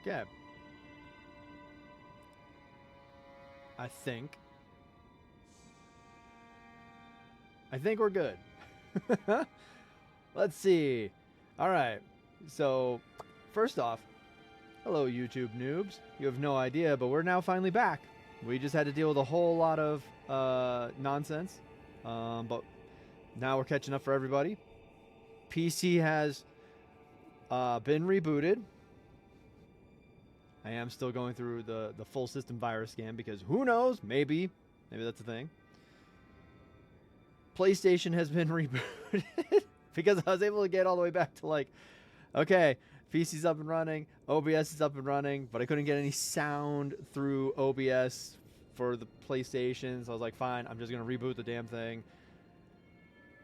Okay. I think we're good. Let's see. All right. So, first off, hello, YouTube noobs. You have no idea, but we're now finally back. We just had to deal with a whole lot of nonsense, but now we're catching up for everybody. PC has been rebooted. I am still going through the full system virus scan because who knows? Maybe that's a thing. PlayStation has been rebooted because I was able to get all the way back to like, okay, PC's up and running, OBS is up and running, but I couldn't get any sound through OBS for the PlayStation, so I was like, fine, I'm just going to reboot the damn thing.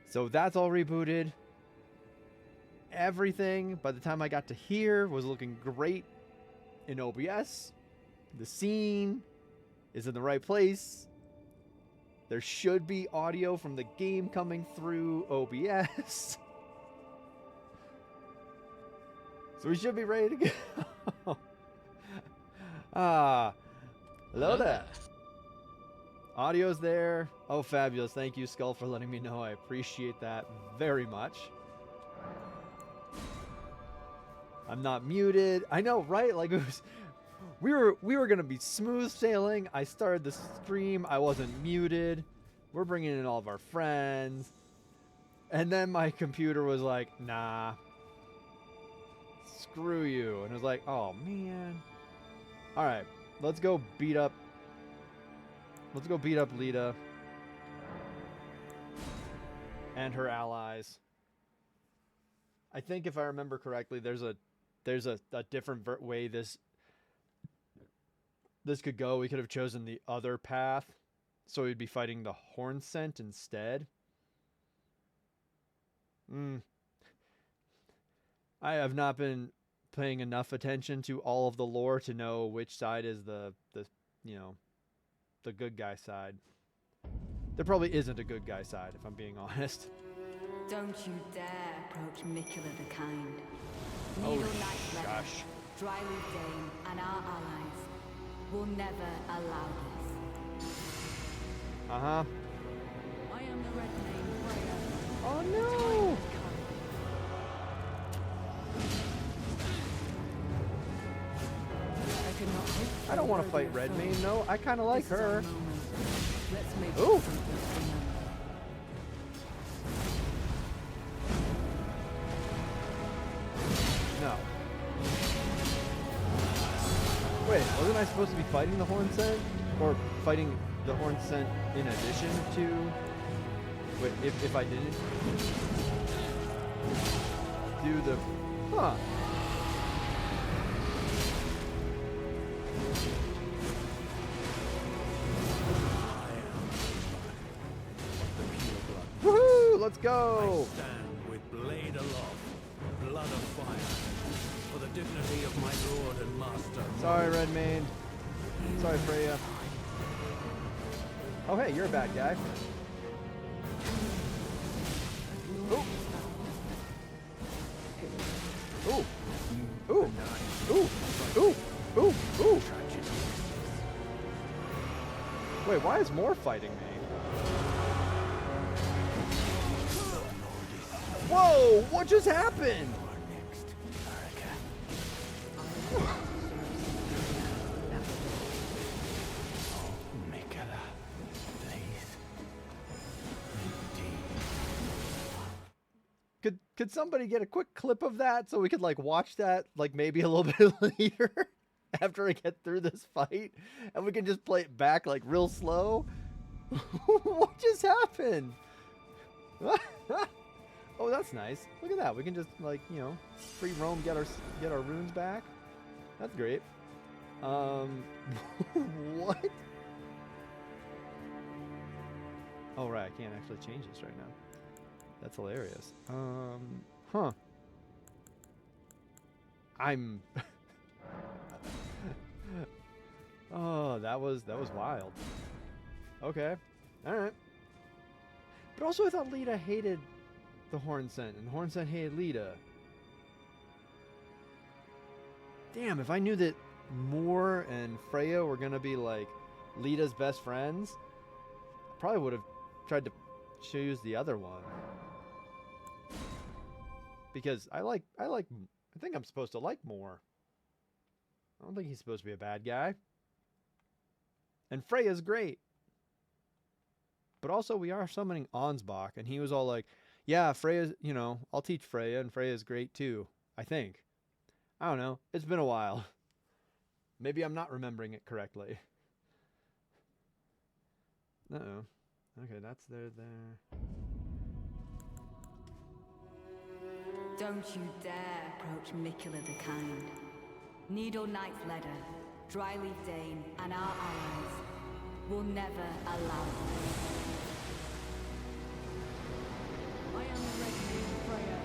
So that's all rebooted. Everything, by the time I got to here, was looking great in OBS. The scene is in the right place. There should be audio from the game coming through OBS. So we should be ready to go. Hello there. Audio's there. Oh, fabulous. Thank you, Skull, for letting me know. I appreciate that very much. I'm not muted. I know, right? Like, it was, we were gonna be smooth sailing. I started the stream. I wasn't muted. We're bringing in all of our friends, and then my computer was like, "Nah, screw you." And I was like, "Oh man." All right, let's go beat up. Let's go beat up Lita and her allies. I think if I remember correctly, there's a different way this could go. We could have chosen the other path, so we'd be fighting the Horn Scent instead. I have not been paying enough attention to all of the lore to know which side is the good guy side. There probably isn't a good guy side, if I'm being honest. Don't you dare approach Mikula the Kind. Oh, Needle Knight gosh. Dryleaf Dame, and our allies will never allow this. Uh-huh. I am the Red Name Warrior. Oh, no! I don't want to fight Redmane, no. I kind of like her. Let's make Ooh! No. Wait, wasn't I supposed to be fighting the Horn Scent? Or fighting the Horn Scent in addition to... Wait, if I didn't do the... Huh. Woohoo! Let's go! I stand with blade aloft, blood of fire, for the dignity of my lord and master. Sorry, Redmane. Sorry, Freya. Oh, hey, you're a bad guy. Ooh. Ooh. Ooh. Ooh. Ooh. Ooh. Ooh. Wait, why is more fighting me? Whoa! What just happened? Could somebody get a quick clip of that so we could like watch that like maybe a little bit later after I get through this fight and we can just play it back like real slow? What just happened? Oh, that's nice. Look at that. We can just like, you know, free roam, get our runes back. That's great. What? Oh right, I can't actually change this right now. That's hilarious. Huh. I'm Oh, that was wild. Okay. Alright. But also I thought Lita hated the Horn Scent and Horn Scent hated Lita. Damn, if I knew that Moore and Freya were gonna be like Lita's best friends, I probably would have tried to choose the other one. Because I think I'm supposed to like Moore. I don't think he's supposed to be a bad guy. And Freya's great. But also we are summoning Ansbach, and he was all like, yeah, Freya's, you know, I'll teach Freya, and Freya's great too, I think. I don't know. It's been a while. Maybe I'm not remembering it correctly. Uh-oh. Okay, that's there. Don't you dare approach Mikula the Kind. Needle Knight's Ledder, Dryleaf Dane, and our allies will never allow this. I am ready, Freya.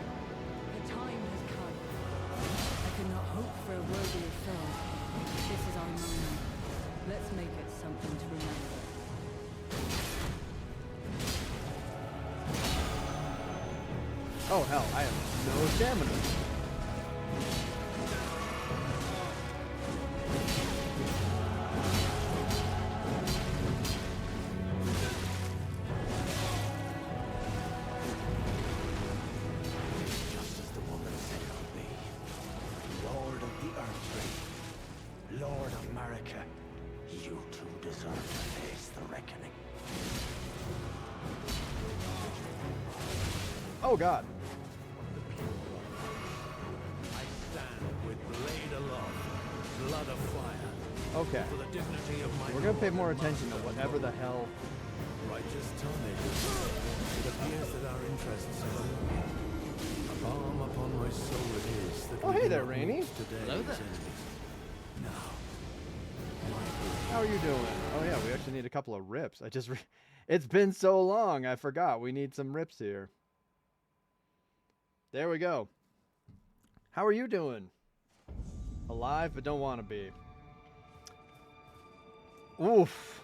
The time has come. I could not hope for a worthier foe. This is our moment. Let's make it something to remember. Oh hell, I have no stamina. Just as the woman said it would be. Lord of the Erdtree, Lord of Marika, you two deserve to face the reckoning. Oh god. I stand with blade aloft, blood of fire. Okay. For the dignity of my We're gonna pay lord more and attention to master, whatever the hell. Righteous tonnage. It appears that our interests are aligned. A balm upon my soul it is that Oh, we hey do there, not Rainey. meet today's Hello there. enemies. Now, How are you doing? Oh yeah, we actually need a couple of rips. It's been so long, I forgot. We need some rips here. There we go. How are you doing? Alive, but don't want to be. Oof.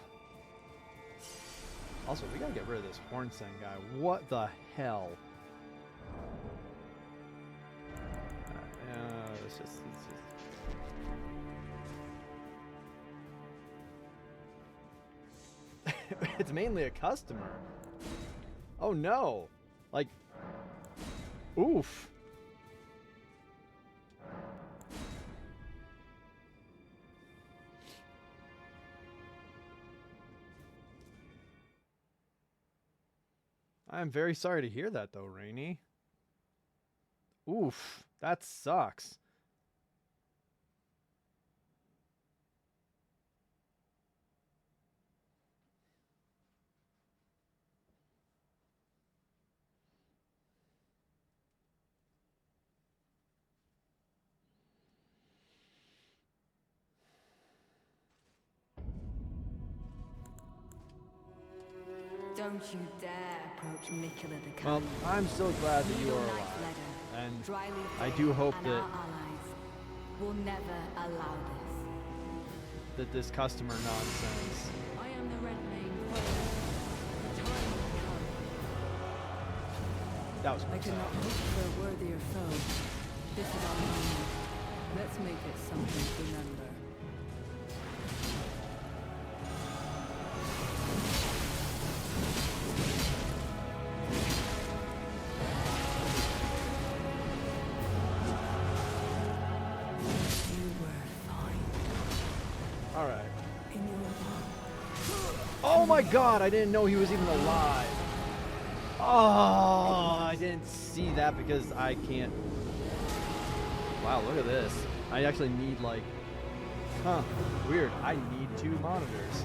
Also, we gotta get rid of this Hornseng guy. What the hell? It's just... It's mainly a customer. Oh no. Like... Oof. I am very sorry to hear that, though, Rainey. Oof, that sucks. Don't you dare approach Mikula the Well, Kind. I'm so glad that you Needle are Knight's alive. Ledder, And Dryleaf I Dane, do hope and that our allies will never allow this. this customer nonsense. I am the Red Mane Freya. The time has come. That was I pretty could not sad. hope for a worthier foe. This is our moment. Let's make it something to remember. You were fine. All right. In your Oh my god, I didn't know he was even alive. Oh, I didn't see that because I can't. Wow, look at this. I actually need like, weird. I need 2 monitors.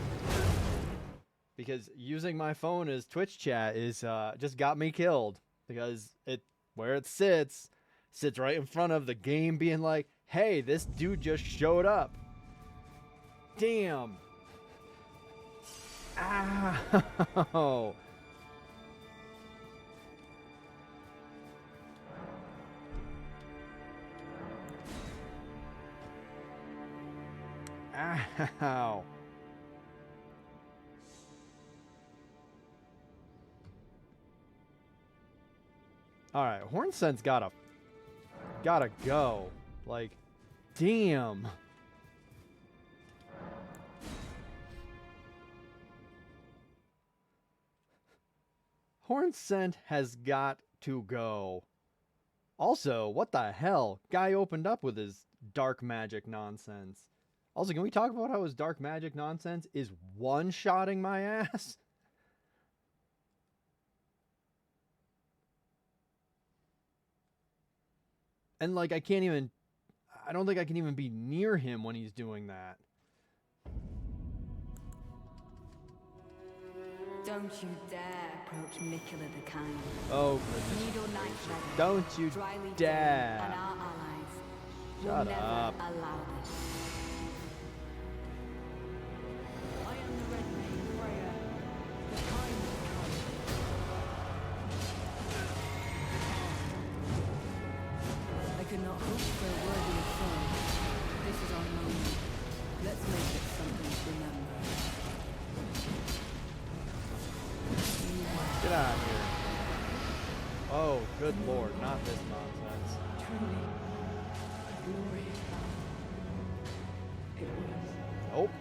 Because using my phone as Twitch chat is just got me killed. Because where it sits right in front of the game being like, hey, this dude just showed up. Damn. Ow. Ow. All right, Hornsent's gotta go. Like, damn. Horn scent has got to go. Also, what the hell? Guy opened up with his dark magic nonsense. Also, can we talk about how his dark magic nonsense is one-shotting my ass? And like, I don't think I can even be near him when he's doing that. Don't you dare approach Mikula the Kind. Oh, goodness. Needle Knight Leather, Don't you Dryleaf dare. Dane, and our allies will Shut never up. allow this. I am the Red Maiden Freya. The time has come. I could not hope for a worthier foe. This is our moment. Let's make it something to remember. Get out of here. Oh, good lord, not this nonsense. Truly, glory. It was. Nope.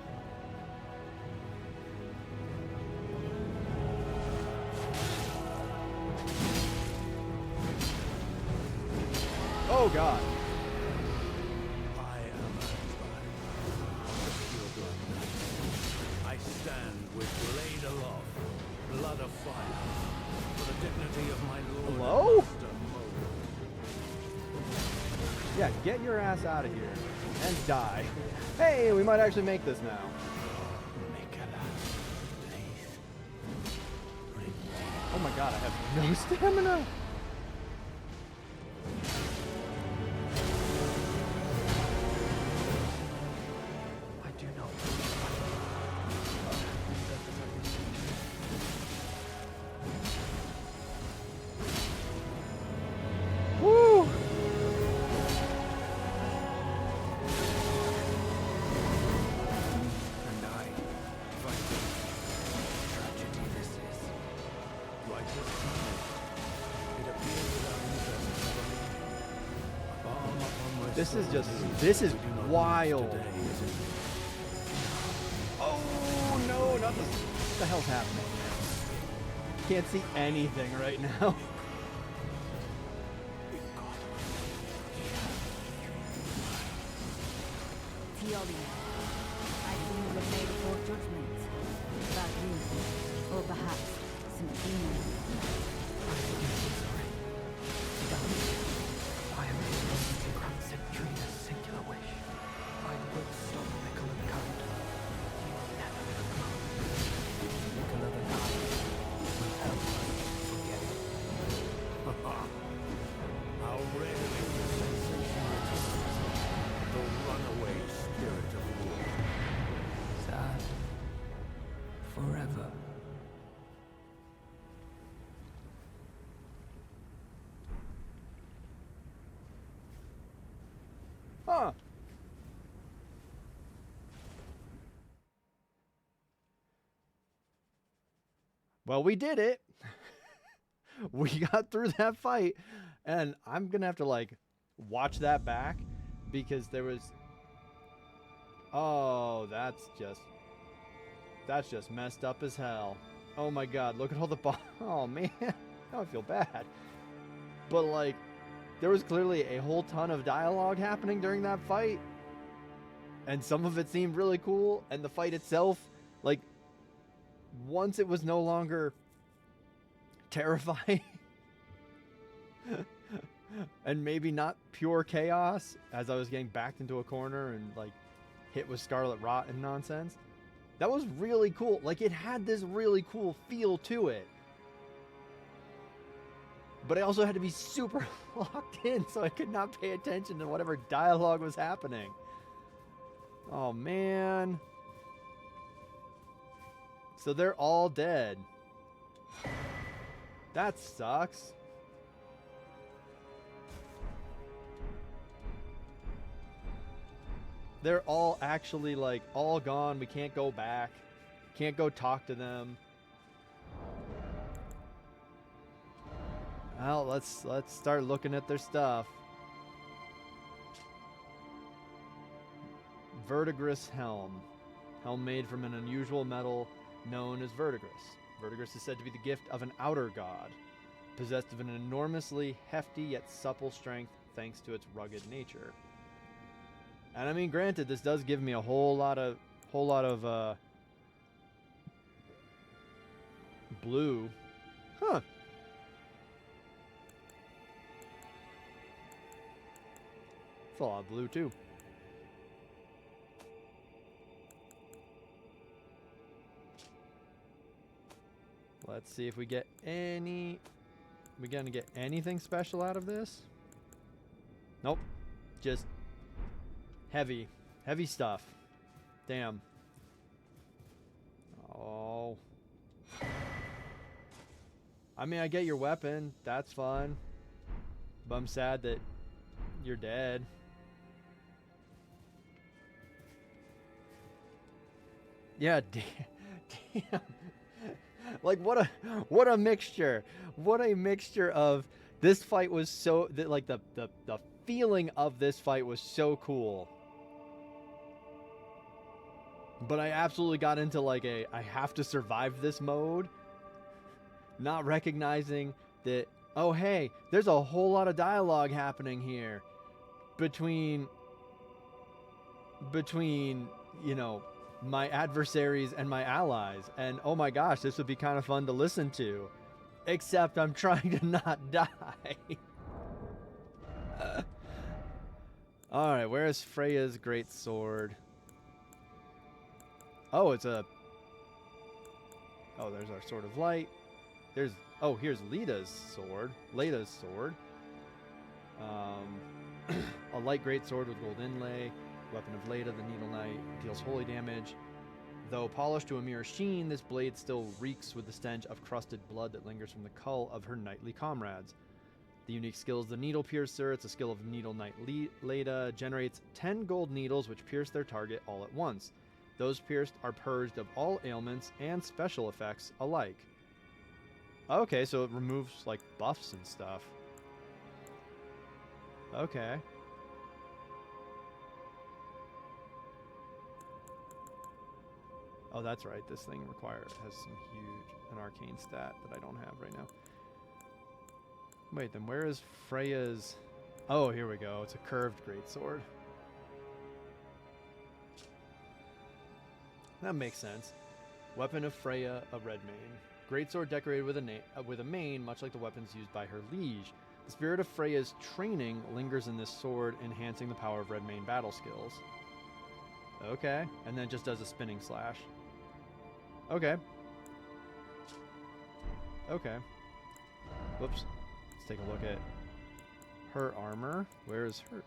Oh god. I am Erdtree, the pure-blood knight. I stand with blade aloft, blood of fire, for the dignity of my lord. Hello? And master Mo. Yeah, get your ass out of here. And die. Hey, we might actually make this now. Mikula, please. Oh my god, I have no stamina. I do not. Woo! And I fight the tragedy this is. Righteous knowledge. It appears that our interests are aligned. A balm upon my This is soul just, is this is we do not wild. need today, is it? Oh no, not this. What the hell's happening? Can't see anything right now. Tioli, I think you have made a poor judgment about you, or perhaps Santino. I am able to grant Centurion's singular wish. I will stop Mikula the Kind. He will never be alone. Mikula the Kind will help us forget it. How rarely the sensation returns. The runaway spirit of war. Sad. Forever. Huh. Well, we did it. We got through that fight. And I'm going to have to, like, watch that back. Because there was... Oh, that's just messed up as hell. Oh my god, look at all the... Oh, man. Now I feel bad. But, like... There was clearly a whole ton of dialogue happening during that fight. And some of it seemed really cool. And the fight itself, like, once it was no longer terrifying. And maybe not pure chaos, as I was getting backed into a corner and, like, hit with Scarlet Rot and nonsense. That was really cool. Like, it had this really cool feel to it. But I also had to be super locked in so I could not pay attention to whatever dialogue was happening. Oh, man. So they're all dead. That sucks. They're all actually, like, all gone. We can't go back. Can't go talk to them. Well, let's start looking at their stuff. Verdigris helm. Helm made from an unusual metal known as verdigris. Verdigris is said to be the gift of an outer god, possessed of an enormously hefty yet supple strength thanks to its rugged nature. And I mean, granted, this does give me a whole lot of blue. Huh. It's a lot of blue too. Let's see if we get any... We gonna get anything special out of this? Nope. Just heavy. Heavy stuff. Damn. Oh. I mean, I get your weapon. That's fun. But I'm sad that you're dead. Yeah, damn. Like, what a mixture. What a mixture of this fight was so like the feeling of this fight was so cool. But I absolutely got into like I have to survive this mode, not recognizing that, oh hey, there's a whole lot of dialogue happening here between you know, my adversaries and my allies, and oh my gosh, this would be kind of fun to listen to, except I'm trying to not die. All right, where is Freya's great sword? Oh, it's a... Oh, there's our sword of light. There's... Oh, here's Leda's sword. Leda's sword. A light great sword with gold inlay. Weapon of Leda, the Needle Knight, deals holy damage. Though polished to a mere sheen, this blade still reeks with the stench of crusted blood that lingers from the cull of her knightly comrades. The unique skill is the Needle Piercer. It's a skill of Needle Knight Leda. Generates 10 gold needles which pierce their target all at once. Those pierced are purged of all ailments and special effects alike. Okay, so it removes, like, buffs and stuff. Okay. Oh, that's right. This thing has some an arcane stat that I don't have right now. Wait, then where is Freya's... Oh, here we go. It's a curved greatsword. That makes sense. Weapon of Freya, a red mane. Greatsword decorated with a mane, much like the weapons used by her liege. The spirit of Freya's training lingers in this sword, enhancing the power of red mane battle skills. Okay, and then it just does a spinning slash. Okay. Okay. Whoops. Let's take a look at her armor. Where is her?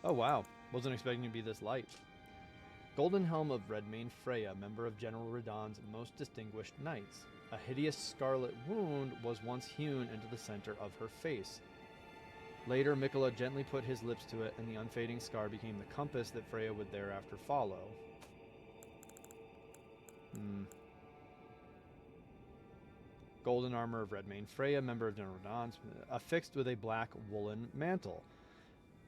Oh, wow. Wasn't expecting to be this light. Golden helm of Redmane Freya, member of General Radahn's most distinguished knights. A hideous scarlet wound was once hewn into the center of her face. Later, Mikola gently put his lips to it, and the unfading scar became the compass that Freya would thereafter follow. Golden armor of Redmane Freya, member of General Radahn's, affixed with a black woolen mantle.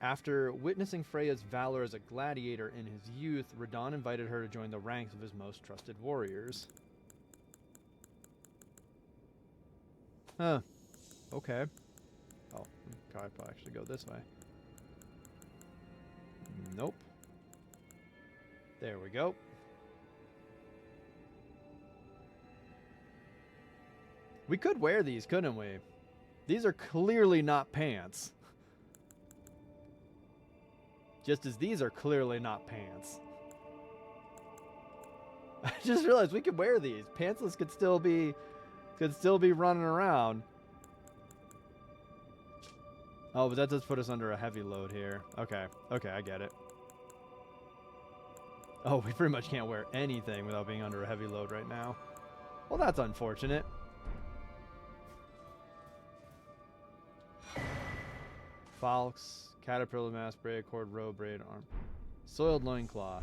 After witnessing Freya's valor as a gladiator in his youth, Radahn invited her to join the ranks of his most trusted warriors. Huh. Okay. Oh, God, I'd probably actually go this way. Nope. There we go. We could wear these, couldn't we? These are clearly not pants. Just as these are clearly not pants. I just realized we could wear these. Pantsless could still be running around. Oh, but that does put us under a heavy load here. Okay. Okay, I get it. Oh, we pretty much can't wear anything without being under a heavy load right now. Well, that's unfortunate. Falx, caterpillar mask, braid cord, robe, braid, arm. Soiled loincloth.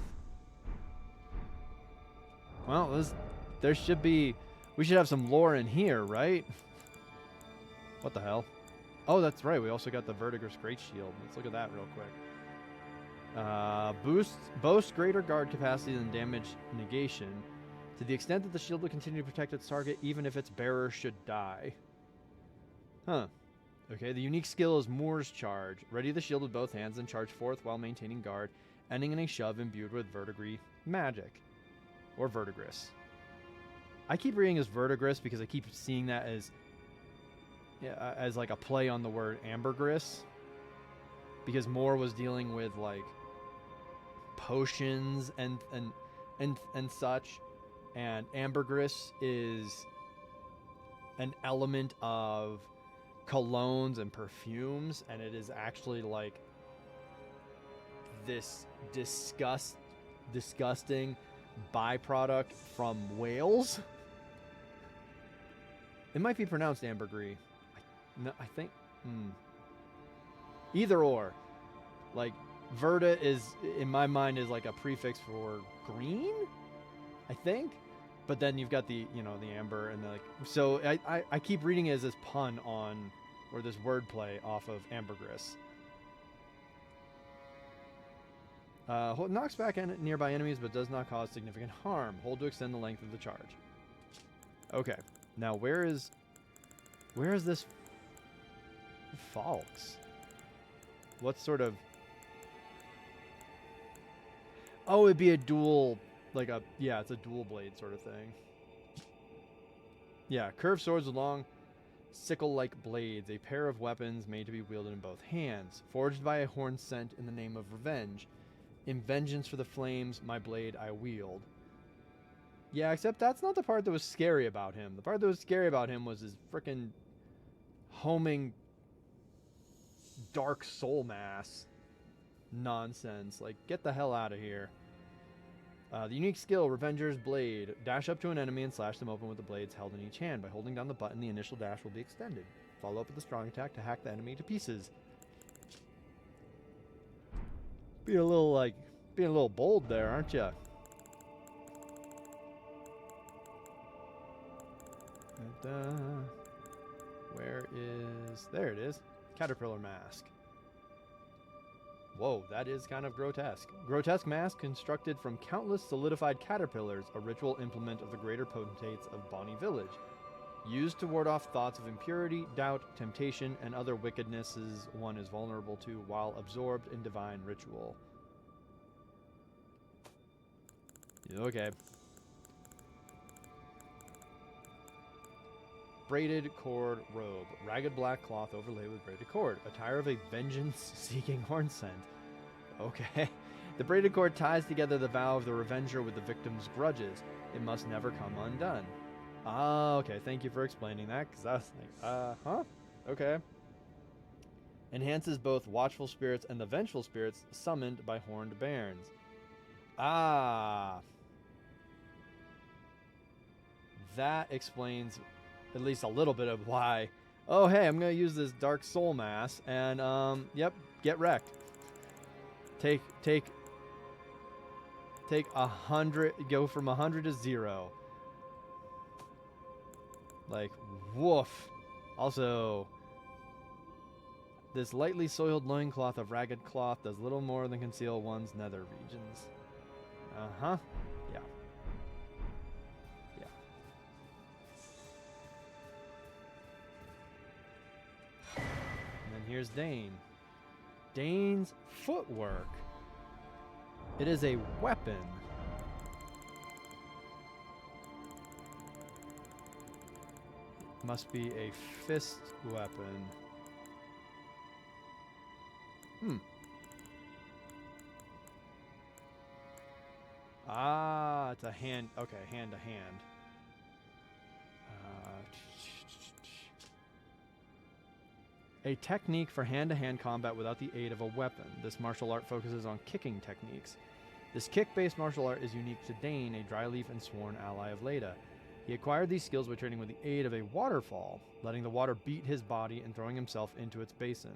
Well, there should be... We should have some lore in here, right? What the hell? Oh, that's right. We also got the Verdigris Great Shield. Let's look at that real quick. Boasts greater guard capacity than damage negation, to the extent that the shield will continue to protect its target even if its bearer should die. Huh. Okay, the unique skill is Moore's Charge. Ready the shield with both hands and charge forth while maintaining guard, ending in a shove imbued with verdigris magic. Or verdigris. I keep reading as verdigris because I keep seeing that as like a play on the word ambergris. Because Moore was dealing with like potions and such, and ambergris is an element of colognes and perfumes, and it is actually like this disgusting byproduct from whales. It might be pronounced ambergris. I think either or. Like Verda is, in my mind, is like a prefix for green, I think. But then you've got the, the amber and the like. So I keep reading it as this pun on, or this wordplay off of ambergris. Knocks back nearby enemies, but does not cause significant harm. Hold to extend the length of the charge. Okay. Now where is this Falx? What sort of... Oh, it'd be a dual, like a, yeah, it's a dual blade sort of thing. Yeah, curved swords with long sickle-like blades, a pair of weapons made to be wielded in both hands, forged by a horn sent in the name of revenge. In vengeance for the flames, my blade I wield. Yeah, except that's not the part that was scary about him. The part that was scary about him was his frickin' homing dark soul mass nonsense. Like, get the hell out of here. The unique skill, Revenger's Blade. Dash up to an enemy and slash them open with the blades held in each hand. By holding down the button, the initial dash will be extended. Follow up with a strong attack to hack the enemy to pieces. Being a little bold there, aren't ya? Where is... There it is. Caterpillar mask. Whoa, that is kind of grotesque. Grotesque mask constructed from countless solidified caterpillars, a ritual implement of the greater potentates of Bonnie Village. Used to ward off thoughts of impurity, doubt, temptation, and other wickednesses one is vulnerable to while absorbed in divine ritual. Okay. Braided cord robe. Ragged black cloth overlaid with braided cord. Attire of a vengeance-seeking horn scent. Okay. The braided cord ties together the vow of the revenger with the victim's grudges. It must never come undone. Ah, okay. Thank you for explaining that, because I was like, huh? Okay. Enhances both watchful spirits and the vengeful spirits summoned by horned bairns. Ah. That explains at least a little bit of why. Oh, hey, I'm going to use this Dark Soul Mass, and, yep, get wrecked. Take 100, go from 100 to 0. Like, woof. Also, this lightly soiled loincloth of ragged cloth does little more than conceal one's nether regions. Uh-huh. Yeah. And then here's Dane. Dane's footwork. It is a weapon. Must be a fist weapon. Ah, it's a hand. Okay, hand to hand. A technique for hand-to-hand combat without the aid of a weapon. This martial art focuses on kicking techniques. This kick-based martial art is unique to Dane, a dryleaf and sworn ally of Leda. He acquired these skills by training with the aid of a waterfall, letting the water beat his body and throwing himself into its basin.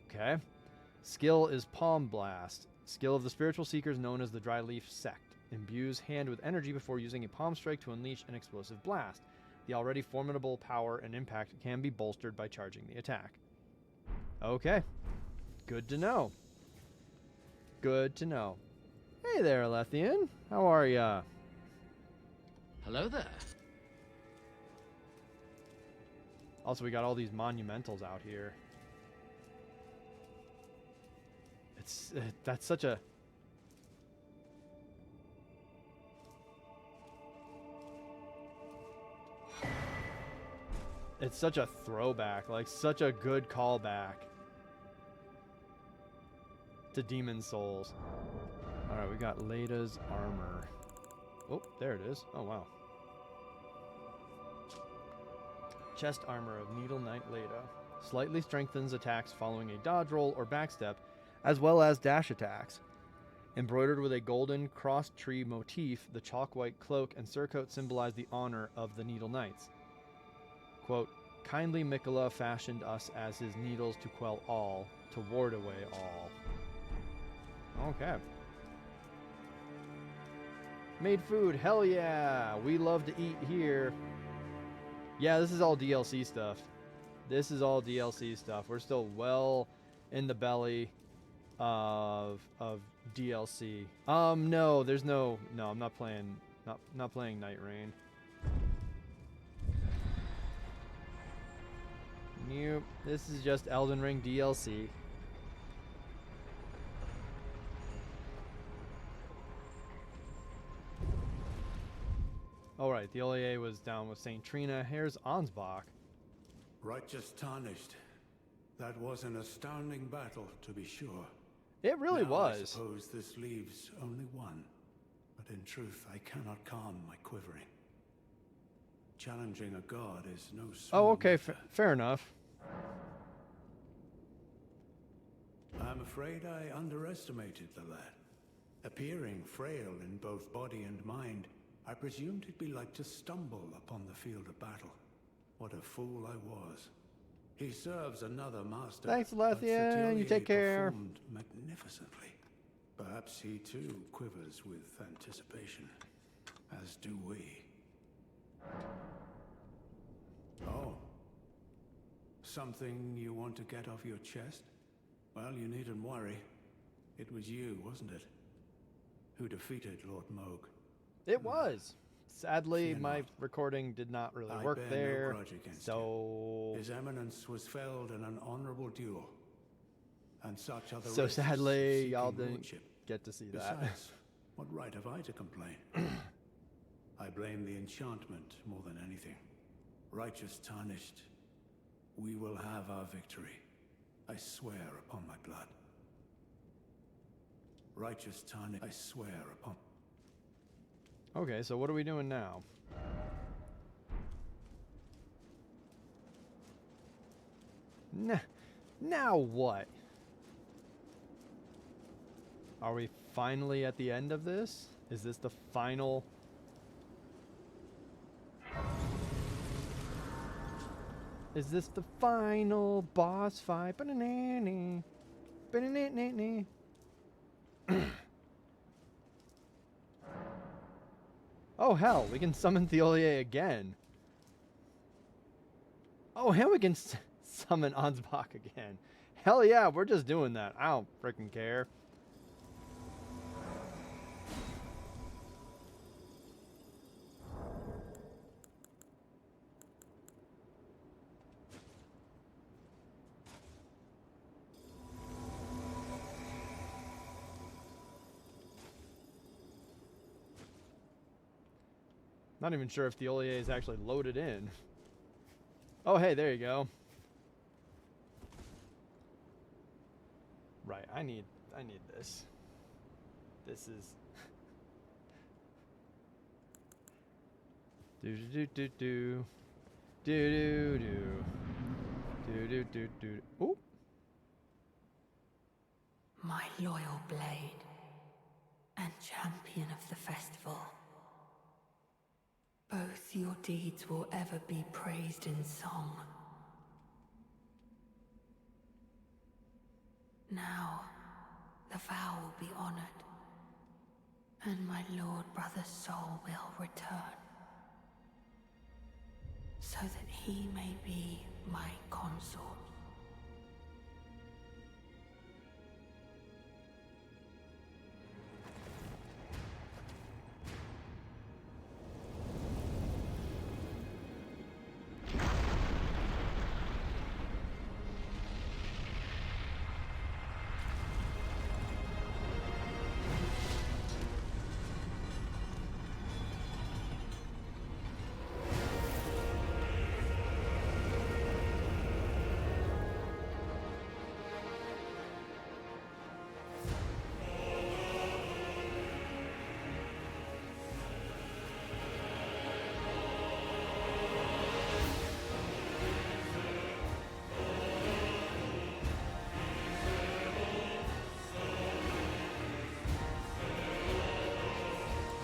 Okay. Skill is Palm Blast. Skill of the spiritual seekers known as the Dryleaf Sect. Imbues hand with energy before using a palm strike to unleash an explosive blast. The already formidable power and impact can be bolstered by charging the attack. Okay. Good to know. Good to know. Hey there, Lethian. How are ya? Hello there. Also, we got all these monumentals out here. That's such a... It's such a throwback, like such a good callback to Demon Souls. Alright, we got Leda's armor. Oh, there it is. Oh, wow. Chest armor of Needle Knight Leda. Slightly strengthens attacks following a dodge roll or backstep, as well as dash attacks. Embroidered with a golden cross tree motif, the chalk white cloak and surcoat symbolize the honor of the Needle Knights. Quote, kindly Mikola fashioned us as his needles to quell all, to ward away all. Okay. Made food, hell yeah! We love to eat here. Yeah, this is all DLC stuff. This is all DLC stuff. We're still well in the belly of DLC. No, there's no, I'm not playing, not playing Night Rain. Nope, this is just Elden Ring DLC. Alright, the Ollier was down with St. Trina. Here's Ansbach. Righteous tarnished. That was an astounding battle, to be sure. It really Now, was. I suppose this leaves only one. But in truth, I cannot calm my quivering. Challenging a god is no small Oh, okay, matter. fair enough. I'm afraid I underestimated the lad. Appearing frail in both body and mind, I presumed he'd be like to stumble upon the field of battle. What a fool I was. He serves another master. Thanks, but Lethian. You Setelier take care. performed magnificently. Perhaps he too quivers with anticipation, as do we. Oh. Something you want to get off your chest? Well, you needn't worry. It was you, wasn't it? Who defeated Lord Moog. It was. Sadly, Fear my not. recording did not really I work bear there. no grudge against So, His Eminence was felled in an honorable duel. And such are the so risks of sadly, seeking y'all didn't lordship. get to see that. Besides, what right have I to complain? I blame the enchantment more than anything. Righteous tarnished, we will have our victory. I swear upon my blood. Righteous tarnished, I swear upon... Okay, so what are we doing now? Now what? Are we finally at the end of this? Is this the final... Is this the final boss fight? Ba-na-na-na. Ba-na-na-na-na. Oh hell, we can summon Theolier again. Oh, and we can summon Ansbach again. Hell yeah, we're just doing that. I don't freaking care. Not even sure if the Ollier is actually loaded in. Oh, hey, there you go. Right, I need this. This is do do do do do do do do do do. Oop. My loyal blade and champion of the festival. Both your deeds will ever be praised in song. Now, the vow will be honored, and my lord brother's soul will return, so that he may be my consort.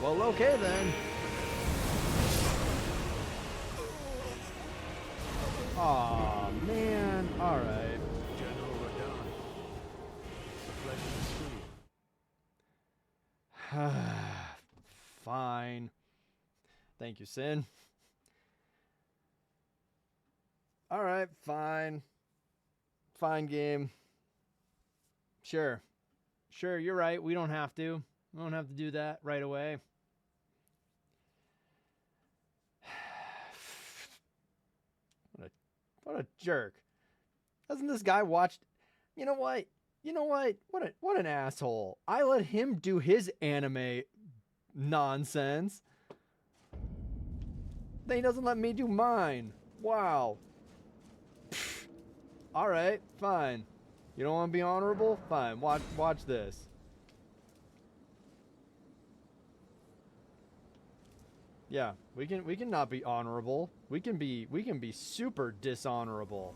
Well, okay then. Aw, man. All right. General Radahn. A pleasure to see you. Fine. Thank you, Sin. All right, fine. Fine game. Sure. Sure, you're right. We don't have to. We don't have to do that right away. What a jerk. Hasn't this guy watched... You know what? What an asshole. I let him do his anime nonsense. Then he doesn't let me do mine. Wow. All right, fine. You don't want to be honorable? Fine. Watch this. Yeah, we can not be honorable. We can be super dishonorable.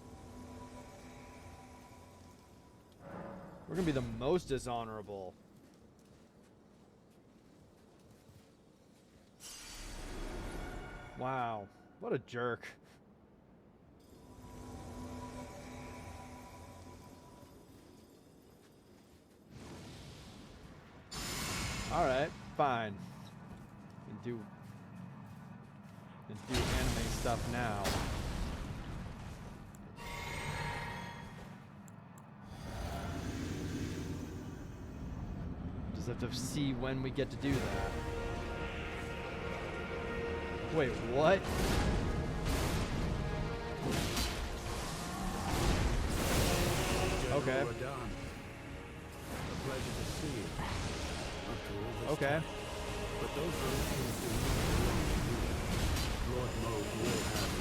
We're gonna be the most dishonorable. Wow, what a jerk. Alright, fine. Do anime stuff now. Just have to see when we get to do that. Wait, what? Okay. General Radahn. A pleasure to see you. After all this Okay. time. But those relations do not belong to you. Lord Moog will have you.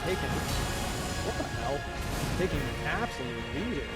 Taking, what the hell? Taking an absolute beating.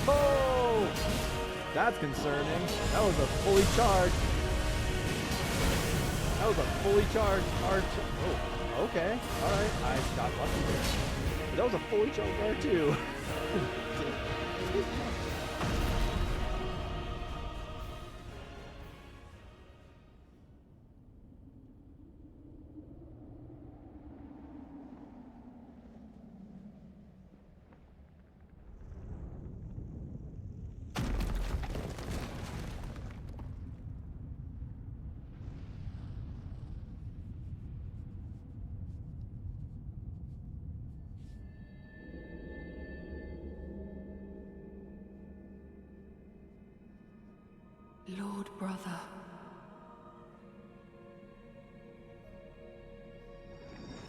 Oh, that's concerning. That was a fully charged. That was a fully charged arch. Oh, okay. All right. I got lucky there. But that was a fully charged R2. Lord brother.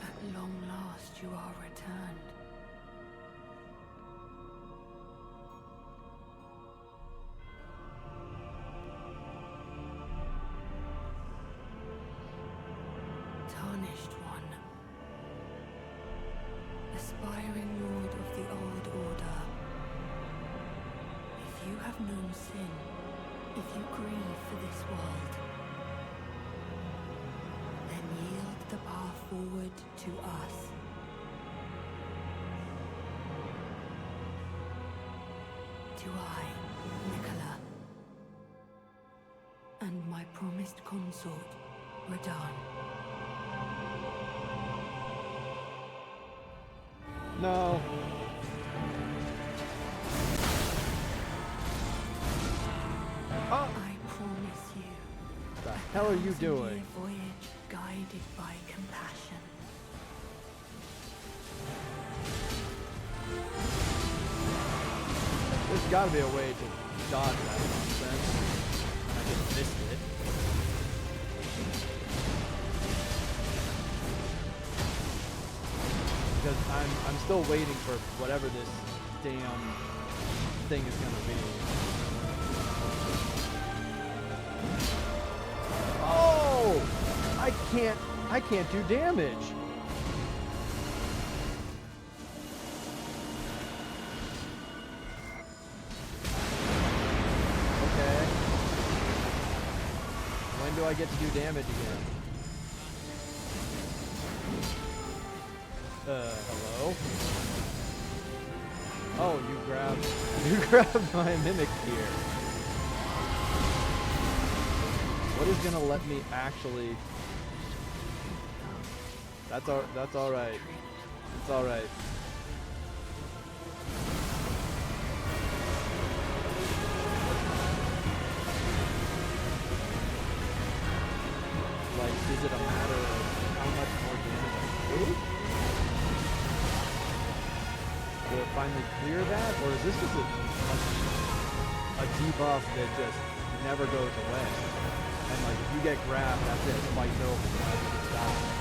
At long last you are returned. Tarnished one. Aspiring lord of the old order. If you have known sin, if you grieve for this world, then yield the path forward to us. To I, Nicola, and my promised consort, Radahn. No. Oh! I promise you. What the hell are you doing? A voyage guided by compassion. There's gotta be a way to dodge that nonsense. I just missed it. Because I'm still waiting for whatever this damn thing is gonna be. Oh! I can't do damage. Okay. When do I get to do damage again? Hello? Oh, you grabbed my mimic here. What is gonna let me actually? That's all right. It's all right. Like, is it a matter of how much more damage I do? Will it finally clear that, or is this just a debuff that just never goes away? And like, if you get grabbed, that's it. Fight's over. You have to just die.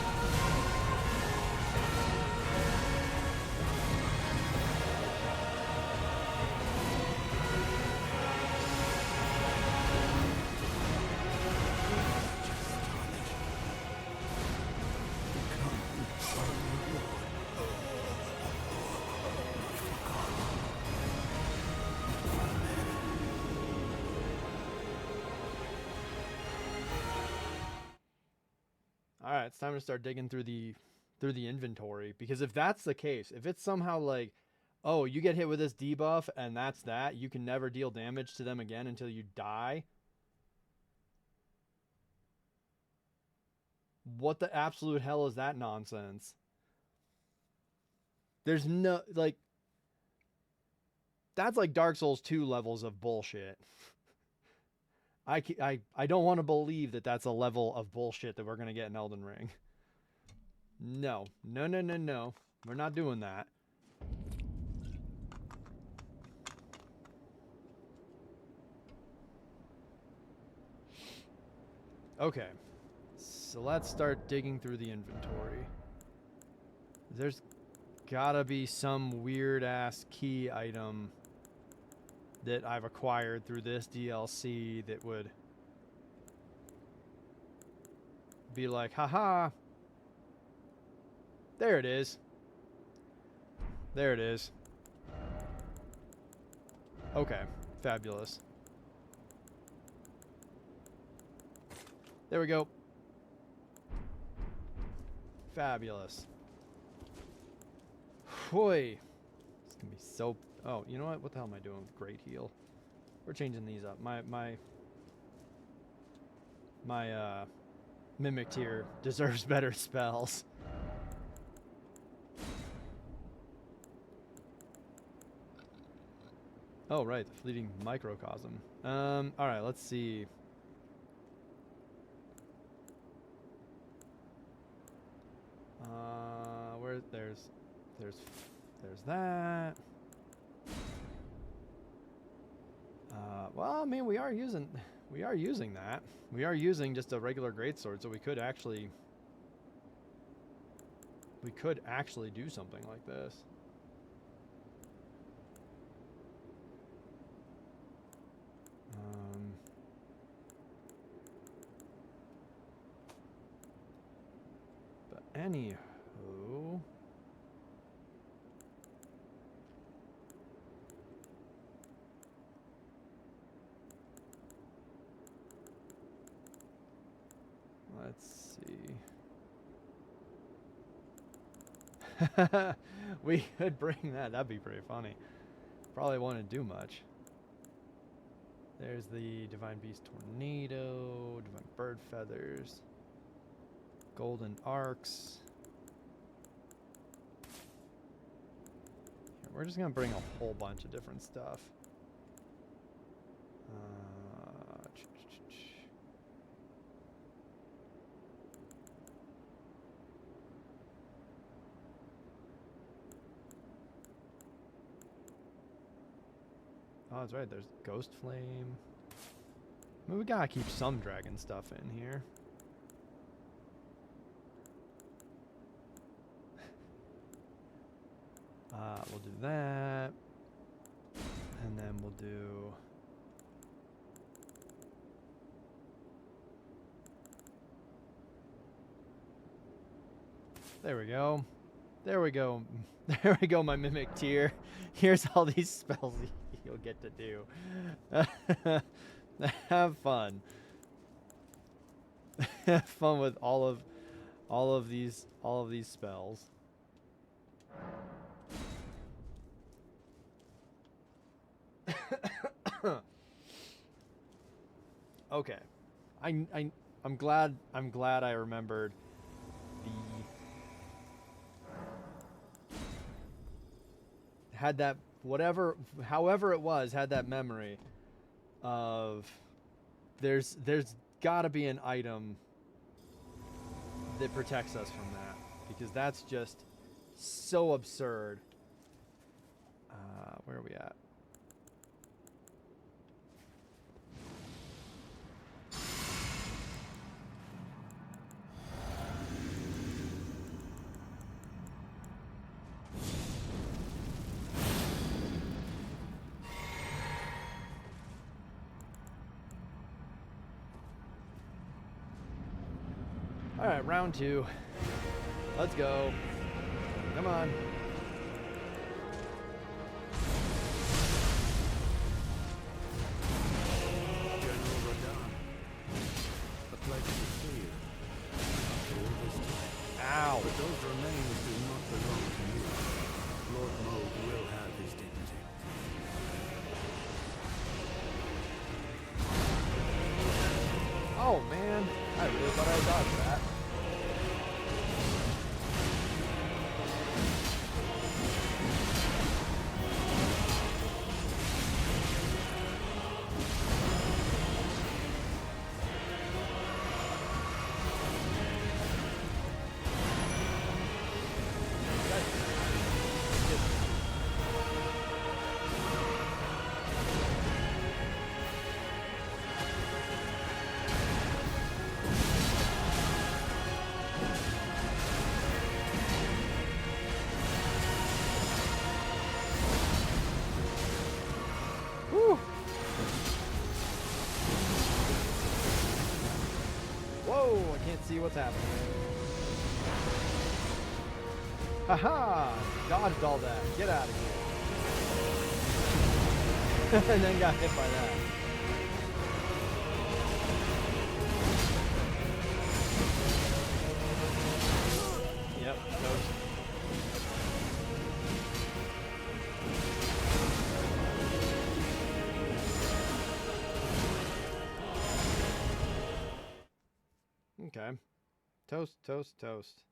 Alright, it's time to start digging through the inventory, because if that's the case, if it's somehow like, oh, you get hit with this debuff and that's that, you can never deal damage to them again until you die. What the absolute hell is that nonsense? There's no, like, that's like Dark Souls 2 levels of bullshit. I don't want to believe that that's a level of bullshit that we're going to get in Elden Ring. No. No, no, no, no. We're not doing that. Okay. So let's start digging through the inventory. There's gotta be some weird-ass key item that I've acquired through this DLC that would be like, haha, there it is. There it is. Okay, fabulous. There we go. Fabulous. Boy, it's gonna be so. Oh, you know what? What the hell am I doing with Great Heal? We're changing these up. My Mimic tier deserves better spells. Oh, right, the Fleeting Microcosm. Alright, let's see. Where there's that. Well, I mean, we are using that. We are using just a regular greatsword, so we could actually do something like this. But anywho. Let's see. We could bring that. That'd be pretty funny. Probably wouldn't do much. There's the Divine Beast Tornado, Divine Bird Feathers, Golden Arcs. we're just gonna bring a whole bunch of different stuff. Oh, that's right. There's Ghost Flame. I mean, we gotta keep some dragon stuff in here. We'll do that. And then we'll do... There we go. There we go. There we go, my Mimic tier. Here's all these spells you'll get to do. Have fun. Have fun with all of these spells. Okay. I'm glad I remembered the had that however it was, had that memory of there's got to be an item that protects us from that, because that's just so absurd. Where are we at? All right, round 2. Let's go. Come on. General Radahn, a pleasure to see you. After all this time. Ow. But those remains do not belong to you. Lord Moog will have his dignity. Oh man, I really thought I dodged that. Whew. Whoa, I can't see what's happening. Haha! Dodged all that. Get out of here. And then got hit by that. Yep, toast. Okay. Toast, toast, toast.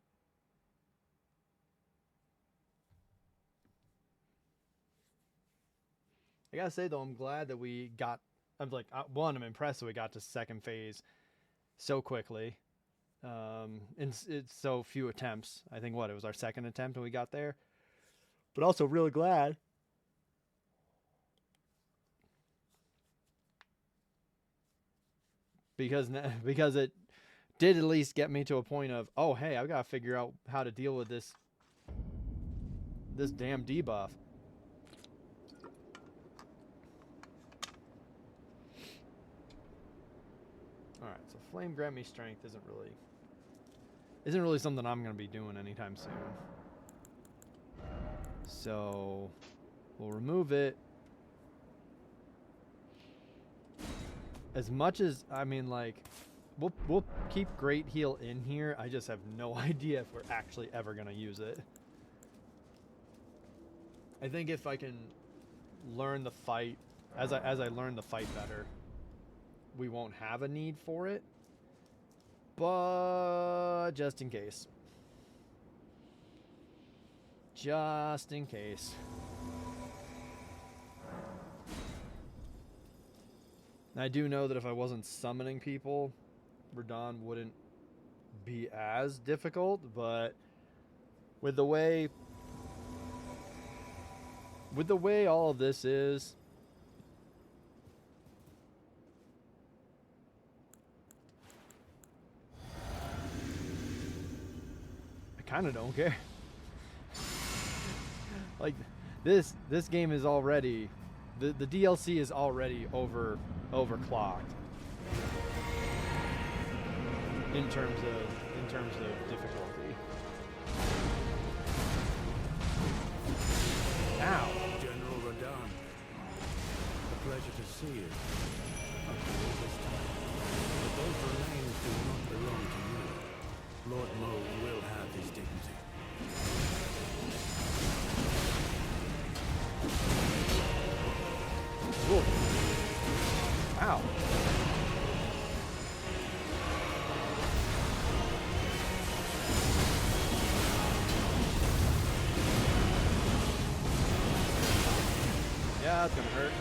I gotta say though, I'm glad that we got. I'm like, one, I'm impressed that we got to second phase so quickly. It's so few attempts. I think it was our second attempt when we got there. But also really glad because it did at least get me to a point of, oh hey, I've got to figure out how to deal with this damn debuff. All right, so flame grant me strength isn't really something I'm going to be doing anytime soon. So we'll remove it. As much as, I mean, like, we'll keep Great Heal in here. I just have no idea if we're actually ever going to use it. I think if I can learn the fight, as I learn the fight better, we won't have a need for it. But just in case. Just in case. I do know that if I wasn't summoning people, Radahn wouldn't be as difficult, but with the way all of this is, I kind of don't care. Like this game is already the DLC is already overclocked in terms of difficulty. Ow. General Radahn, a pleasure to see you. After all this time. But those remains do not belong to you. Lord Mold will have his dignity. Ooh. Ow. Yeah, that's gonna hurt.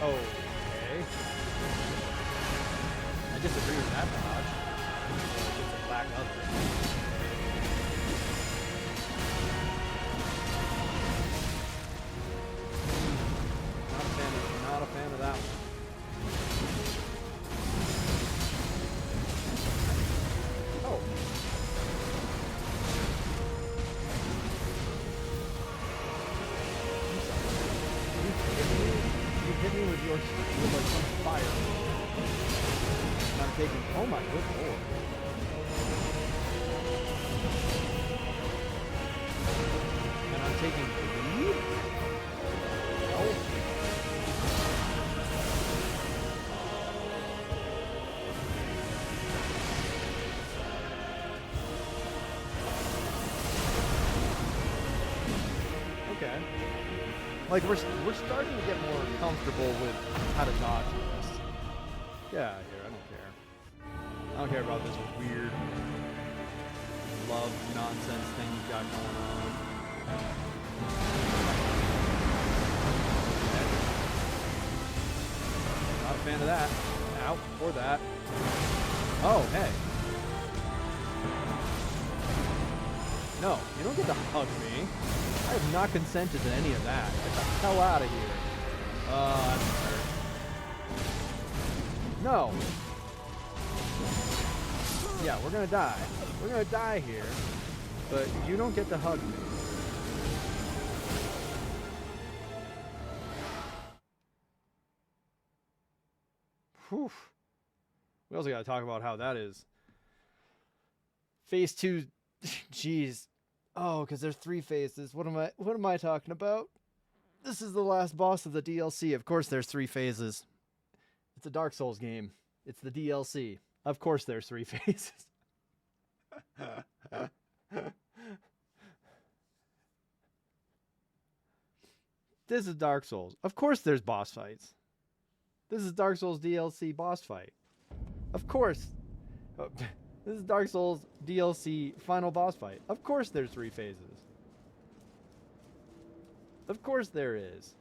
Okay. I disagree with that dodge. It's a lack of it. Not a fan of that one. Oh. You hit me with like some fire. And I'm taking, oh my good lord. And I'm taking 3? Oh. Okay. Like we're starting to get more comfortable with how to dodge this. Get out of here, I don't care. I don't care about this weird love nonsense thing you've got going on. Not a fan of that. Ow, or that. Oh, hey. No, you don't get to hug me. I have not consented to any of that. Get the hell out of here. That's hurt. No. Yeah, we're gonna die. We're gonna die here. But you don't get to hug me. Whew. We also gotta talk about how that is. Phase 2. Jeez. Oh, because there's 3 phases. What am I talking about? This is the last boss of the DLC. Of course there's 3 phases. It's a Dark Souls game. It's the DLC. Of course there's 3 phases. This is Dark Souls. Of course there's boss fights. This is Dark Souls DLC boss fight. Of course. This is Dark Souls DLC final boss fight. Of course there's 3 phases. Of course there is.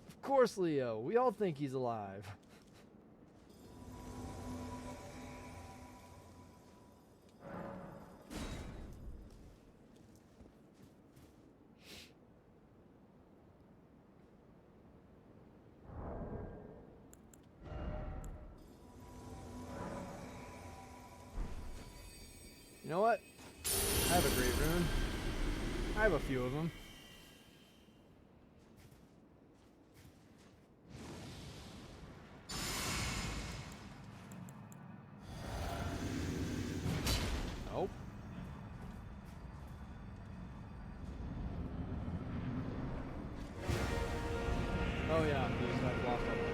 Of course, Leo. We all think he's alive. You know what? I have a great rune. I have a few of them. Nope. Oh yeah, these I've lost all of them.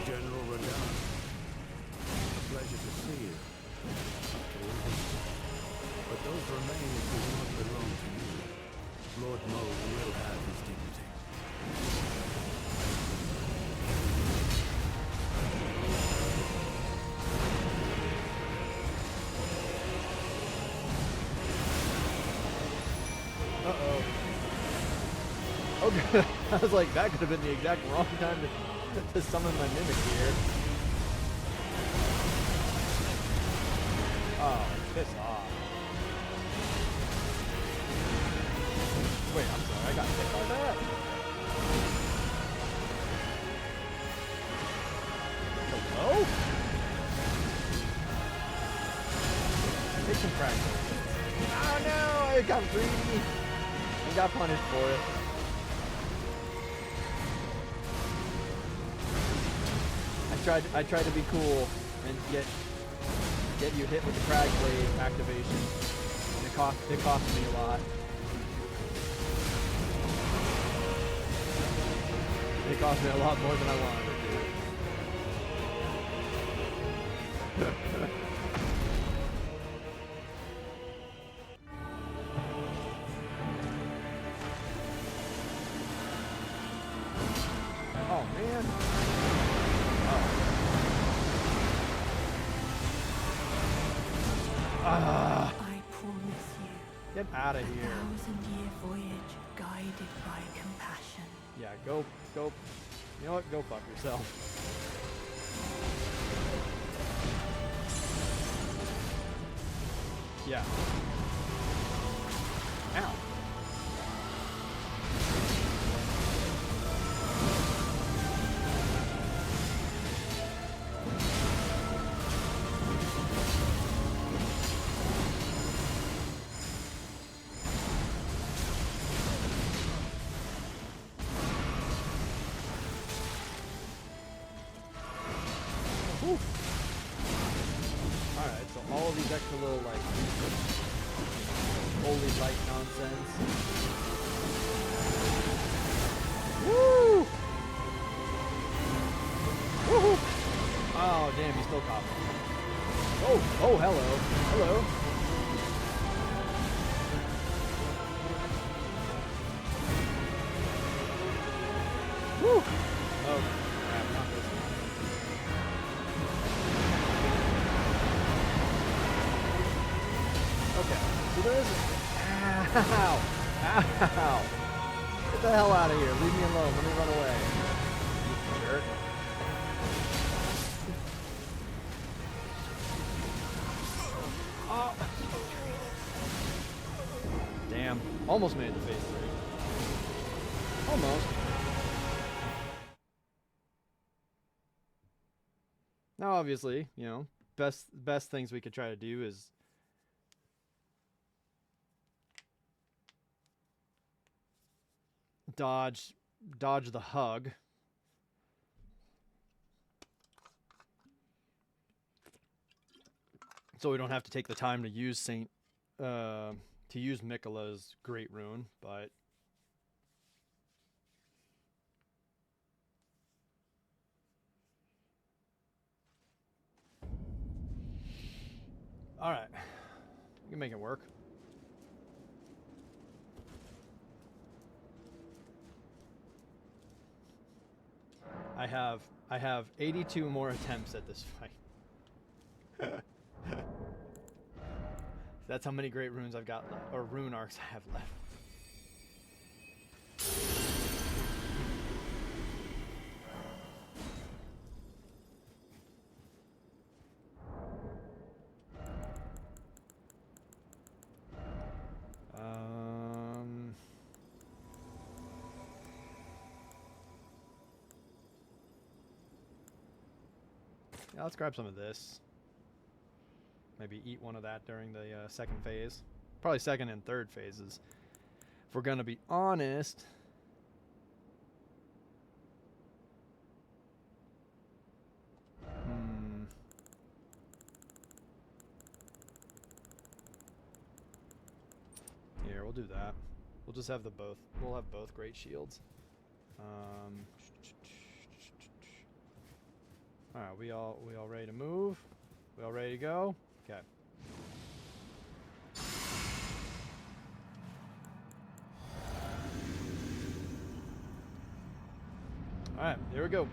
General Radahn, a pleasure to see you. After all this time. Those remains do not belong to you. Lord Mold will have his dignity. Uh-oh. Okay. I was like, that could have been the exact wrong time to summon my mimic here. Oh, piss off. Wait, I'm sorry, I got hit by that. Hello? Take some practice. Oh no, I got greedy. I got punished for it. I tried to be cool and get you hit with the Crag Blade activation. And it cost me a lot. It cost me a lot more than I wanted it to. Oh man. I promise you. Get out of A here. 1,000-year voyage guided by compassion. Yeah, go. You know what? Go fuck yourself. Yeah. Ow. Alright, so all of these extra little, like, holy light nonsense. Woo! Woohoo! Oh, damn, he still caught me. Oh, hello. Hello. Woo! Oh, crap, not this one. Okay, so there is. Ow! Ow! Get the hell out of here. Leave me alone. Let me run away. You jerk. Oh. Damn. Almost made it to phase 3. Almost. Now, obviously, you know, best things we could try to do is dodge the hug. So we don't have to take the time to use Miquella's Great Rune, but all right, we can make it work. I have 82 more attempts at this fight. That's how many Great Runes I've got left, or Rune Arcs I have left. Yeah, let's grab some of this. Maybe eat one of that during the second phase. Probably second and third phases. If we're gonna be honest. Here, we'll do that. We'll just have we'll have both great shields. Alright, we all ready to move? We all ready to go? Okay. Alright, here we go.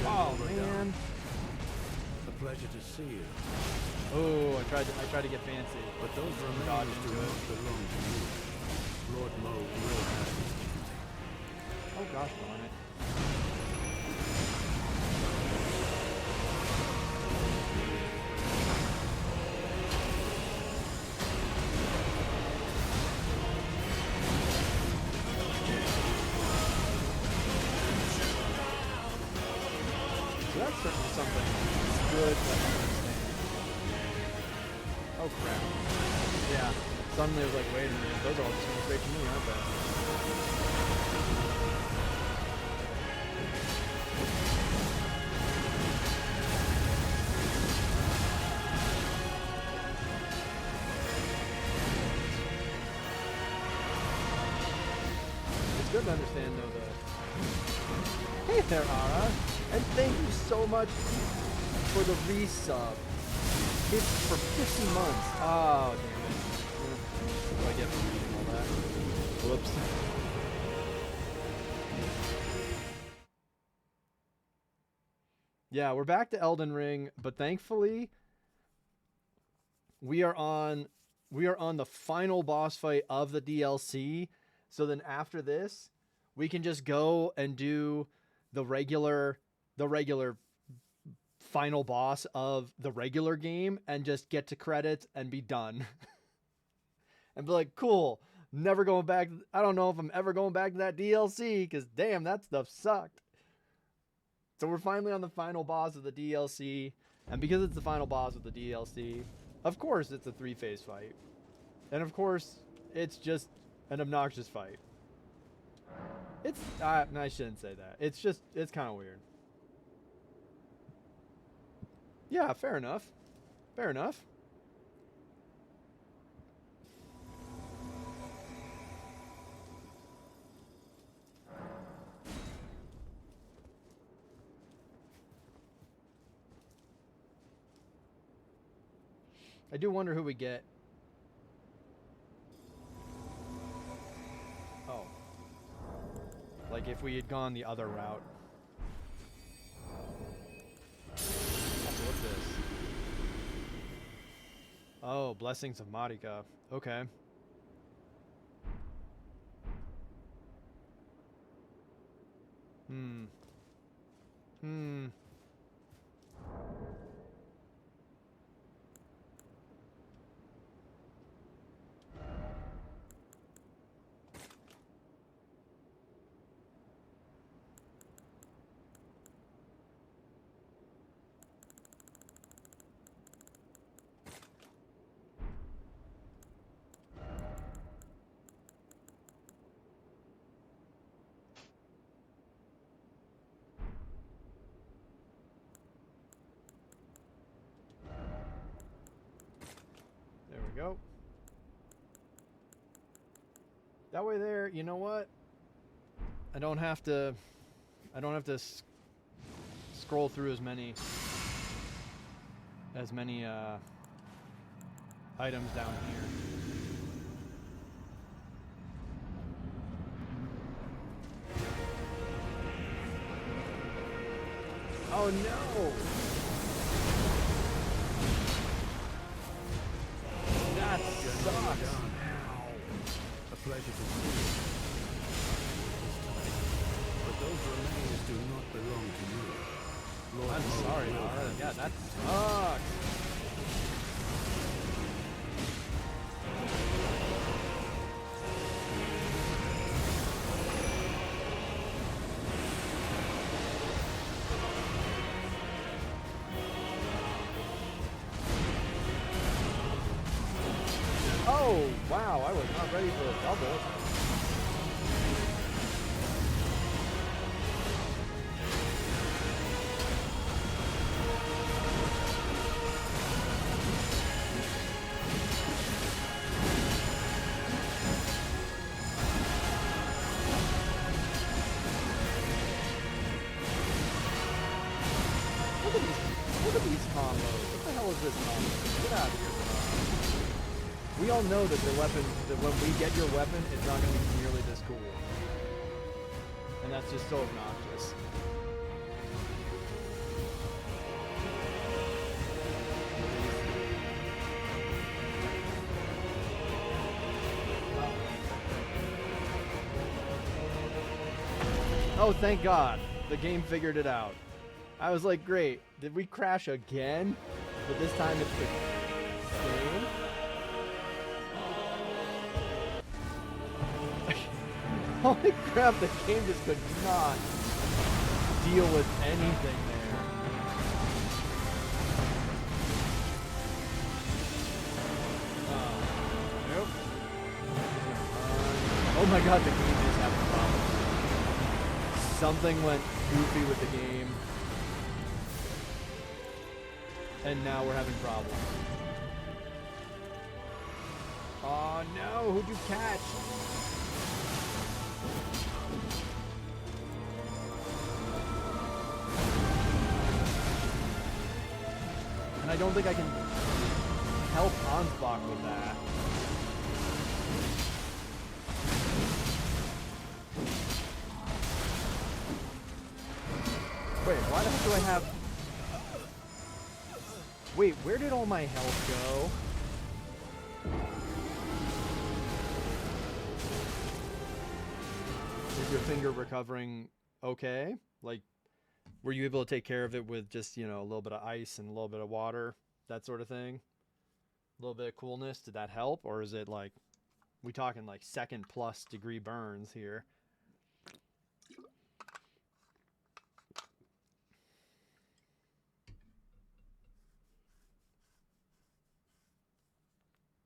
Oh man. A pleasure to see you. Oh, I tried to get fancy. But those Dodge remains do into it. not belong to you. Lord Mo will have his duty. Oh gosh darn it. So that's certainly something good to understand. Oh crap. Yeah. Suddenly I was like, wait a minute, those all just went straight to me, aren't they? It's good to understand though the... Hey there, Ara! And thank you so much for the resub. It's for 50 months. Oh, damn it. What do I get for reading all that? Whoops. Yeah, we're back to Elden Ring, but thankfully we are on the final boss fight of the DLC. So then after this, we can just go and do the regular final boss of the regular game and just get to credits and be done. And be like, cool, never going back. I don't know if I'm ever going back to that DLC because damn, that stuff sucked. So we're finally on the final boss of the DLC. And because it's the final boss of the DLC, of course it's a 3-phase fight. And of course, it's just an obnoxious fight. It's, I shouldn't say that. It's kind of weird. Yeah, fair enough. Fair enough. I do wonder who we get. Oh. Like if we had gone the other route. What's this? Oh, Blessings of Marika. Okay. Hmm. There we go. That way there, you know what? I don't have to scroll through as many items down here. Oh no! That sucks. A pleasure to see you. But those remains do not belong to you. Lord I'm Mo sorry, will Nara. have Yeah, his that duty. sucks. Oh, wow, I was not ready for a double. Look at these combos. What the hell is this nonsense? Get out of here. We all know that the weapon, that when we get your weapon, it's not going to be nearly this cool. And that's just so obnoxious. Oh, thank God. The game figured it out. I was like, great. Did we crash again? But this time it's the game? Holy crap, the game just could not deal with anything there. Nope. Oh my God, the game is having problems. Something went goofy with the game. And now we're having problems. Oh no, who'd you catch? And I don't think I can help Ansbach with that. Wait, why the heck do I have... Wait, where did all my health go? Is your finger recovering okay? Like, were you able to take care of it with just, you know, a little bit of ice and a little bit of water? That sort of thing? A little bit of coolness? Did that help? Or is it like, we talking like second plus degree burns here?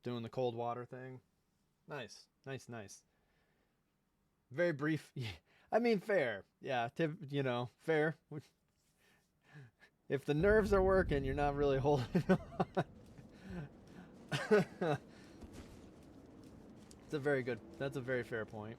Doing the cold water thing. Nice. Nice, nice. Very brief. I mean, fair. Yeah, you know, fair. If the nerves are working, you're not really holding on. It's a very good, that's a very fair point.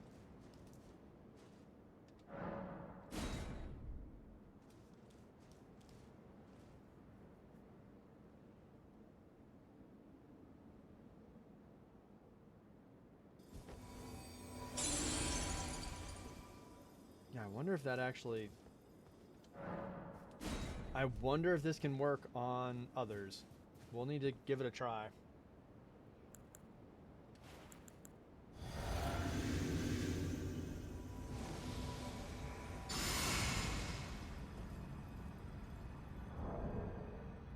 Yeah, I wonder if that actually... I wonder if this can work on others. We'll need to give it a try.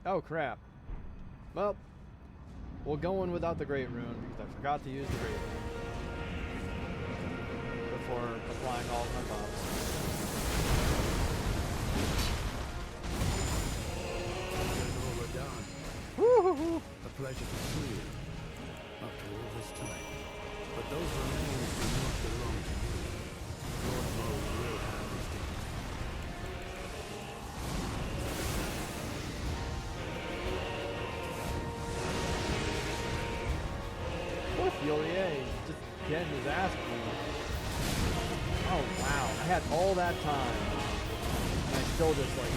Oh crap. Well, we'll go in without the Great Rune because I forgot to use the Great Rune before applying all of my buffs. Woo-hoo-hoo. A pleasure to see you after all this time. But those remains do not belong to you. Lord Mo will have his dignity. Poor Fiorier, just getting his ass beat. Oh wow, I had all that time, and I still just like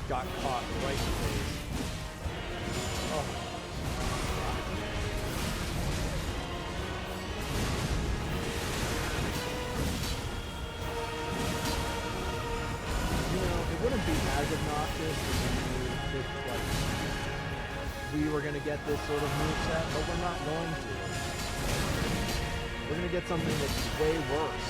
got caught right in the face. Oh. You know, it wouldn't be as obnoxious if like we were gonna get this sort of moveset, but we're not going to. We're gonna get something that's way worse.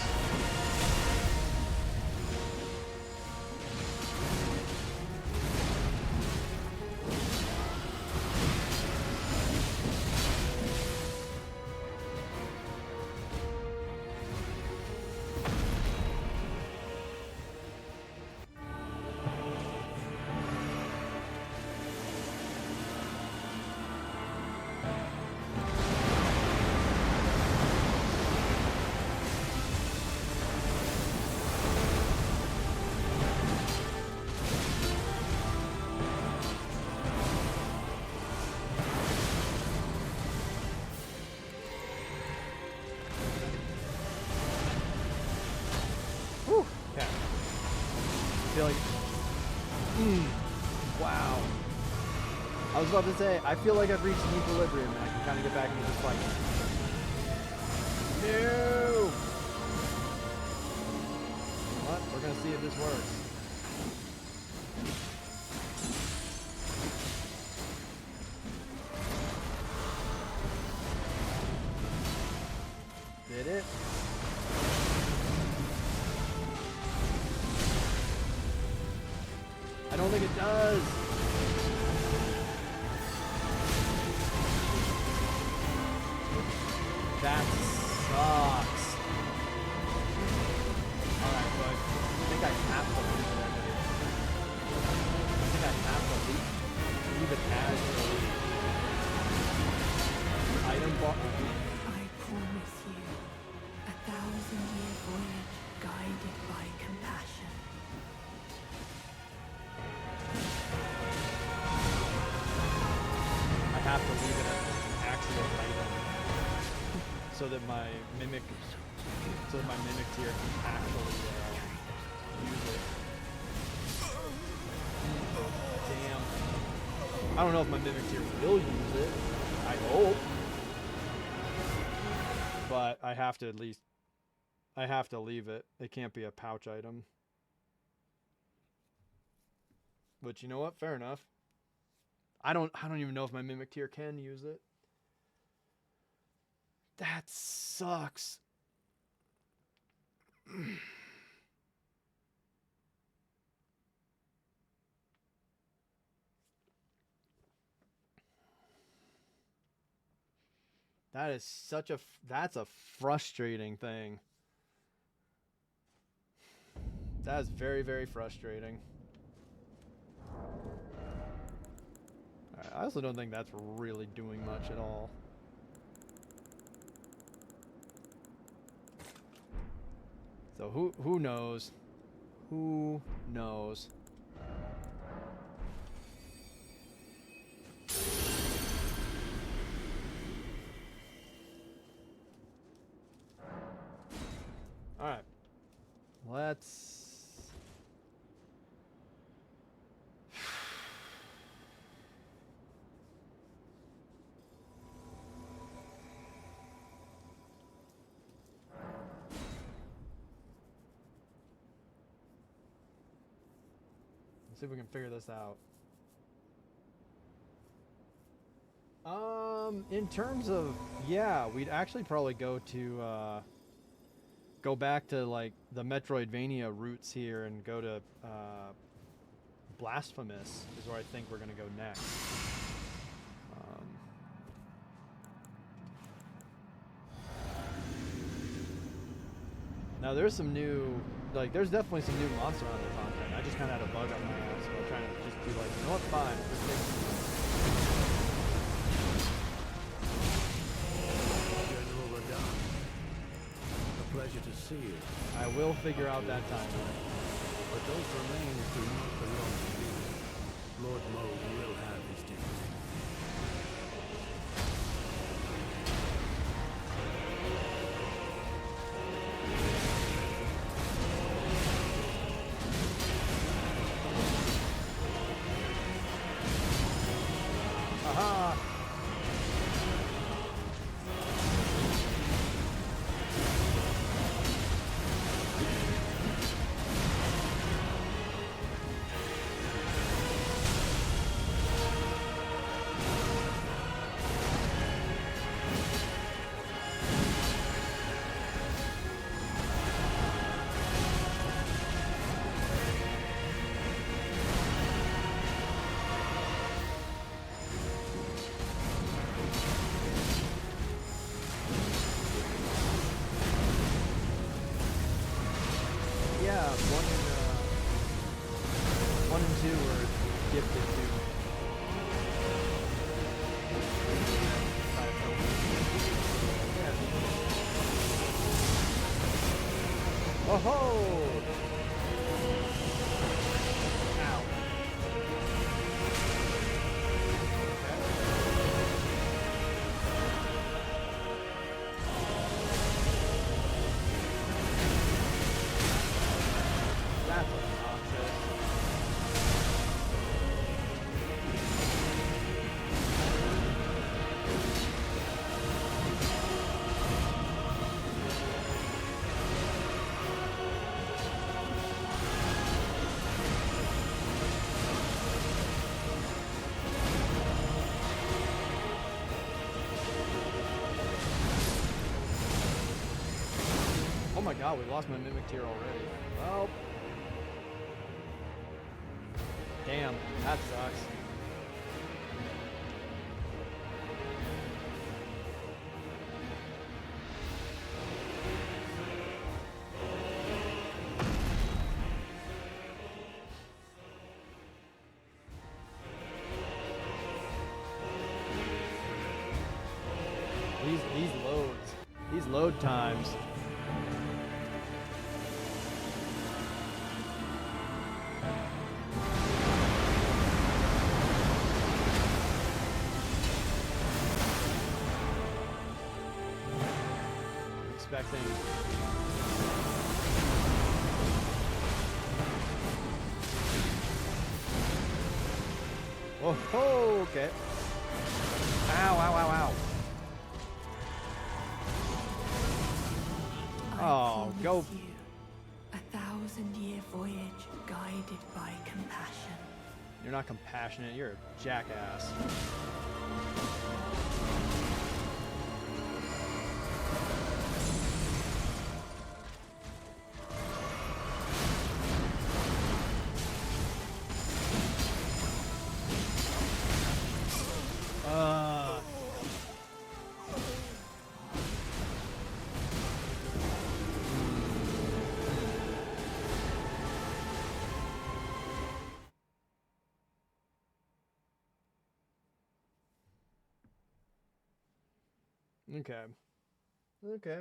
Wow. I was about to say, I feel like I've reached an equilibrium and I can kind of get back into this fight. No! What? We're gonna see if this works. Did it? I don't think it does. That sucks. Alright, so I think I have to leave it. I think I have to leave it as the item bar. I promise you, 1,000-year voyage guided by compassion. I have to leave it as an actual item so that my mimic tier can actually use it. Damn. I don't know if my mimic tier will use it. I hope. But I have to at least leave it. It can't be a pouch item. But you know what? Fair enough. I don't even know if my mimic tier can use it. That sucks. That is such a that's a frustrating thing. That is very, very frustrating. I also don't think that's really doing much at all. So who knows? Who knows? All right. Let's see if we can figure this out. In terms of, yeah, we'd actually probably go back to like the Metroidvania roots here and go to Blasphemous is where I think we're gonna go next. Now there's some new, like there's definitely some new Monster Hunter content. I just kind of had a bug on my ass, so I'm trying to just be like, you know what, fine. General Radon, a pleasure to see you. I will figure out that time. But those remains do not belong to you. Lord Moe will have his dignity. Aha! Yeah, 1 and 2 were gifted to. Oh ho! Ow. That's obnoxious. god, we lost my Mimic tier already. Well. Damn, that sucks. These load times. Expecting. Oh, okay. Ow, ow, ow, ow. Oh, go. You, 1,000-year voyage guided by compassion. You're not compassionate, you're a jackass. Okay. Okay.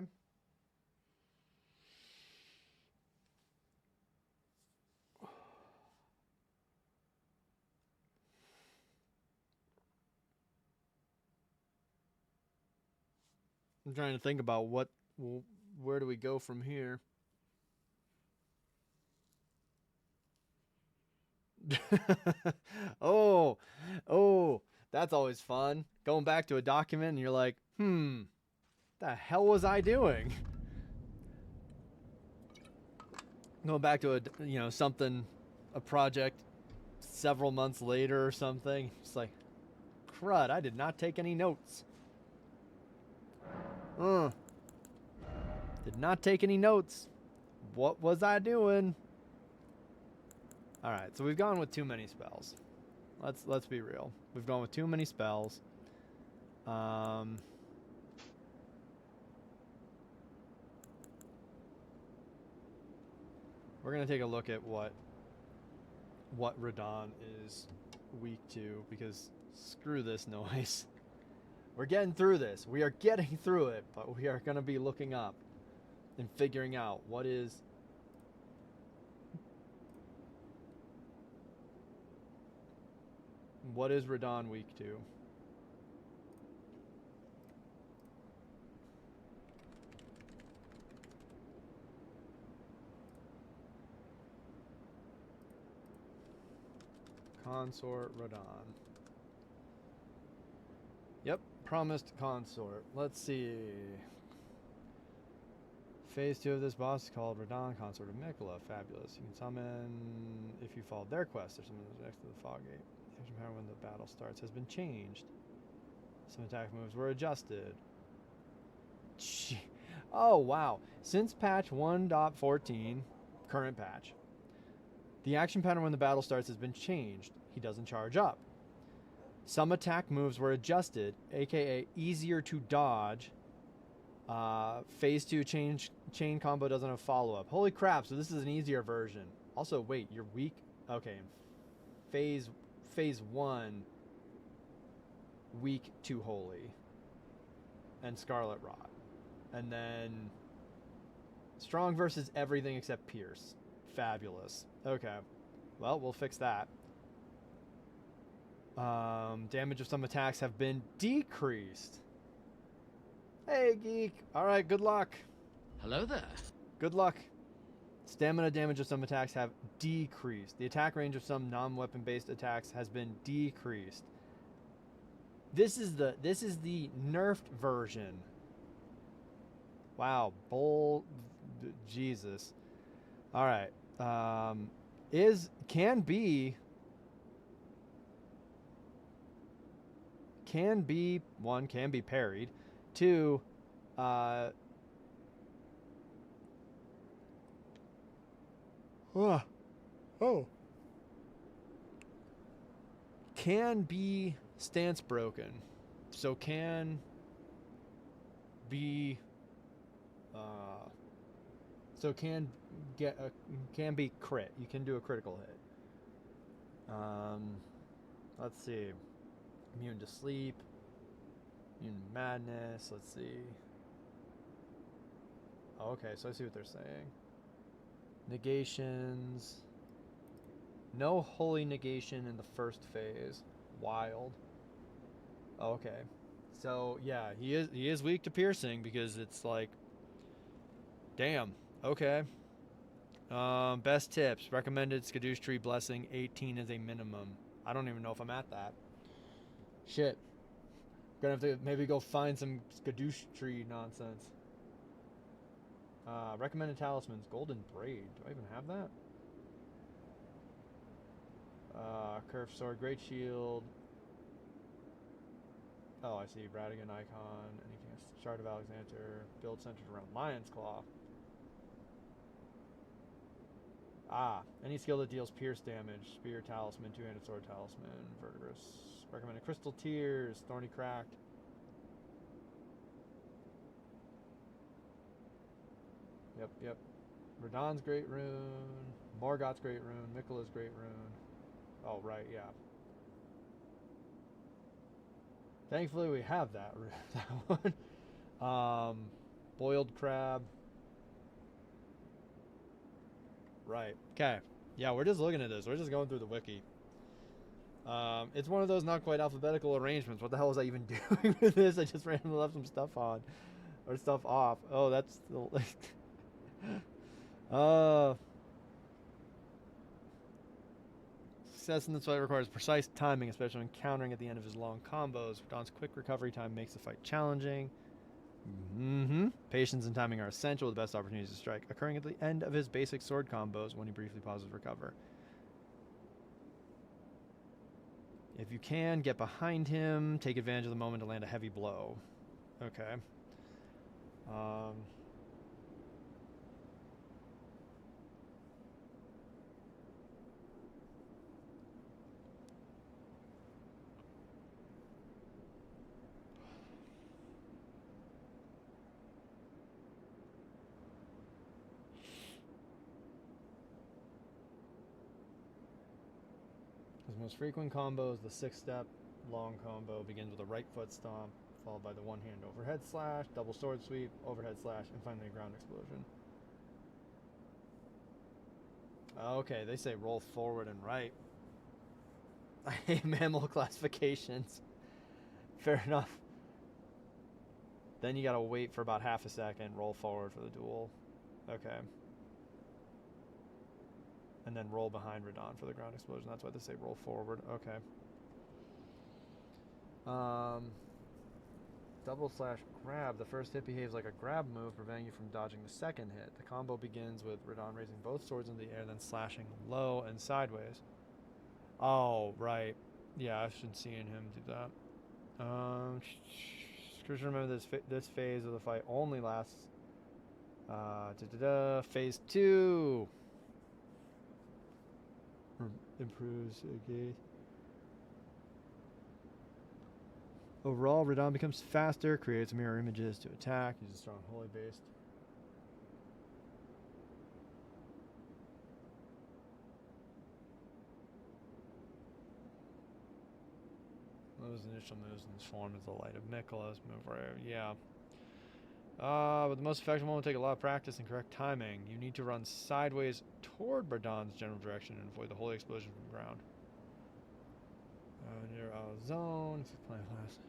I'm trying to think about where do we go from here? Oh, that's always fun. Going back to a document and you're like, the hell was I doing? Going back to a project several months later or something. It's like, crud, I did not take any notes. Did not take any notes. What was I doing? All right, so we've gone with too many spells. Let's be real. We've gone with too many spells. We're gonna take a look at what Radon is weak to, because screw this noise. We're getting through this. We are getting through it, but we are gonna be looking up and figuring out what is Radon weak to. Consort Radon. Yep, promised consort. Let's see. Phase 2 of this boss is called Radon, Consort of Mikola. Fabulous. You can summon if you followed their quest or something next to the fog gate. The action pattern when the battle starts has been changed. Some attack moves were adjusted. Oh, wow. Since patch 1.14, current patch, the action pattern when the battle starts has been changed. He doesn't charge up. Some attack moves were adjusted, aka easier to dodge. Phase 2 chain combo doesn't have follow-up. Holy crap, so this is an easier version. Also, wait, you're weak? Okay, phase 1, weak to holy. And Scarlet Rot. And then strong versus everything except pierce. Fabulous. Okay. Well, we'll fix that. Damage of some attacks have been decreased. Hey, geek. All right, good luck. Hello there. Good luck. Stamina damage of some attacks have decreased. The attack range of some non-weapon based attacks has been decreased. This is the nerfed version. Wow, Jesus. All right. Can be one, can be parried. Two, Oh. Can be stance broken. So can be can can be crit. You can do a critical hit. Let's see. Immune to sleep. Immune to madness. Let's see. Oh, okay, so I see what they're saying. Negations. No holy negation in the first phase. Wild. Oh, okay. So yeah, he is weak to piercing because it's like, damn. Okay. Best tips. Recommended Skadoosh Tree Blessing 18 is a minimum. I don't even know if I'm at that. Shit. Gonna have to maybe go find some Skadoosh Tree nonsense. Recommended talismans. Golden Braid. Do I even have that? Curved Sword. Great Shield. Oh, I see. Radigan Icon. Anything else? Shard of Alexander. Build centered around Lion's Claw. Any skill that deals pierce damage. Spear Talisman, Two-Handed Sword Talisman, Verdigris. Recommended Crystal Tears, Thorny Cracked. Yep. Radahn's Great Rune. Morgoth's Great Rune. Miquella's Great Rune. Oh, right, yeah. Thankfully we have that one. Boiled Crab. Right. Okay. Yeah, we're just looking at this. We're just going through the wiki. It's one of those not quite alphabetical arrangements. What the hell was I even doing with this? I just randomly left some stuff on. Or stuff off. Oh, that's the... Success in this fight requires precise timing, especially when countering at the end of his long combos. Dawn's quick recovery time makes the fight challenging. Patience and timing are essential. The best opportunities to strike occurring at the end of his basic sword combos when he briefly pauses to recover. If you can, get behind him. Take advantage of the moment to land a heavy blow. Okay. His most frequent combo is the 6-step long combo. Begins with a right foot stomp, followed by the one-hand overhead slash, double sword sweep, overhead slash, and finally a ground explosion. Okay, they say roll forward and right. I hate mammal classifications. Fair enough. Then you gotta wait for about half a second, roll forward for the duel. Okay. And then roll behind Radahn for the ground explosion. That's why they say roll forward. Okay. Double slash grab. The first hit behaves like a grab move, preventing you from dodging the second hit. The combo begins with Radahn raising both swords in the air, then slashing low and sideways. Oh, right. Yeah, I've been seeing him do that. Just remember this phase of the fight only lasts phase 2. Improves, okay. Overall, Radahn becomes faster, creates mirror images to attack, uses strong holy based. Those initial moves in this form is the Light of Miquella's move right, yeah. But the most effective one will take a lot of practice and correct timing. You need to run sideways toward Radahn's general direction and avoid the holy explosion from the ground. Near our zone, playing last.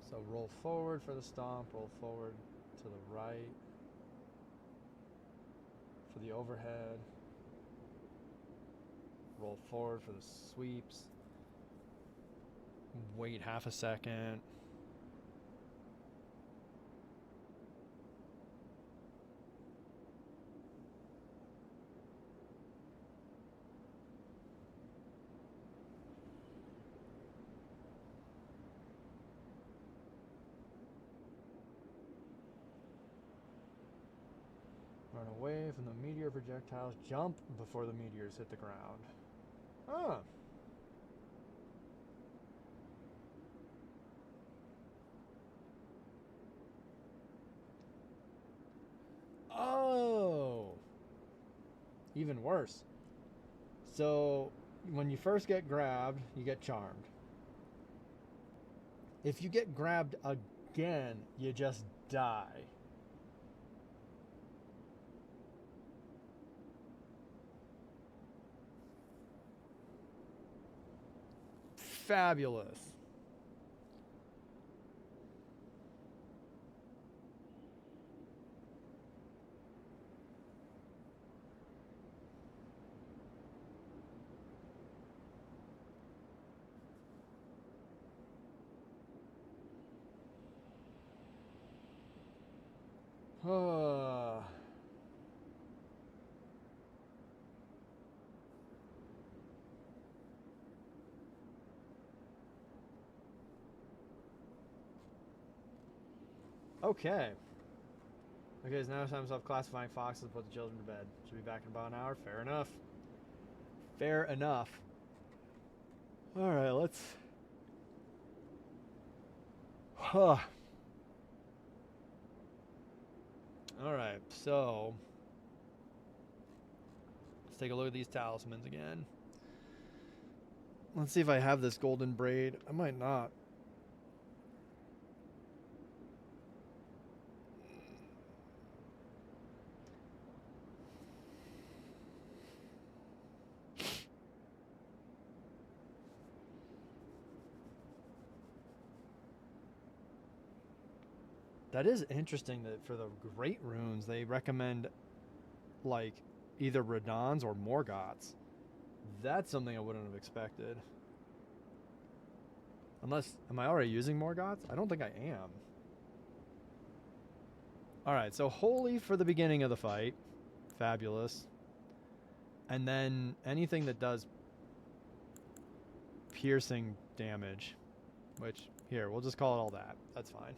So roll forward for the stomp, roll forward to the right for the overhead, roll forward for the sweeps. Wait half a second. Run away from the meteor projectiles. Jump before the meteors hit the ground. Huh. Oh. Even worse. So, when you first get grabbed, you get charmed. If you get grabbed again, you just die. Fabulous. Okay. Okay, so now it's time to stop classifying foxes and put the children to bed. Should be back in about an hour. Fair enough. Fair enough. Alright, let's... Huh. Alright, so... let's take a look at these talismans again. Let's see if I have this golden braid. I might not. That is interesting that for the great runes, they recommend, like, either Radons or Morgoths. That's something I wouldn't have expected. Unless, am I already using Morgoths? I don't think I am. Alright, so Holy for the beginning of the fight. Fabulous. And then anything that does piercing damage. Which, here, we'll just call it all that. That's fine.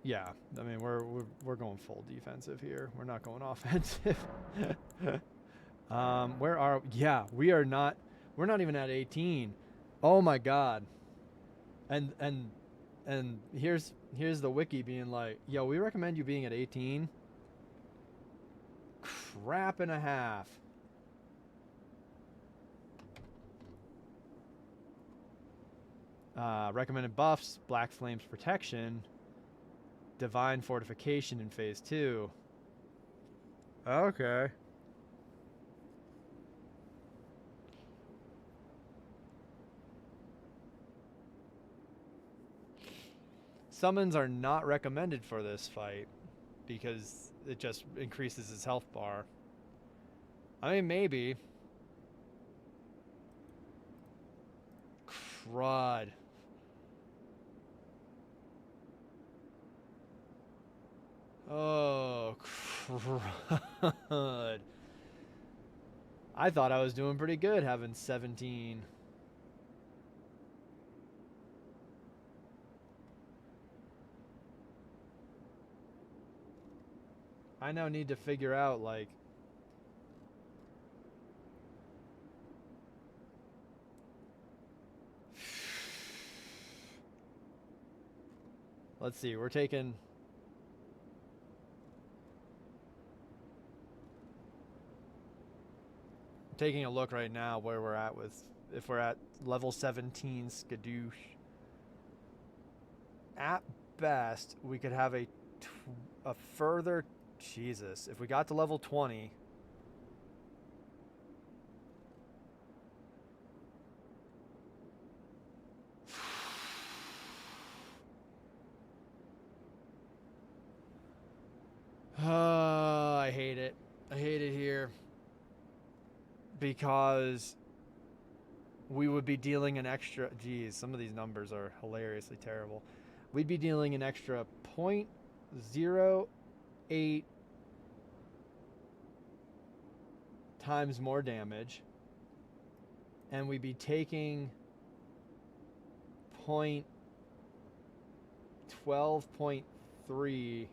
Yeah, I mean we're going full defensive here. We're not going offensive. Where are yeah, we're not even at 18. Oh my god. And here's the wiki being like, yo, we recommend you being at 18. Crap and a half. Recommended buffs: Black Flame's protection, Divine Fortification in Phase 2. Okay. Summons are not recommended for this fight because it just increases his health bar. I mean, maybe. Crud. Oh, crud. I thought I was doing pretty good having 17. I now need to figure out, like... Let's see, we're taking... taking a look right now where we're at with... if we're at level 17 Skadoosh. At best, we could have a further... Jesus, if we got to level 20... I hate it. I hate it here. because we would be dealing an extra, geez, some of these numbers are hilariously terrible. We'd be dealing an extra 0.08 times more damage, and we'd be taking 12.3,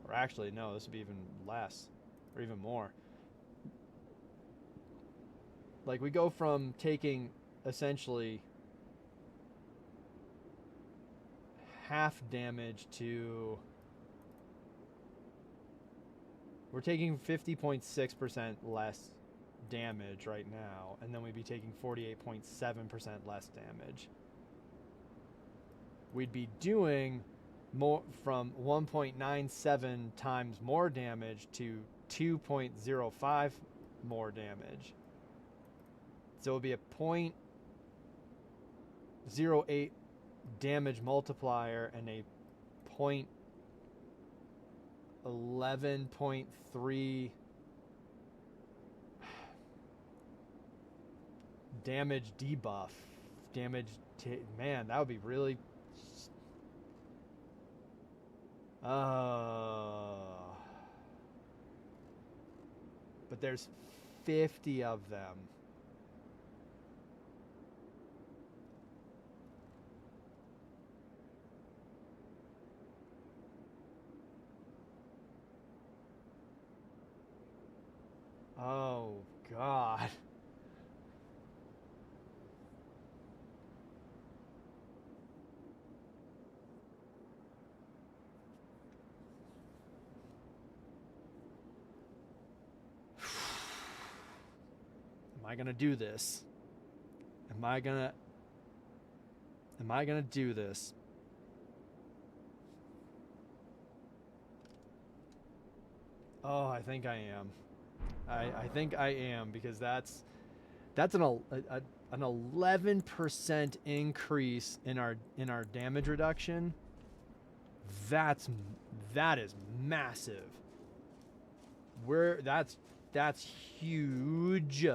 or actually no, this would be even less or even more. Like, we go from taking essentially half damage to, we're taking 50.6% less damage right now, and then we'd be taking 48.7% less damage. We'd be doing more from 1.97 times more damage to 2.05 more damage. So it would be a 0.08 damage multiplier and a 11.3 damage debuff. Man, that would be really... But there's 50 of them. Oh, God. Am I gonna do this? Am I gonna do this? Oh, I think I am. I think I am, because that's an 11% increase in our damage reduction. That is massive. That's huge.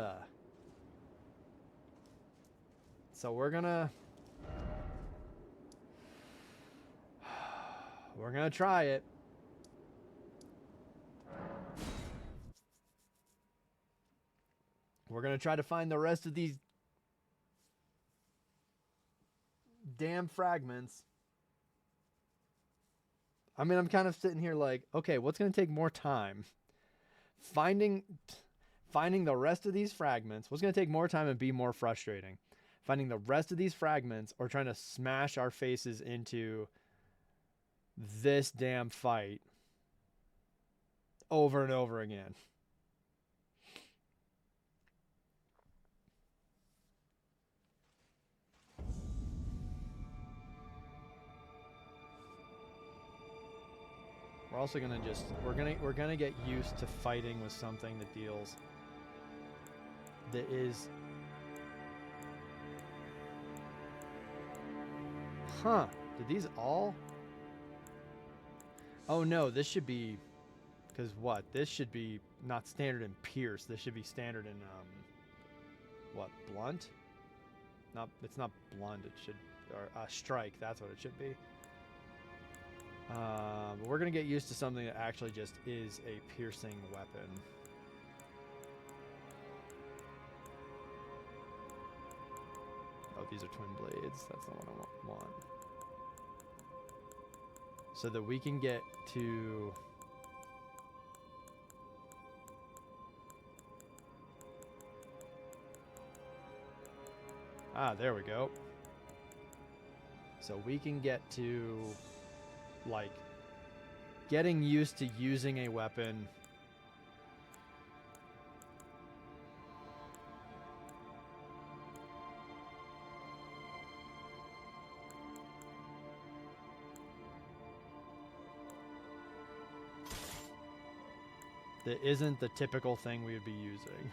So we're gonna try it. We're gonna try to find the rest of these damn fragments. I mean, I'm kind of sitting here like, okay, what's gonna take more time? Finding the rest of these fragments. What's gonna take more time and be more frustrating? Finding the rest of these fragments, or trying to smash our faces into this damn fight over and over again. We're also gonna we're gonna get used to fighting with something that is. Huh, did these all? Oh no, this should be, because what? This should be not standard in Pierce. This should be standard in, what, Blunt? It's not Blunt, it should, or Strike, that's what it should be. But we're going to get used to something that actually just is a piercing weapon. Oh, these are twin blades. That's not what I want. So that we can get to... Ah, there we go. So we can get to, like, getting used to using a weapon that isn't the typical thing we would be using.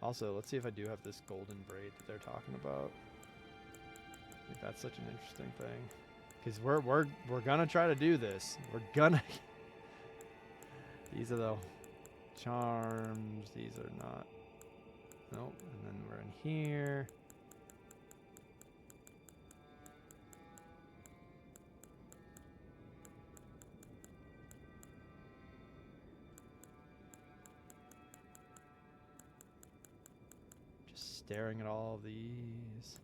Also, let's see if I do have this golden braid that they're talking about. Like, that's such an interesting thing. Because we're gonna try to do this. We're gonna. These are the charms. These are not. Nope. And then we're in here. Just staring at all of these.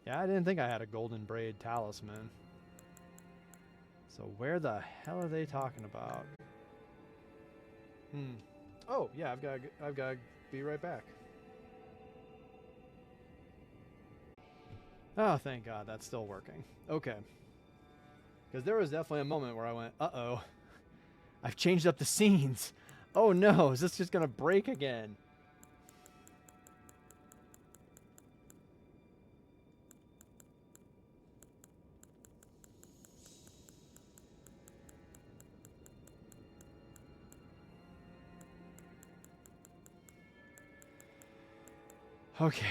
Yeah, I didn't think I had a golden braid talisman. So where the hell are they talking about? Oh, yeah, I've got to be right back. Oh, thank God, that's still working. Okay. Because there was definitely a moment where I went, uh-oh. I've changed up the scenes. Oh no, is this just going to break again? Okay.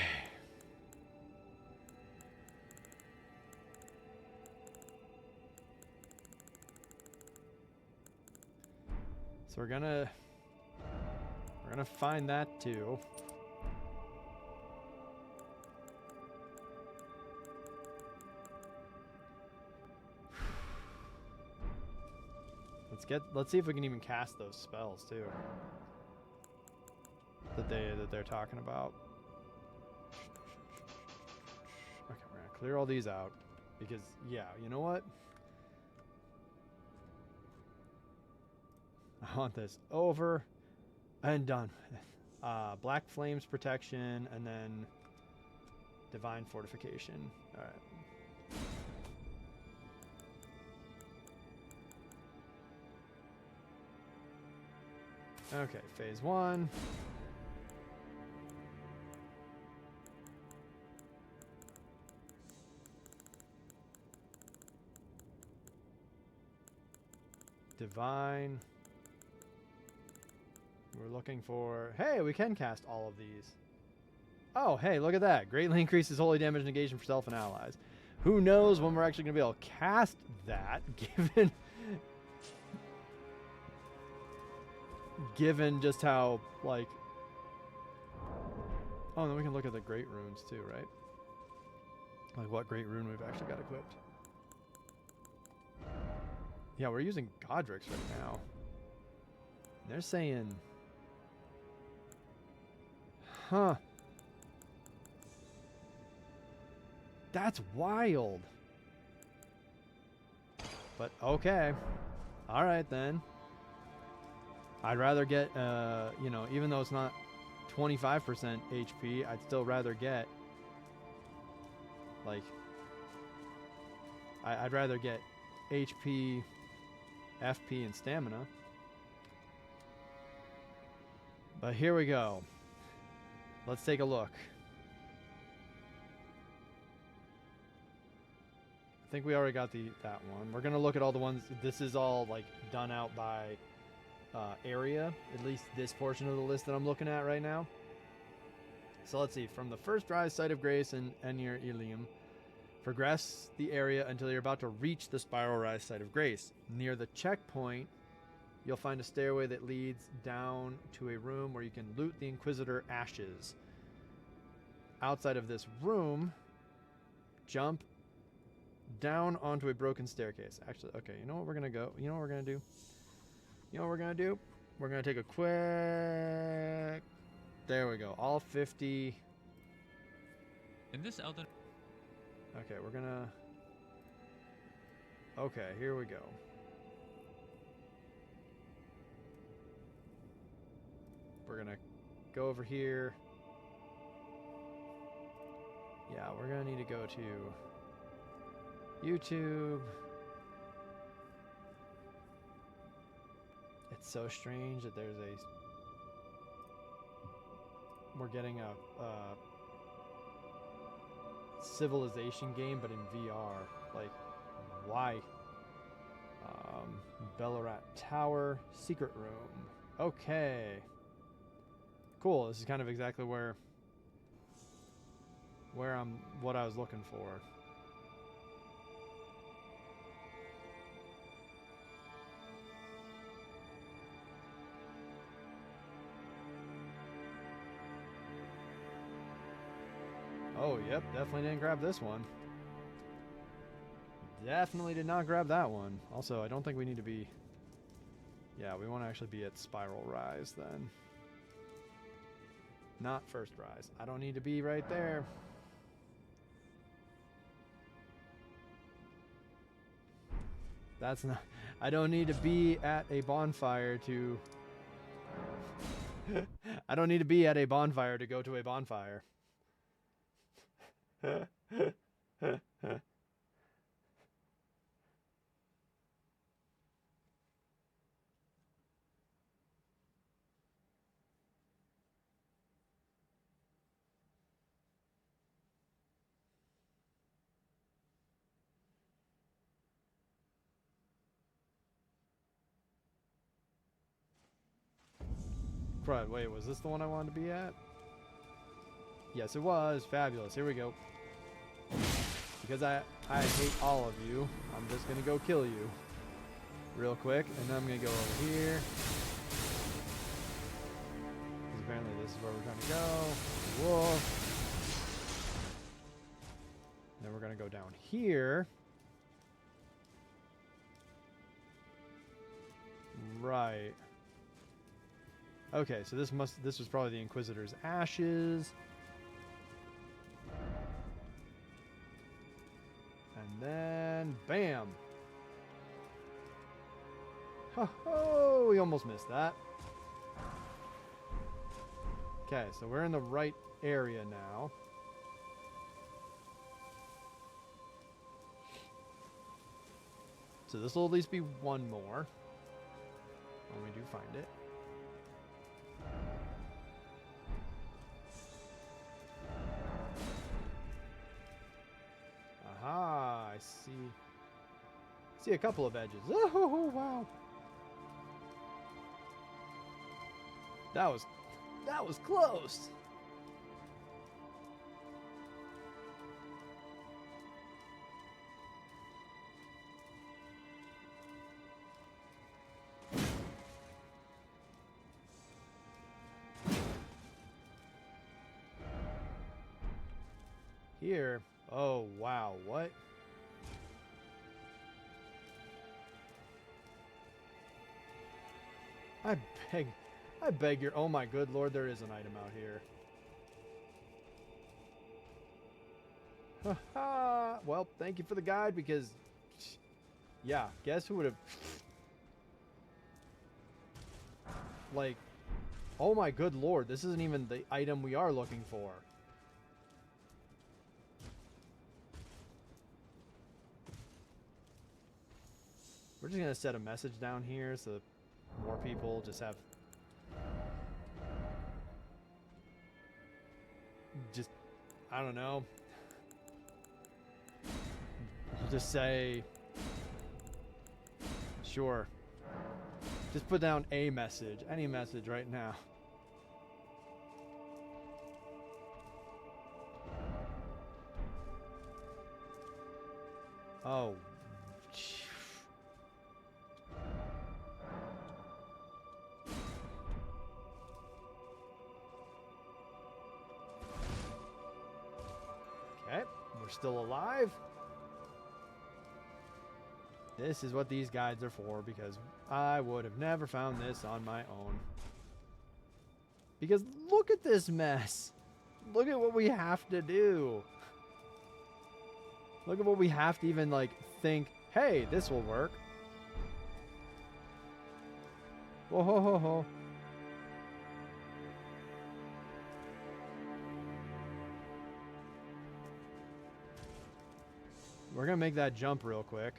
So we're gonna find that too. Let's see if we can even cast those spells too. That they're talking about. Okay, we're gonna clear all these out because yeah, you know what? I want this over and done with. Black Flames protection and then Divine Fortification. All right. Okay, phase 1. Divine. We're looking for... Hey, we can cast all of these. Oh, hey, look at that. Greatly increases holy damage negation for self and allies. Who knows when we're actually going to be able to cast that, given just how, like... Oh, and then we can look at the great runes too, right? Like what great rune we've actually got equipped. Yeah, we're using Godric's right now. And they're saying... Huh. That's wild. But okay. All right then. I'd rather get, you know, even though it's not 25% HP, I'd still rather get, like, I'd rather get HP, FP, and stamina. But here we go. Let's take a look. I think we already got that one. We're gonna look at all the ones. This is all like done out by area, at least this portion of the list that I'm looking at right now. So let's see. From the first rise, Site of Grace, and Enir Ilium, progress the area until you're about to reach the Spiral Rise Site of Grace. Near the checkpoint, you'll find a stairway that leads down to a room where you can loot the Inquisitor ashes. Outside of this room, jump down onto a broken staircase. Actually, okay, you know what we're gonna go? You know what we're gonna do? You know what we're gonna do? We're gonna take a quick... There we go. All 50... In this Elden... Okay, we're gonna... Okay, here we go. We're gonna go over here. Yeah, we're gonna need to go to YouTube. It's so strange that there's a... We're getting a Civilization game, but in VR. Like, why? Bellarat Tower, Secret Room. Okay. Cool, this is kind of exactly where what I was looking for. Oh, yep, definitely didn't grab this one. Definitely did not grab that one. Also, I don't think we need to be... Yeah, we want to actually be at Spiral Rise then. Not First Rise. I don't need to be right there. That's not... I don't need to be at a bonfire to... I don't need to be at a bonfire to go to a bonfire. Crud, wait, was this the one I wanted to be at? Yes, it was. Fabulous. Here we go. Because I hate all of you, I'm just going to go kill you real quick. And then I'm going to go over here. Because apparently this is where we're going to go. Whoa. Then we're going to go down here. Right. Okay, so this was probably the Inquisitor's ashes. And then bam. Oh, we almost missed that. Okay, so we're in the right area now. So this will at least be one more when we do find it. Aha, I see a couple of edges. Oh, wow. That was close. Here. Oh, wow. What? I beg your... Oh my good lord, there is an item out here. Haha. Well, thank you for the guide because... Yeah, guess who would have... Like... Oh my good lord, this isn't even the item we are looking for. We're just going to set a message down here so that more people just have... Just, I don't know. We'll just say... Sure. Just put down a message. Any message right now. Oh. Okay, we're still alive. This is what these guides are for, because I would have never found this on my own. Because look at this mess. Look at what we have to do. Look at what we have to even, like, think, hey, this will work. Whoa, ho, ho, ho. We're going to make that jump real quick.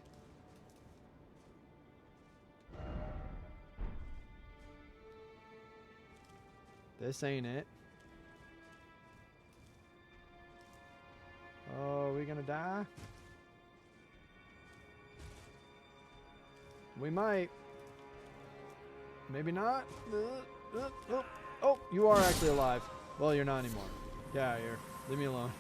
This ain't it. Oh, are we going to die? We might. Maybe not. Oh, you are actually alive. Well, you're not anymore. Get out of here. Leave me alone.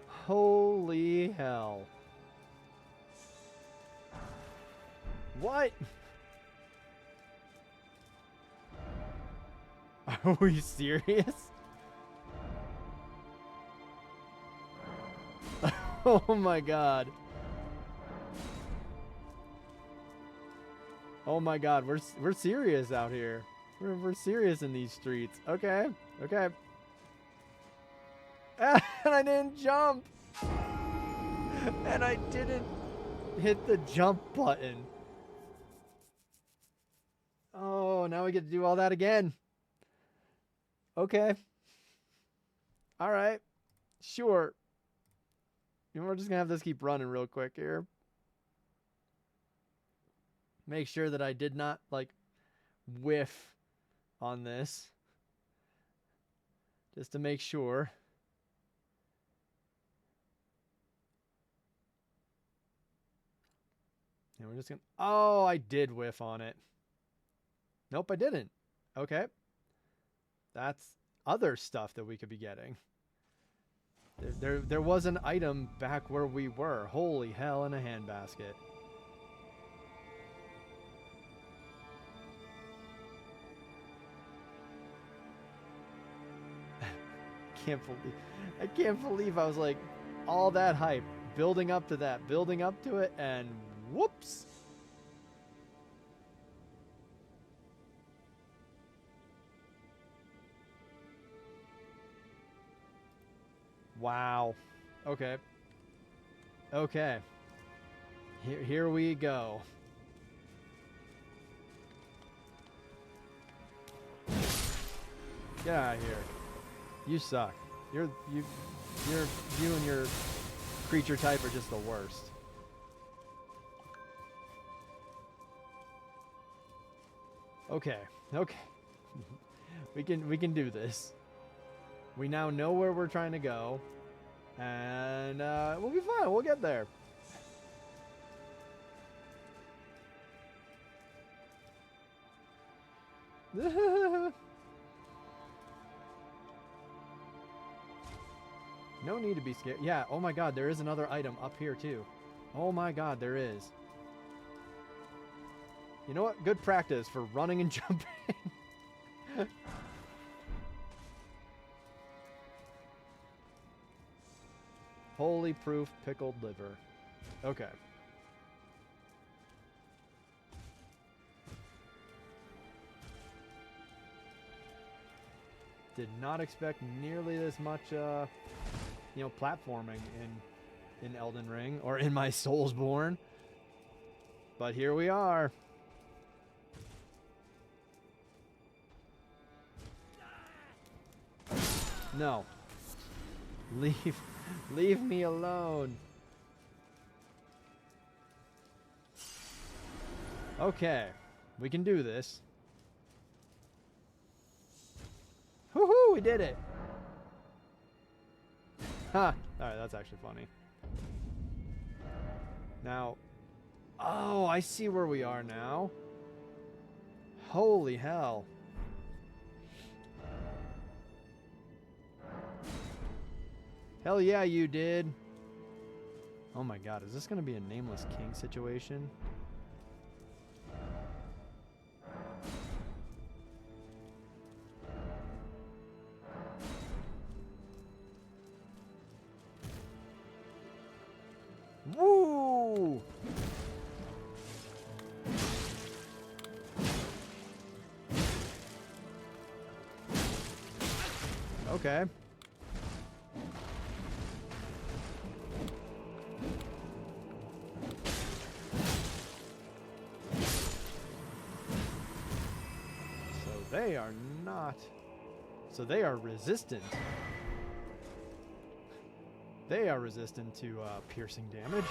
Holy hell. What? Are we serious? Oh my god. Oh my god, we're serious out here. We're serious in these streets. Okay. Okay. And I didn't jump. And I didn't hit the jump button. Oh, now we get to do all that again. Okay. All right. Sure. You know, we're just going to have this keep running real quick here. Make sure that I did not, like, whiff on this. Just to make sure. And we're just going to... Oh, I did whiff on it. Nope, I didn't. Okay. That's other stuff that we could be getting. There was an item back where we were. Holy hell, in a handbasket. I can't believe I was like all that hype, building up to that, building up to it, and whoops. Wow. Okay. Okay. Here we go. Get out of here. You suck. You and your creature type are just the worst. Okay. Okay. we can do this. We now know where we're trying to go, and we'll be fine. We'll get there. No need to be scared. Yeah, oh my god, there is another item up here too. Oh my god, there is. You know what? Good practice for running and jumping. Holy proof pickled liver. Okay. Did not expect nearly this much, you know, platforming in Elden Ring or in my Soulsborne. But here we are. No. Leave me alone. Okay, we can do this. Woohoo, we did it. Ha! Alright, that's actually funny. Now, oh, I see where we are now. Holy hell. Hell yeah, you did. Oh my god, is this going to be a Nameless King situation? Woo! Okay. They are not. So they are resistant. They are resistant to piercing damage.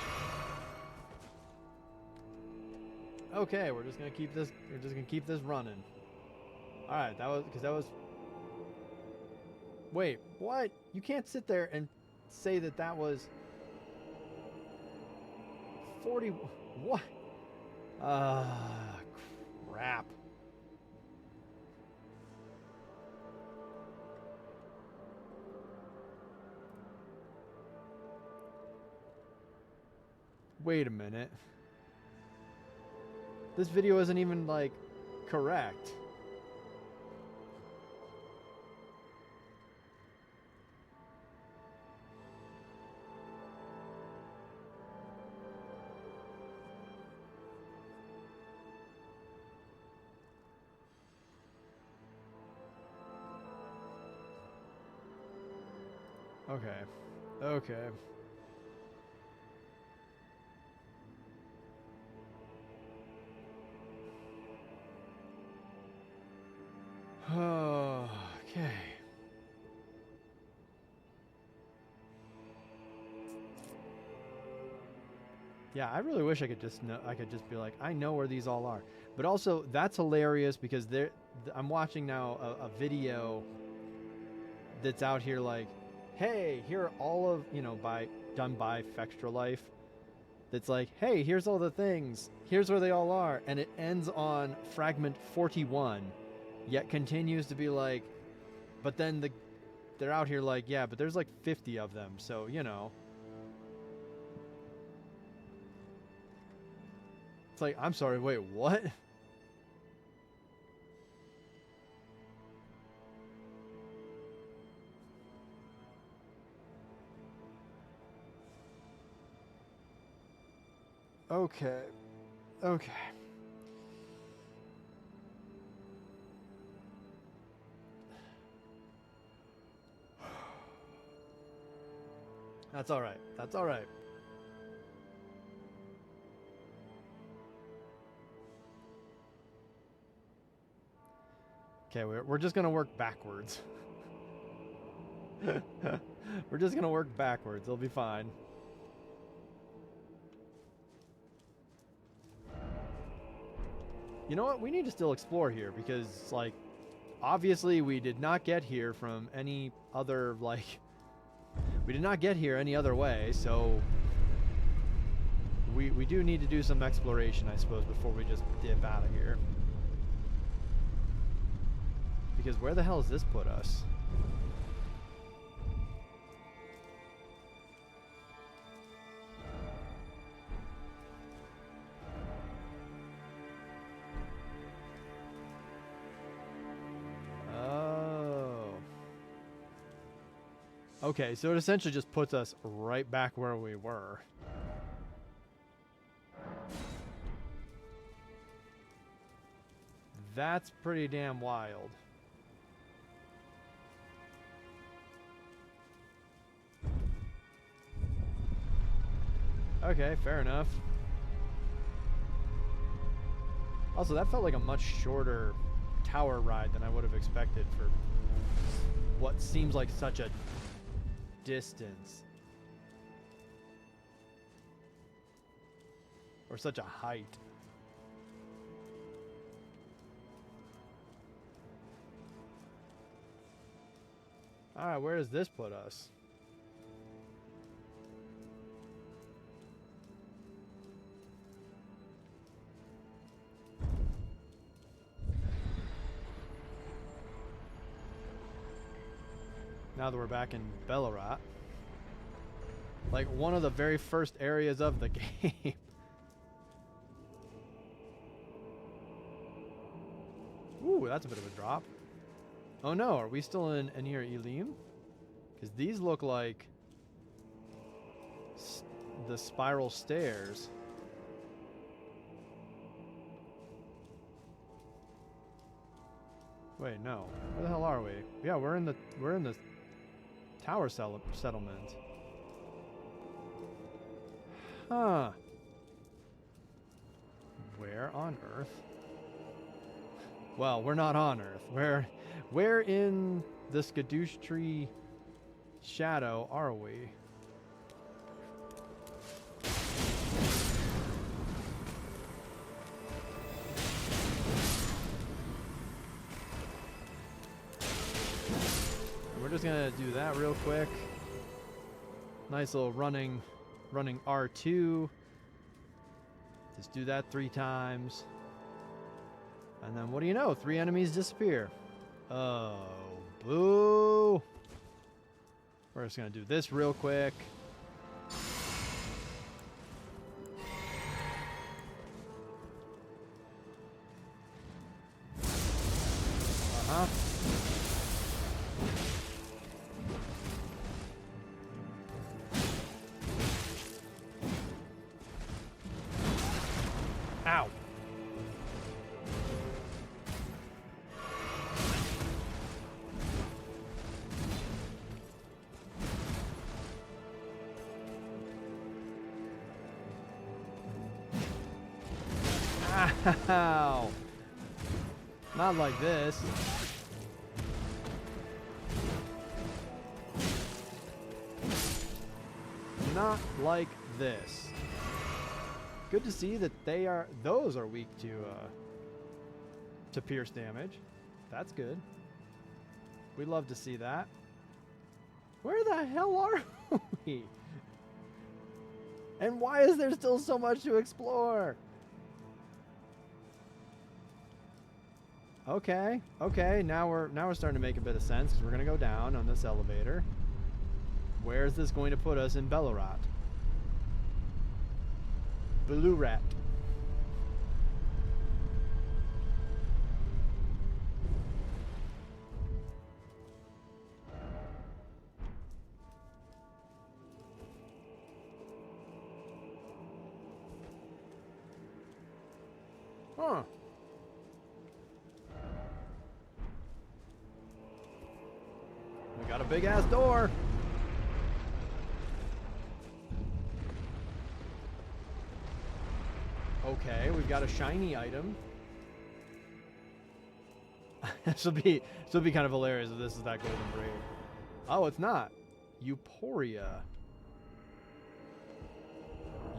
Okay, we're just gonna keep this. We're just gonna keep this running. All right, that was because that was. Wait, what? You can't sit there and say that that was 40. What? Crap. Wait a minute. This video isn't even, like, correct. Okay. Okay. Okay. Yeah, I really wish I could just know. I could just be like, I know where these all are. But also, that's hilarious because I'm watching now a video that's out here like, hey, here are all of, you know, done by Fextra Life. That's like, hey, here's all the things. Here's where they all are. And it ends on fragment 41, yet continues to be like, but then they're out here like, yeah, but there's like 50 of them. So, you know. It's like, I'm sorry, wait, what? Okay. Okay. That's all right. That's all right. Okay, we're just going to work backwards. We're just going to work backwards. It'll be fine. You know what? We need to still explore here because, like, obviously we did not get here from any other, like, we did not get here any other way, so we do need to do some exploration, I suppose, before we just dip out of here. Because where the hell does this put us? Okay, so it essentially just puts us right back where we were. That's pretty damn wild. Okay, fair enough. Also, that felt like a much shorter tower ride than I would have expected for what seems like such a distance. Or such a height. Alright, where does this put us? Now that we're back in Bellarat. Like one of the very first areas of the game. Ooh, that's a bit of a drop. Oh no, are we still in near Elim? Because these look like the spiral stairs. Wait, no. Where the hell are we? Yeah, we're in the tower settlement. Huh. Where on Earth? Well, we're not on Earth. Where in the Skadoosh Tree shadow are we? We're just gonna do that real quick. Nice little running R2. Just do that 3 times. And then what do you know? 3 enemies disappear. Oh, boo. We're just gonna do this real quick. Ow! Not like this. Not like this. Good to see that those are weak to pierce damage. That's good. We love to see that. Where the hell are we? And why is there still so much to explore? Okay, now we're starting to make a bit of sense because we're gonna go down on this elevator. Where is this going to put us in Belorat? Belurat. Huh. We got a big ass door. Okay, we've got a shiny item. This will be kind of hilarious if this is that golden braid. Oh, it's not. Euphoria.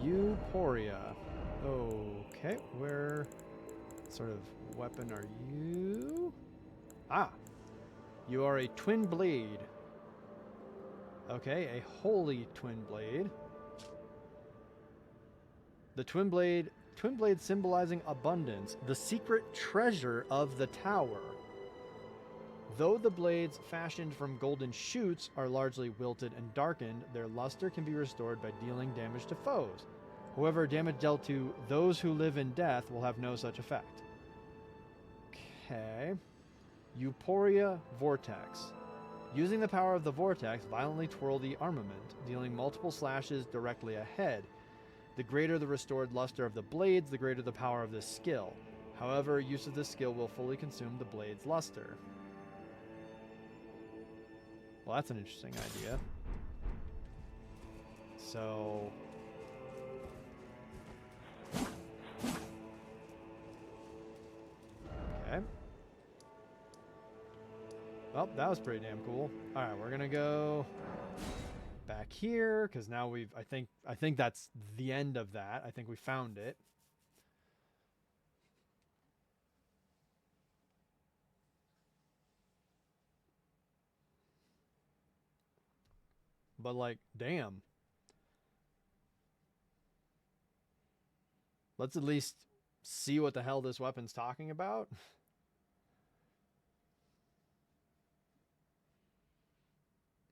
Euphoria. Okay, where sort of weapon are you? Ah, you are a twin blade. Okay, a holy twin blade. The twin blade symbolizing abundance, the secret treasure of the tower. Though the blades fashioned from golden shoots are largely wilted and darkened, their luster can be restored by dealing damage to foes. However, damage dealt to those who live in death will have no such effect. Okay. Euphoria Vortex. Using the power of the vortex, violently twirl the armament, dealing multiple slashes directly ahead. The greater the restored luster of the blades, the greater the power of this skill. However, use of this skill will fully consume the blade's luster. Well, that's an interesting idea. So... okay. Well, that was pretty damn cool. Alright, we're gonna go back here, because now we've... I think that's the end of that. I think we found it. But, like, damn. Let's at least see what the hell this weapon's talking about.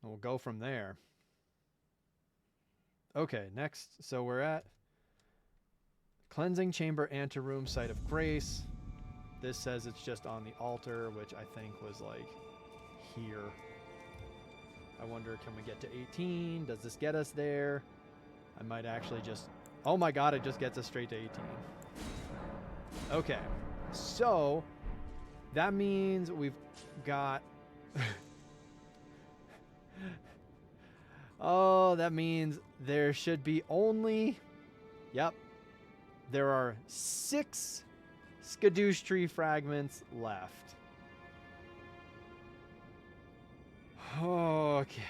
And we'll go from there. Okay, next. So we're at Cleansing Chamber Anteroom, Site of Grace. This says it's just on the altar, which I think was, like, here. I wonder, can we get to 18? Does this get us there? I might actually just... oh my god, it just gets us straight to 18. Okay. So, that means we've got... oh, that means there should be only... yep. There are 6 Skadoosh Tree fragments left. Okay.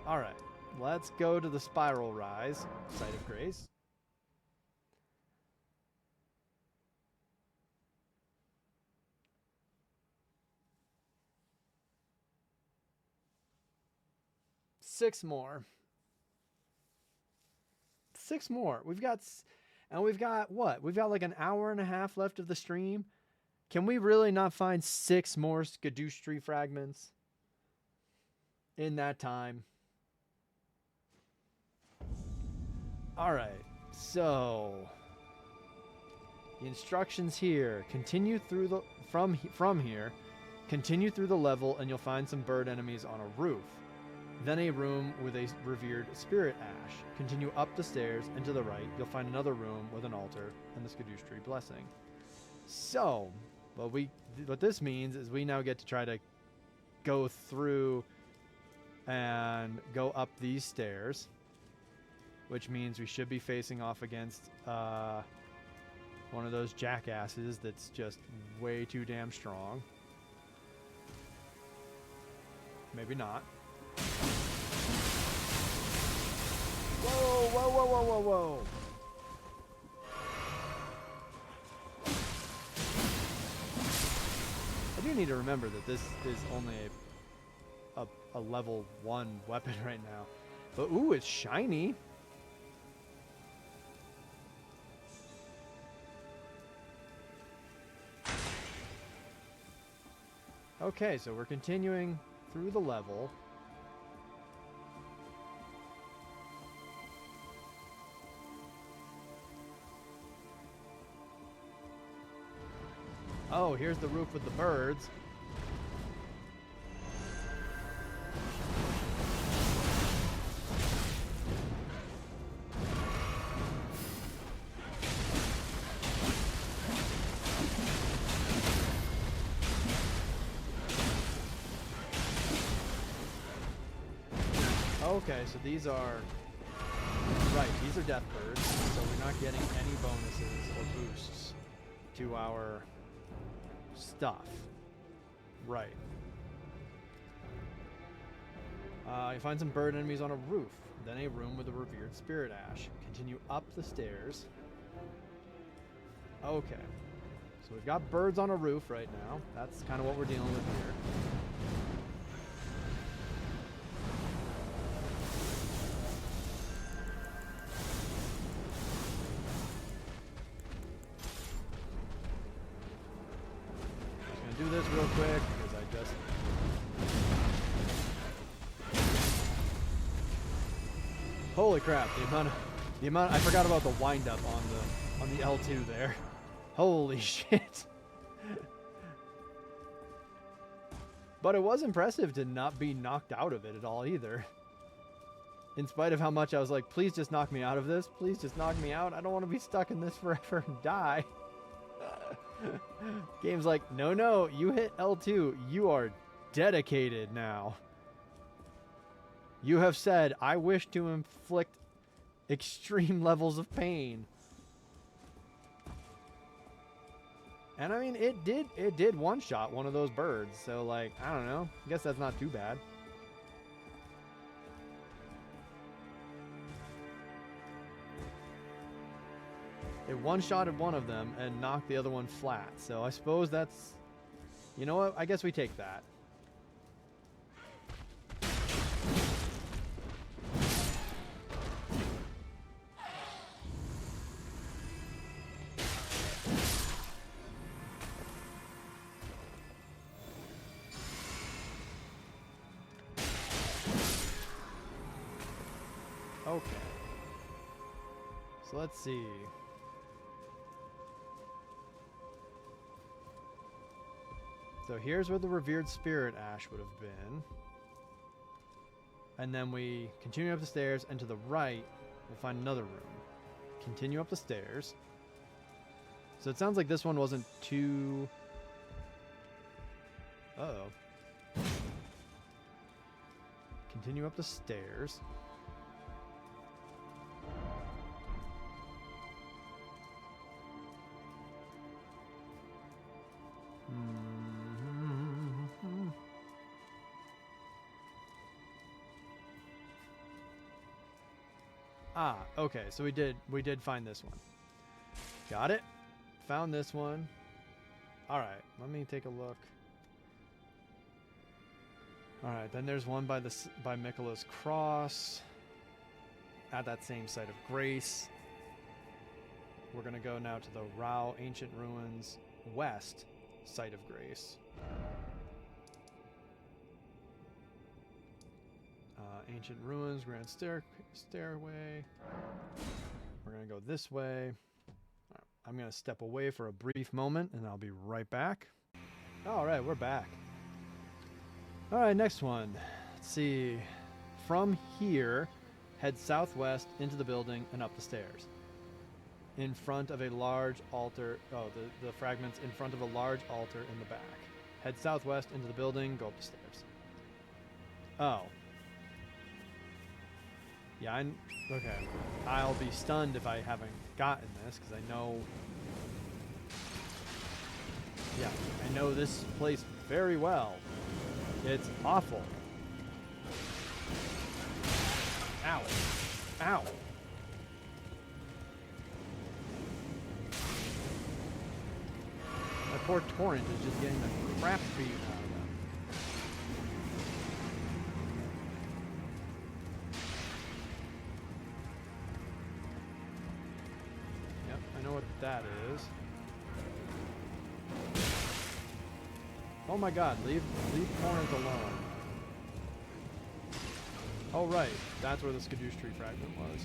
All right. Let's go to the Spiral Rise, Site of Grace. Six more. We've got what? We've got like an hour and a half left of the stream. Can we really not find 6 more Skadoosh Tree fragments in that time? All right, so the instructions here: continue through the from here, continue through the level, and you'll find some bird enemies on a roof. Then a room with a revered spirit ash. Continue up the stairs, and to the right, you'll find another room with an altar and the Skadoosh Tree blessing. So, what this means is we now get to try to go through and go up these stairs. which means we should be facing off against one of those jackasses that's just way too damn strong. Maybe not. Whoa, whoa, whoa, whoa, whoa, whoa. I do need to remember that this is only a level 1 weapon right now. But ooh, it's shiny. Okay, so we're continuing through the level. Oh, here's the roof with the birds. Okay, so these are... Right, these are death birds, so we're not getting any bonuses or boosts to our stuff. Right. You find some bird enemies on a roof, then a room with a revered spirit ash. Continue up the stairs. Okay. So we've got birds on a roof right now. That's kind of what we're dealing with here. Do this real quick because I just holy crap, the amount I forgot about the wind up on the L2 there. Holy shit. But it was impressive to not be knocked out of it at all either. In spite of how much I was like, please just knock me out of this. Please just knock me out. I don't want to be stuck in this forever and die. Game's like, no, you hit L2. You are dedicated now. You have said, I wish to inflict extreme levels of pain. And I mean, it did one-shot one of those birds. So like, I don't know. I guess that's not too bad. It one-shotted one of them and knocked the other one flat. So I suppose that's... You know what? I guess we take that. Okay. So let's see. So here's where the revered spirit ash would have been. And then we continue up the stairs, and to the right, we'll find another room. Continue up the stairs. So it sounds like this one wasn't too... Uh-oh. Continue up the stairs. Ah, okay, so we did find this one. Got it. Found this one. All right, let me take a look. All right, then there's one by Miquella's Cross at that same site of grace. We're gonna go now to the Rao Ancient Ruins West site of grace. Ancient Ruins, Grand Stairway. We're going to go this way. Right, I'm going to step away for a brief moment, and I'll be right back. All right, we're back. All right, next one. Let's see. From here, head southwest into the building and up the stairs. In front of a large altar. Oh, the fragments in front of a large altar in the back. Head southwest into the building, go up the stairs. Oh. Yeah, okay. I'll be stunned if I haven't gotten this, because I know... Yeah, I know this place very well. It's awful. Ow. Ow. My poor Torrent is just getting the crap beat out of them. Yep, I know what that is. Oh my god, leave Torrent alone. Oh right, that's where the Skadoosh Tree fragment was.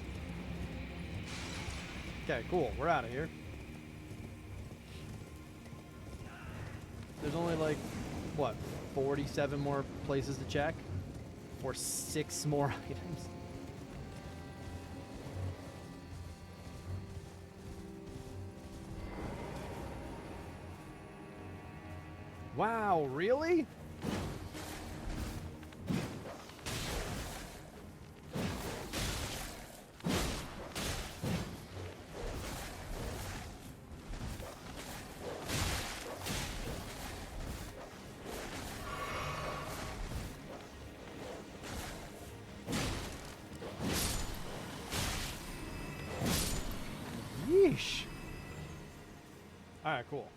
Okay, cool, we're out of here. There's only like, what, 47 more places to check? For 6 more items. Wow, really? Yeesh. Alright, cool.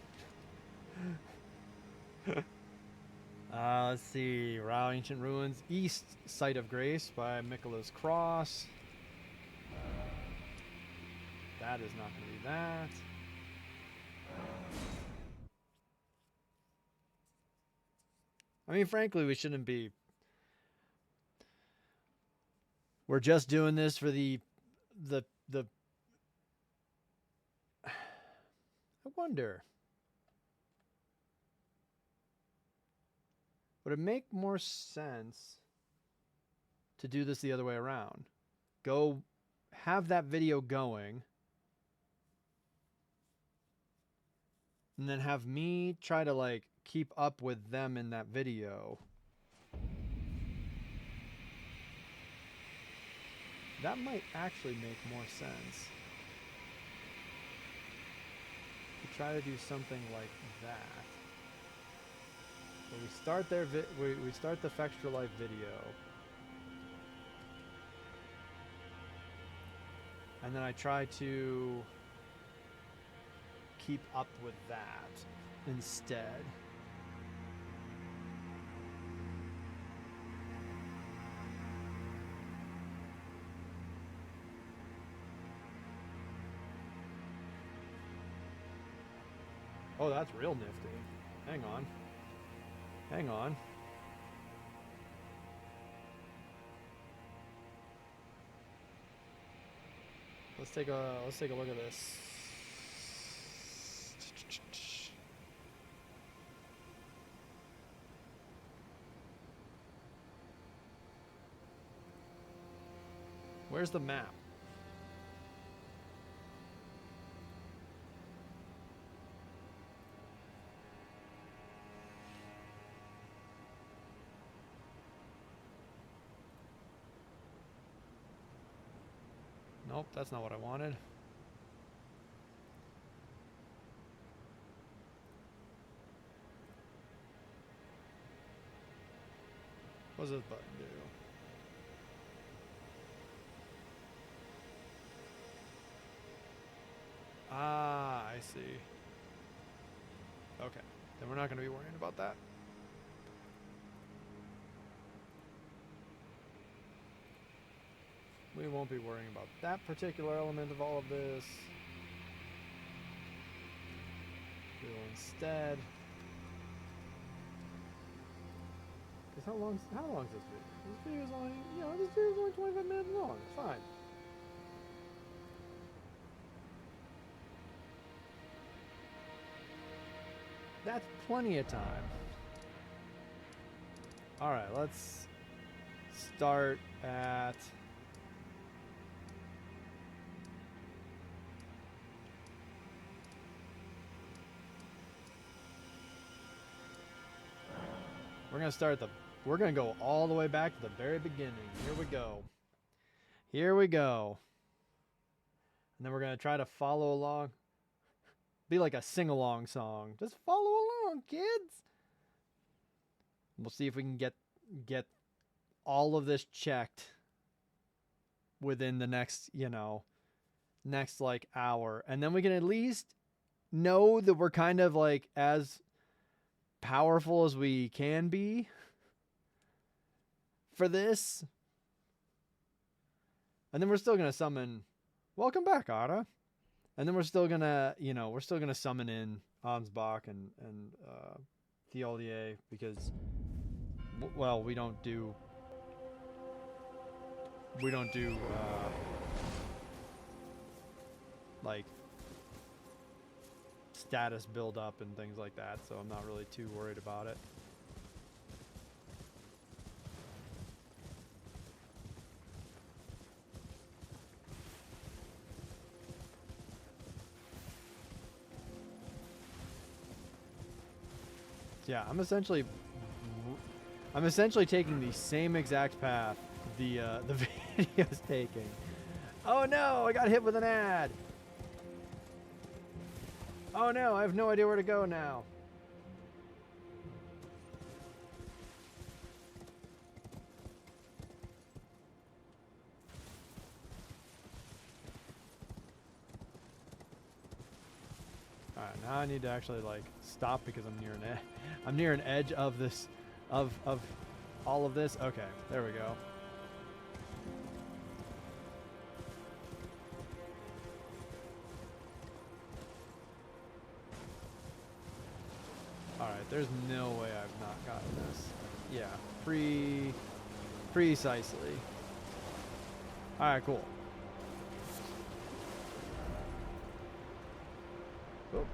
Let's see. Raw Ancient Ruins. East Site of Grace by Michaela's Cross. That is not going to be that. I mean, frankly, we shouldn't be. We're just doing this for the I wonder. Would it make more sense to do this the other way around? Go have that video going, and then have me try to like keep up with them in that video. That might actually make more sense. To try to do something like that. Where we start their we start the Fextra Life video. And then I try to keep up with that instead. Oh, that's real nifty. Hang on. Hang on. Let's take a look at this. Where's the map? Nope, that's not what I wanted. What does this button do? Ah, I see. Okay, then we're not going to be worrying about that. We won't be worrying about that particular element of all of this. We will instead. Because how long is this video? This video is only, this video is only 25 minutes long. It's fine. That's plenty of time. All right, let's start at. We're gonna go all the way back to the very beginning. Here we go. Here we go. And then we're going to try to follow along. Be like a sing-along song. Just follow along, kids. We'll see if we can get all of this checked within the next, next like hour. And then we can at least know that we're kind of like as powerful as we can be for this. And then we're still going to summon. Welcome back, Ara. And then we're still going to, summon in Ansbach and Thiolier because, well, we don't do like status build up and things like that, so I'm not really too worried about it. Yeah, I'm essentially taking the same exact path the video's taking. Oh no, I got hit with an ad. Oh no, I have no idea where to go now. Alright, now I need to actually like stop because I'm near an edge of this of all of this. Okay, there we go. Alright, there's no way I've not gotten this. Yeah, precisely. Alright, cool. Oh.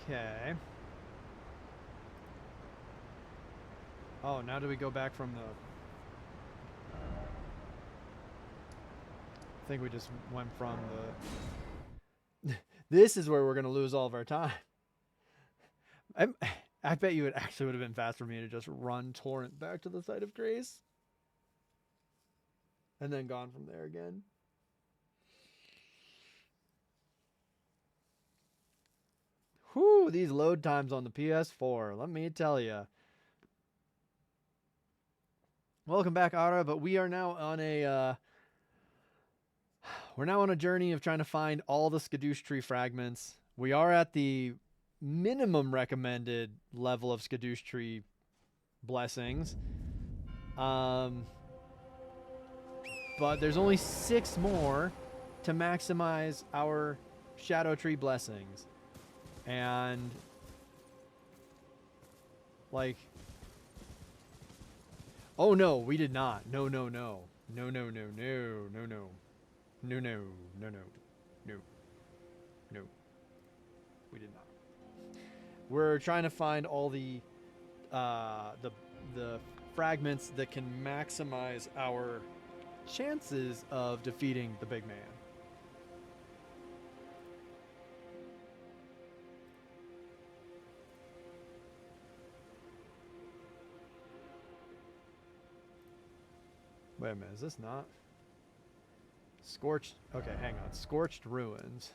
Okay. Oh, now do we go back from the... I think we just went from the... This is where we're going to lose all of our time. I bet you it actually would have been faster for me to just run Torrent back to the site of grace. And then gone from there again. Whew, these load times on the PS4, let me tell you. Welcome back, Ara, but we are now on a journey of trying to find all the Skadoosh Tree fragments. We are at the minimum recommended level of Skadoosh Tree blessings. But there's only 6 more to maximize our Shadow Tree blessings. And like, oh no, we did not. No. We did not. We're trying to find all the fragments that can maximize our chances of defeating the big man. Wait a minute, is this not? Scorched, okay, hang on. Scorched Ruins.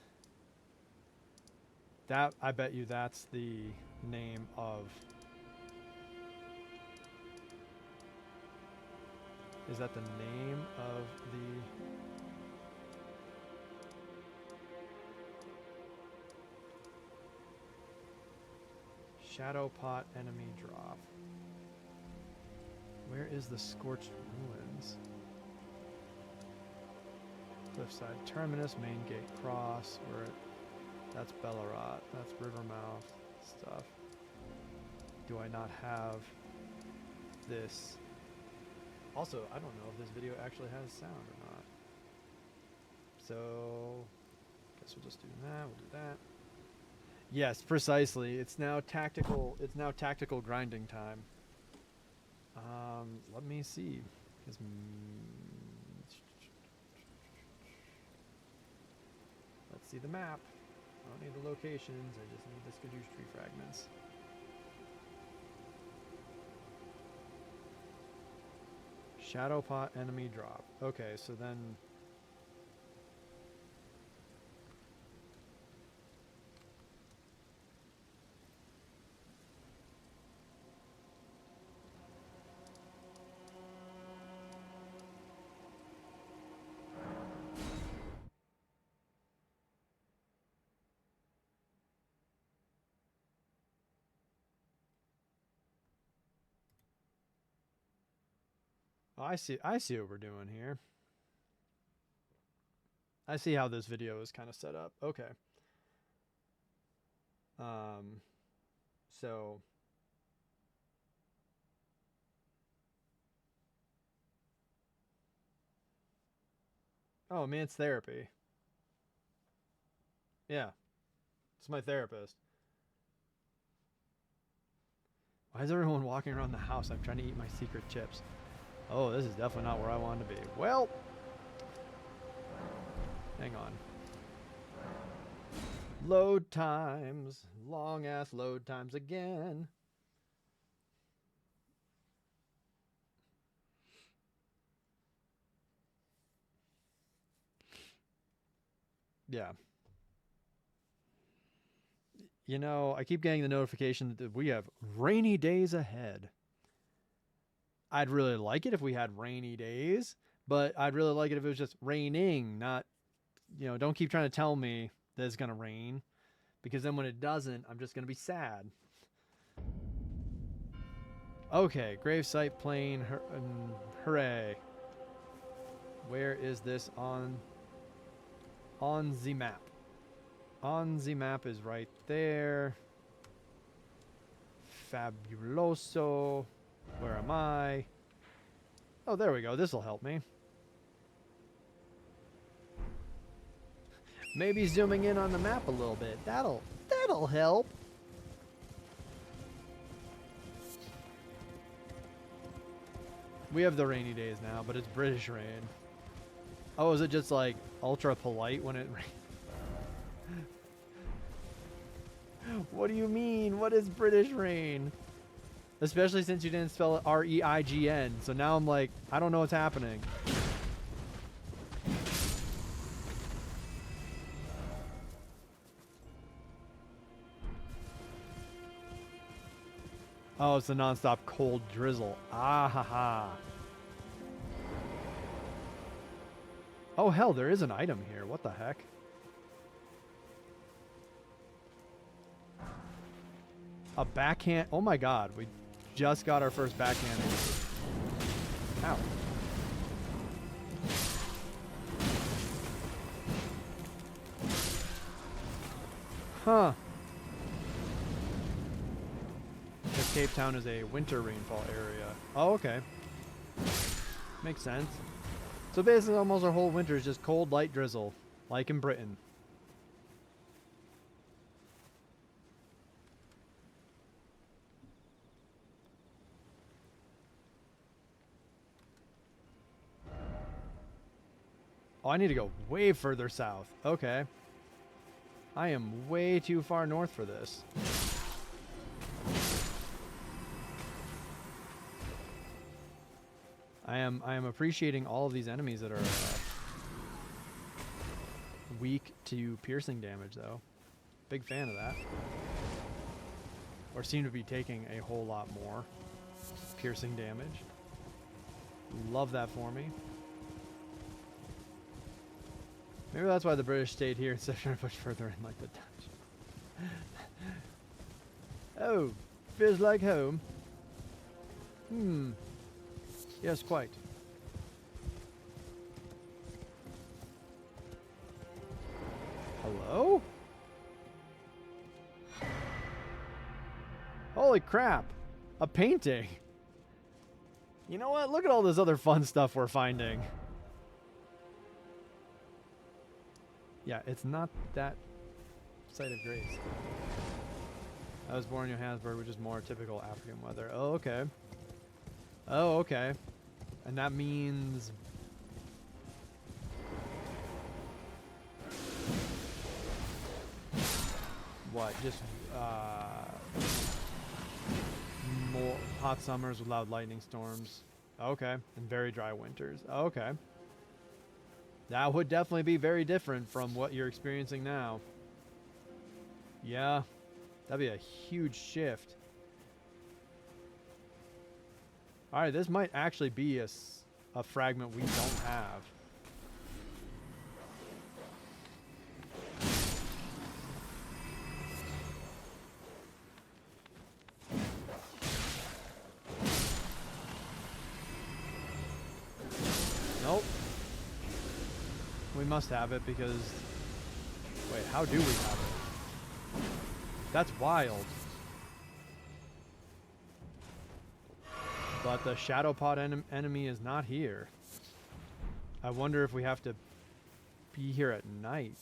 That, I bet you that's the name of... Is that the name of the... Shadow Pot enemy drop. Where is the Scorched Ruins? Cliffside Terminus, Main Gate Cross, that's Bellerat, that's Rivermouth stuff. Do I not have this? Also, I don't know if this video actually has sound or not. So, guess we'll just do that, we'll do that. Yes, precisely. It's now tactical grinding time. Let me see. see the map. I don't need the locations. I just need the Skadoosh tree fragments. Shadow pot enemy drop. Okay, so then... Oh, I see what we're doing here. I see how this video is kind of set up. Okay. So oh, man, it's therapy. Yeah. It's my therapist. Why is everyone walking around the house? I'm trying to eat my secret chips. Oh, this is definitely not where I wanted to be. Well, hang on. Load times. Long ass load times again. Yeah. You know, I keep getting the notification that we have rainy days ahead. I'd really like it if we had rainy days, but I'd really like it if it was just raining, not, you know, don't keep trying to tell me that it's going to rain, because then when it doesn't, I'm just going to be sad. Okay, gravesite plane, hooray. Where is this on the map? On the map is right there. Fabuloso. Where am I? Oh, there we go. This'll help me. Maybe zooming in on the map a little bit. That'll help. We have the rainy days now, but it's British rain. Oh, is it just like ultra polite when it rains? What do you mean? What is British rain? Especially since you didn't spell it R-E-I-G-N. So now I'm like, I don't know what's happening. Oh, it's a nonstop cold drizzle. Ah ha ha. Oh hell, there is an item here. What the heck? A backhand. Oh my god, we just got our first backhand. Ow. Huh. Because Cape Town is a winter rainfall area. Oh, okay. Makes sense. So basically almost our whole winter is just cold, light drizzle. Like in Britain. Oh, I need to go way further south. Okay. I am way too far north for this. I am appreciating all of these enemies that are weak to piercing damage, though. Big fan of that. Or seem to be taking a whole lot more piercing damage. Love that for me. Maybe that's why the British stayed here instead of trying to push further in like the Dutch. Oh, feels like home. Yes, quite. Hello? Holy crap. A painting. You know what? Look at all this other fun stuff we're finding. Yeah, it's not that site of grace. I was born in Johannesburg, which is more typical African weather. Oh, okay. Oh, okay. And that means... what? Just more hot summers with loud lightning storms. Okay. And very dry winters. Okay. That would definitely be very different from what you're experiencing now. Yeah. That'd be a huge shift. Alright, this might actually be a fragment we don't have. Nope. We must have it because... Wait, how do we have it? That's wild. But the shadow pod enemy is not here. I wonder if we have to be here at night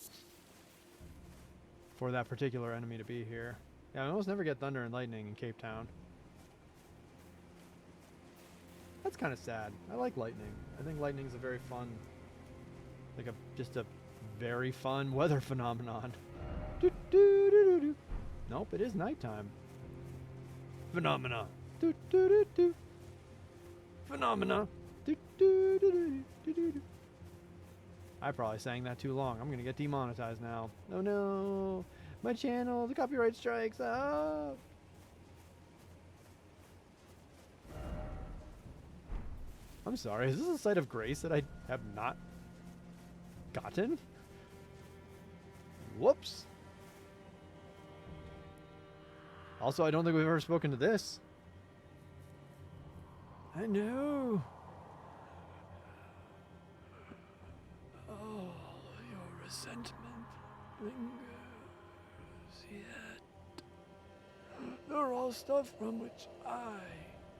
for that particular enemy to be here. Yeah, I almost never get thunder and lightning in Cape Town. That's kind of sad. I like lightning. I think lightning's a very fun, like just a very fun weather phenomenon. Do, do, do, do, do. Nope, it is nighttime. Phenomena. Do, do, do, do. Phenomena. Do, do, do, do, do, do, do. I probably sang that too long. I'm gonna get demonetized now. Oh no, my channel, the copyright strikes. Ah. I'm sorry. Is this a site of grace that I have not gotten? Whoops. Also, I don't think we've ever spoken to this. I know. Oh, your resentment lingers yet. They're all stuff from which I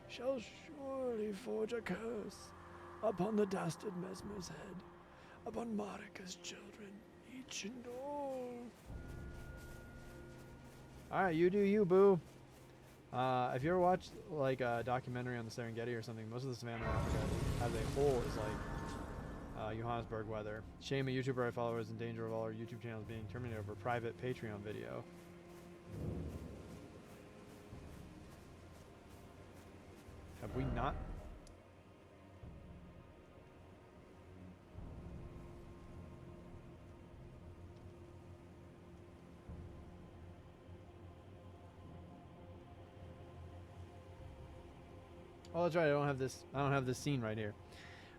shall surely forge a curse upon the dastard Mesmer's head, upon Marika's children, each and all. Alright, you do you, boo. If you ever watched like a documentary on the Serengeti or something, most of the savannah in Africa as a whole is like Johannesburg weather. Shame a YouTuber I follow is in danger of all our YouTube channels being terminated over private Patreon video. Have we not? Oh, that's right. I don't have this scene right here.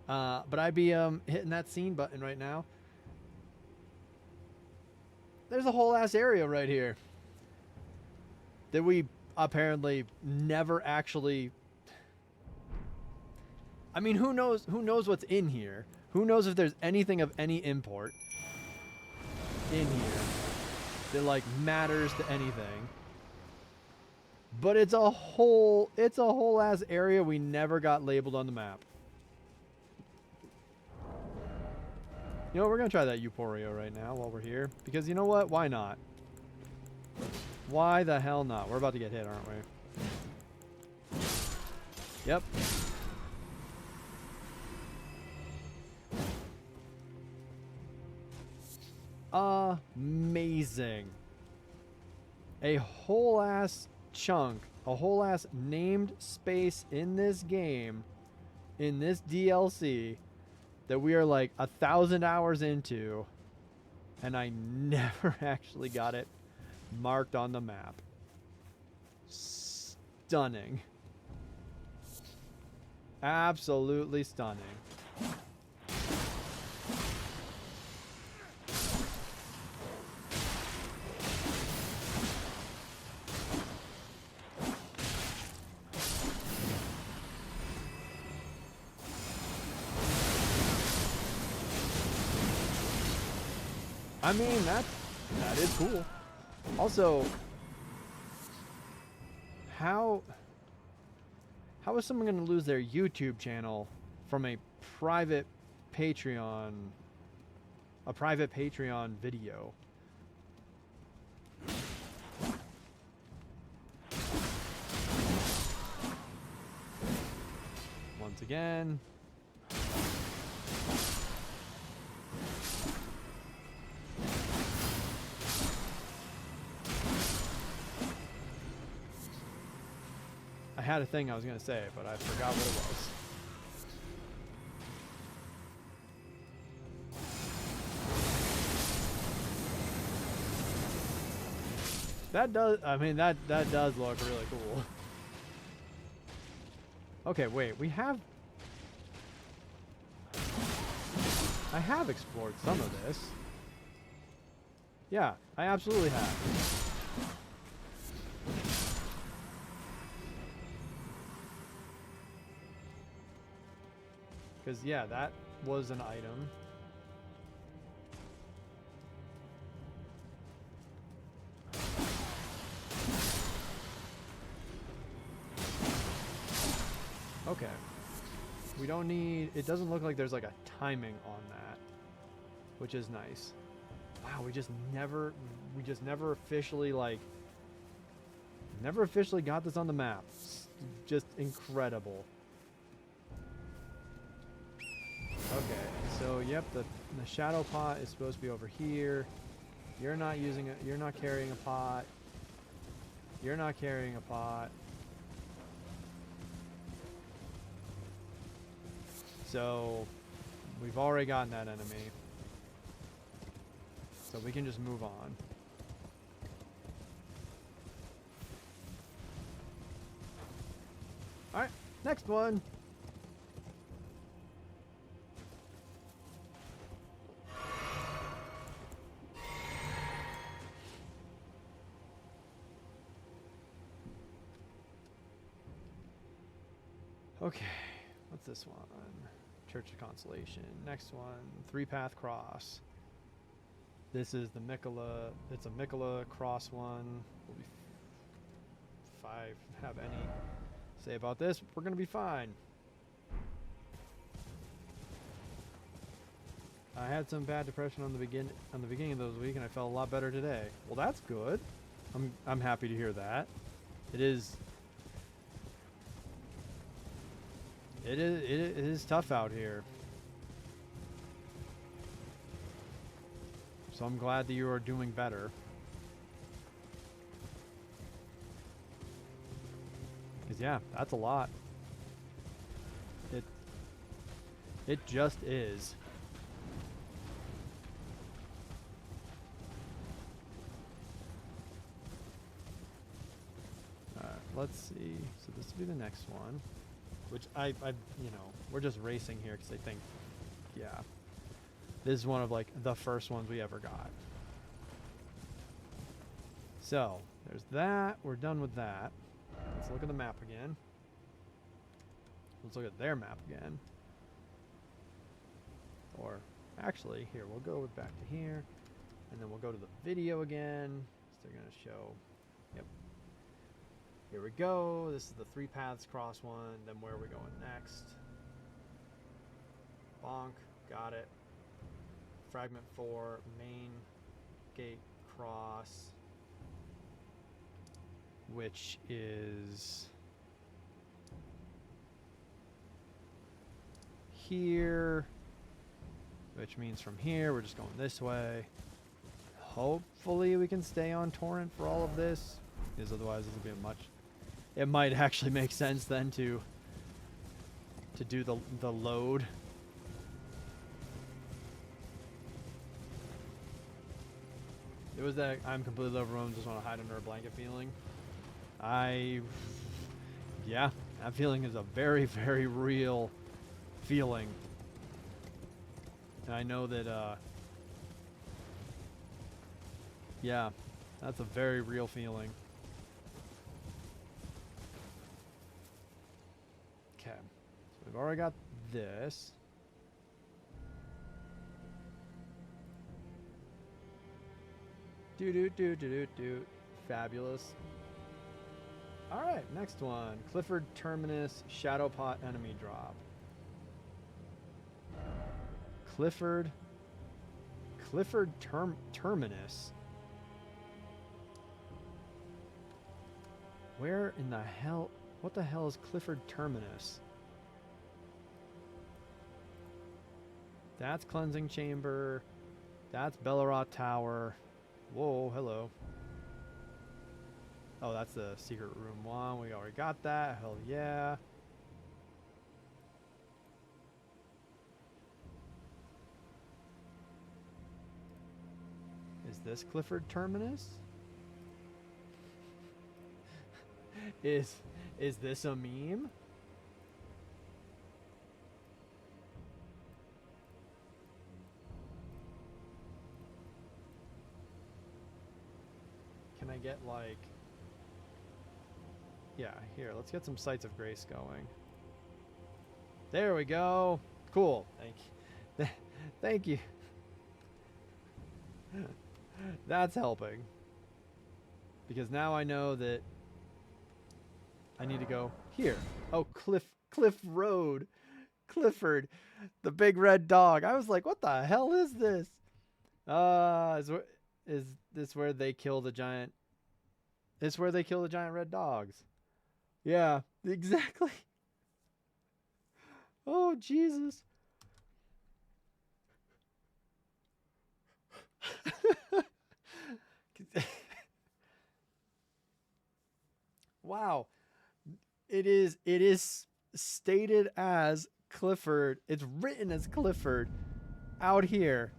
But I'd be hitting that scene button right now. There's a whole ass area right here that we apparently never actually. I mean, who knows what's in here? Who knows if there's anything of any import in here that like matters to anything? But it's a whole ass area we never got labeled on the map. You know what, we're gonna try that Euporio right now while we're here. Because you know what? Why not? Why the hell not? We're about to get hit, aren't we? Yep. Amazing. A whole ass chunk, a whole ass named space in this game, in this DLC, that we are like 1,000 hours into, and I never actually got it marked on the map. Stunning. Absolutely stunning. I mean, that is cool. Also, how is someone going to lose their YouTube channel from a private Patreon video? Once again. had a thing I was gonna say, but I forgot what it was. That does, I mean, that does look really cool. Okay, wait, I have explored some of this. Yeah, I absolutely have. Because, yeah, that was an item. Okay. We don't need... It doesn't look like there's like a timing on that, which is nice. Wow, we just never officially, like... Never officially got this on the map. It's just incredible. Okay, so yep, the shadow pot is supposed to be over here. You're not using it. You're not carrying a pot. You're not carrying a pot. So we've already gotten that enemy. So we can just move on. Alright, next one. Okay, what's this one? Church of Consolation. Next one, Three Path Cross. This is the Mikola. It's a Mikola cross one. We'll be if I have any say about this, we're gonna be fine. I had some bad depression on the beginning of those week, and I felt a lot better today. Well, that's good. I'm happy to hear that. It is tough out here. So I'm glad that you are doing better. Because yeah, that's a lot. It just is. Alright, let's see. So this will be the next one. Which I you know, we're just racing here because I think, yeah, this is one of like the first ones we ever got. So there's that. We're done with that. Let's look at the map again. Let's look at their map again. Or actually, here, we'll go back to here, and then we'll go to the video again. So they're gonna show. Yep. Here we go. This is the Three Paths Cross one. Then where are we going next? Bonk. Got it. Fragment 4. Main Gate Cross. Which is here. Which means from here, we're just going this way. Hopefully we can stay on torrent for all of this. Because otherwise this will be a much... It might actually make sense then to do the load. It was that I'm completely overwhelmed, just want to hide under a blanket feeling. Yeah, that feeling is a very, very real feeling. And I know that, yeah, that's a very real feeling. Okay, so we've already got this. Do. Fabulous. Alright, next one. Clifford Terminus Shadow Pot Enemy Drop. Clifford Terminus. Where in the hell? What the hell is Clifford Terminus? That's Cleansing Chamber. That's Bellerot Tower. Whoa, hello. Oh, that's the secret room 1. We already got that. Hell yeah. Is this Clifford Terminus? Is this a meme? Can I get like... Yeah, here, let's get some Sights of Grace going. There we go. Cool. Thank you. Thank you. That's helping. Because now I know that I need to go here. Oh, Cliff Road. Clifford, the big red dog. I was like, what the hell is this? Is this where they kill the giant? This where they kill the giant red dogs. Yeah, exactly. Oh, Jesus. Wow. It is stated as Clifford. It's written as Clifford out here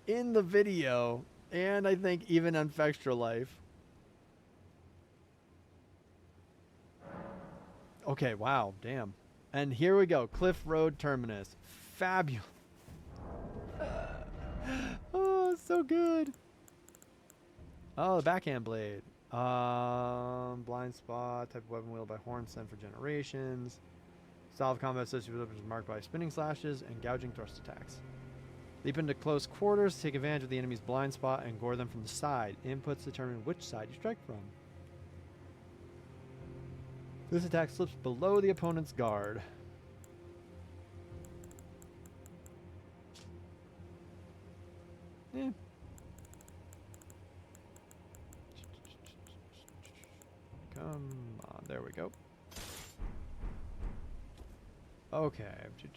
in the video, and I think even on Fextra Life. Okay, wow, damn. And here we go, Cliff Road Terminus. Fabulous. Oh, so good. Oh, the backhand blade. Blind spot, type of weapon wielded by horn sent for generations. Style of combat associated with weapons marked by spinning slashes and gouging thrust attacks. Leap into close quarters, take advantage of the enemy's blind spot, and gore them from the side. Inputs determine which side you strike from. This attack slips below the opponent's guard. Eh. Come on, there we go. Okay,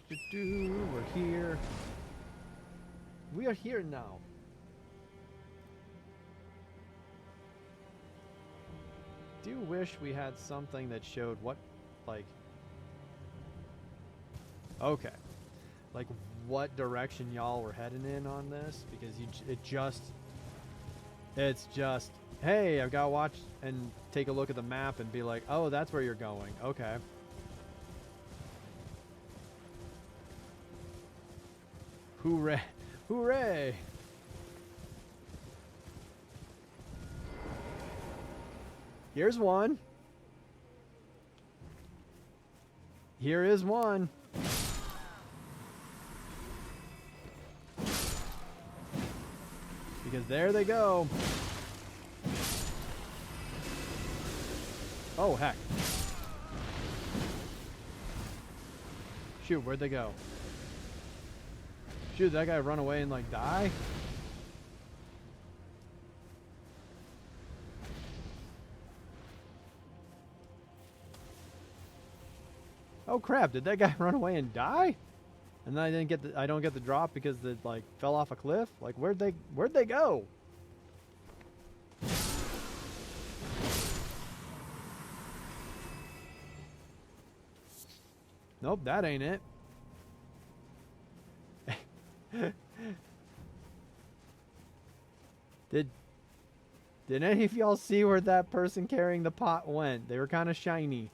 we're here. We are here now. Do wish we had something that showed what, like, okay, like what direction y'all were heading in on this, because it's just, hey, I've got to watch and take a look at the map and be like, oh, that's where you're going. Okay. Hooray. Hooray. Here's one. Here is one. Because there they go. Oh, heck. Shoot, where'd they go? Shoot, did that guy run away and, like, die? Oh crap, did that guy run away and die? And then I don't get the drop because they, like, fell off a cliff? Like, where'd they go? Nope, that ain't it. Did any of y'all see where that person carrying the pot went? They were kind of shiny.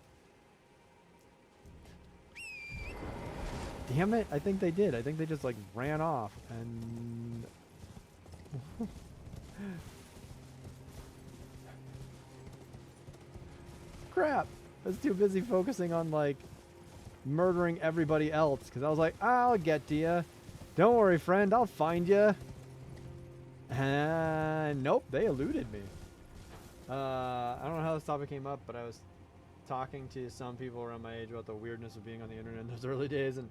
Damn it, I think they did. I think they just, like, ran off and... Crap. I was too busy focusing on, like, murdering everybody else, because I was like, I'll get to you. Don't worry, friend, I'll find you. And nope, they eluded me. I don't know how this topic came up, but I was talking to some people around my age about the weirdness of being on the internet in those early days, and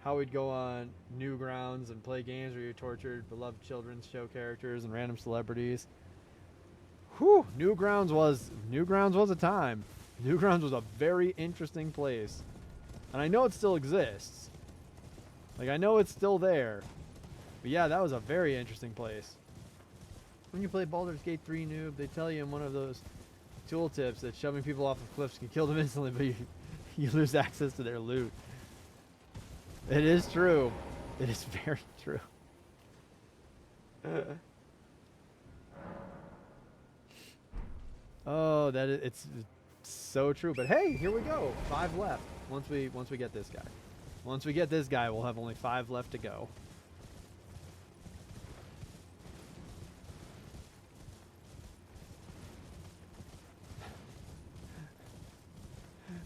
how we'd go on Newgrounds and play games where you tortured beloved children's show characters and random celebrities. Whew, Newgrounds was a time. Newgrounds was a very interesting place. And I know it still exists. Like, I know it's still there. But yeah, that was a very interesting place. When you play Baldur's Gate 3 noob, they tell you in one of those tooltips that shoving people off of cliffs can kill them instantly, but you lose access to their loot. It is true. It is very true. Oh, it's so true. But hey, here we go. 5 left. Once we get this guy. Once we get this guy, we'll have only 5 left to go.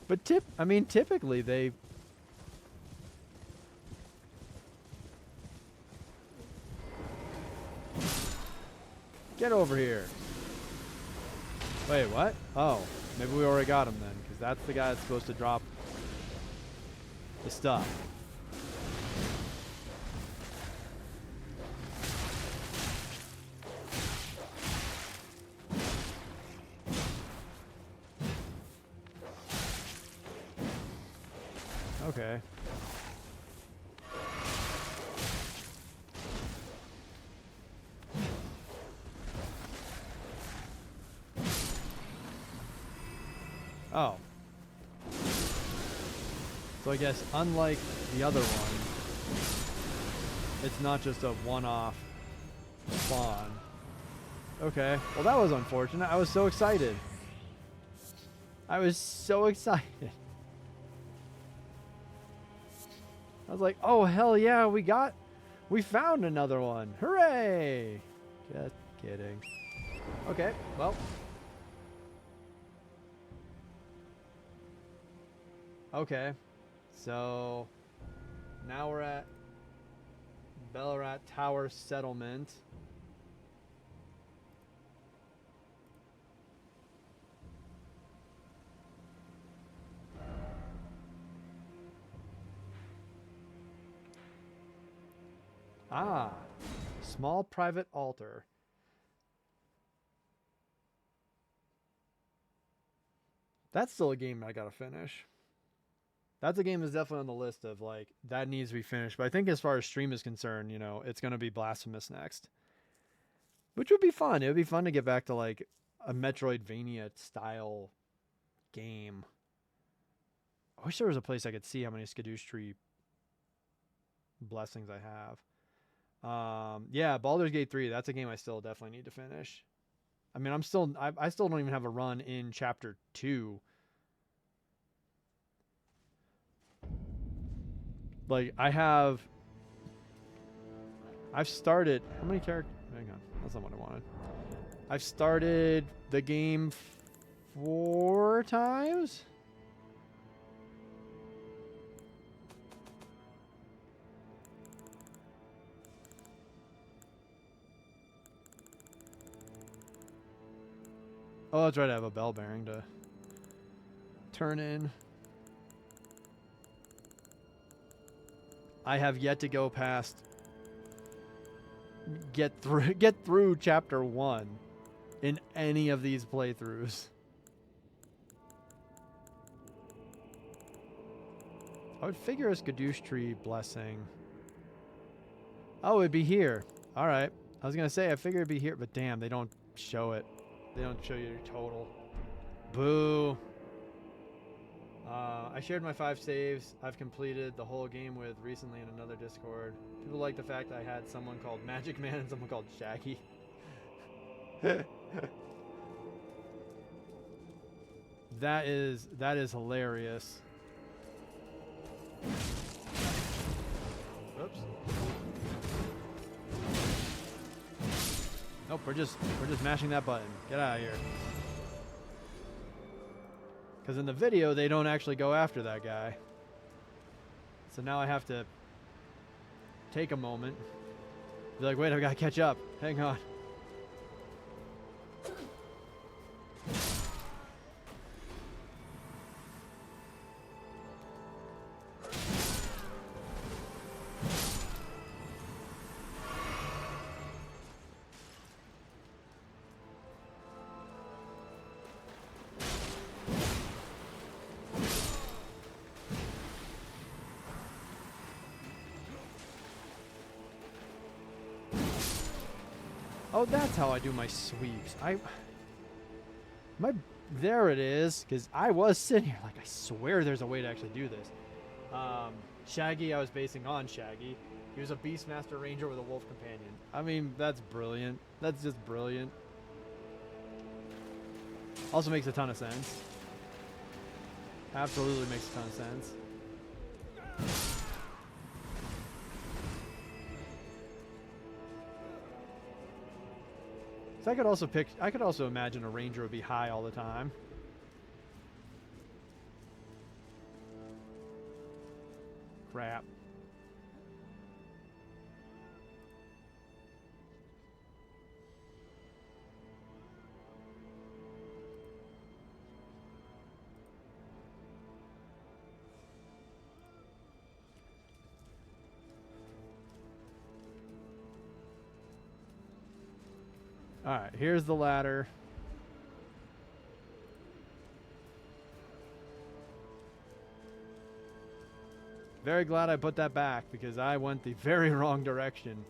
But typically they get over here. Wait, what? Oh, maybe we already got him then, because that's the guy that's supposed to drop the stuff. Okay. Oh. So I guess unlike the other one, it's not just a one-off spawn. Okay. Well, that was unfortunate. I was so excited. I was so excited. I was like, oh, hell yeah, we found another one. Hooray! Just kidding. Okay, well. Okay, so now we're at Ballarat Tower Settlement. Ah, small private altar. That's still a game I gotta finish. That's a game that's definitely on the list of like, that needs to be finished. But I think as far as stream is concerned, you know, it's gonna be Blasphemous next. Which would be fun. It would be fun to get back to like a Metroidvania style game. I wish there was a place I could see how many Skadoosh Tree blessings I have. Yeah, Baldur's Gate 3, that's a game I still definitely need to finish. I mean, I still don't even have a run in chapter 2. Like, I've started, how many characters? Hang on, that's not what I wanted. I've started the game 4 times? Oh, that's right, I have a bell bearing to turn in. I have yet to go past, get through chapter 1 in any of these playthroughs. I would figure a Skadoosh Tree blessing. Oh, it'd be here. All right. I was gonna say I figured it'd be here, but damn, they don't show it. They don't show you your total. Boo. I shared my 5 saves I've completed the whole game with recently in another Discord. People like the fact I had someone called Magic Man and someone called Shaggy. That is hilarious. Oops. Nope, we're just mashing that button. Get out of here. Because in the video, they don't actually go after that guy. So now I have to take a moment. Be like, wait, I gotta catch up. Hang on. Oh, that's how I do my sweeps. There it is. Because I was sitting here like, I swear there's a way to actually do this. Shaggy, I was basing on Shaggy. He was a Beastmaster Ranger with a wolf companion. I mean, that's brilliant. That's just brilliant. Also makes a ton of sense. Absolutely makes a ton of sense. So I could also imagine a ranger would be high all the time. Crap. Alright, here's the ladder. Very glad I put that back because I went the very wrong direction.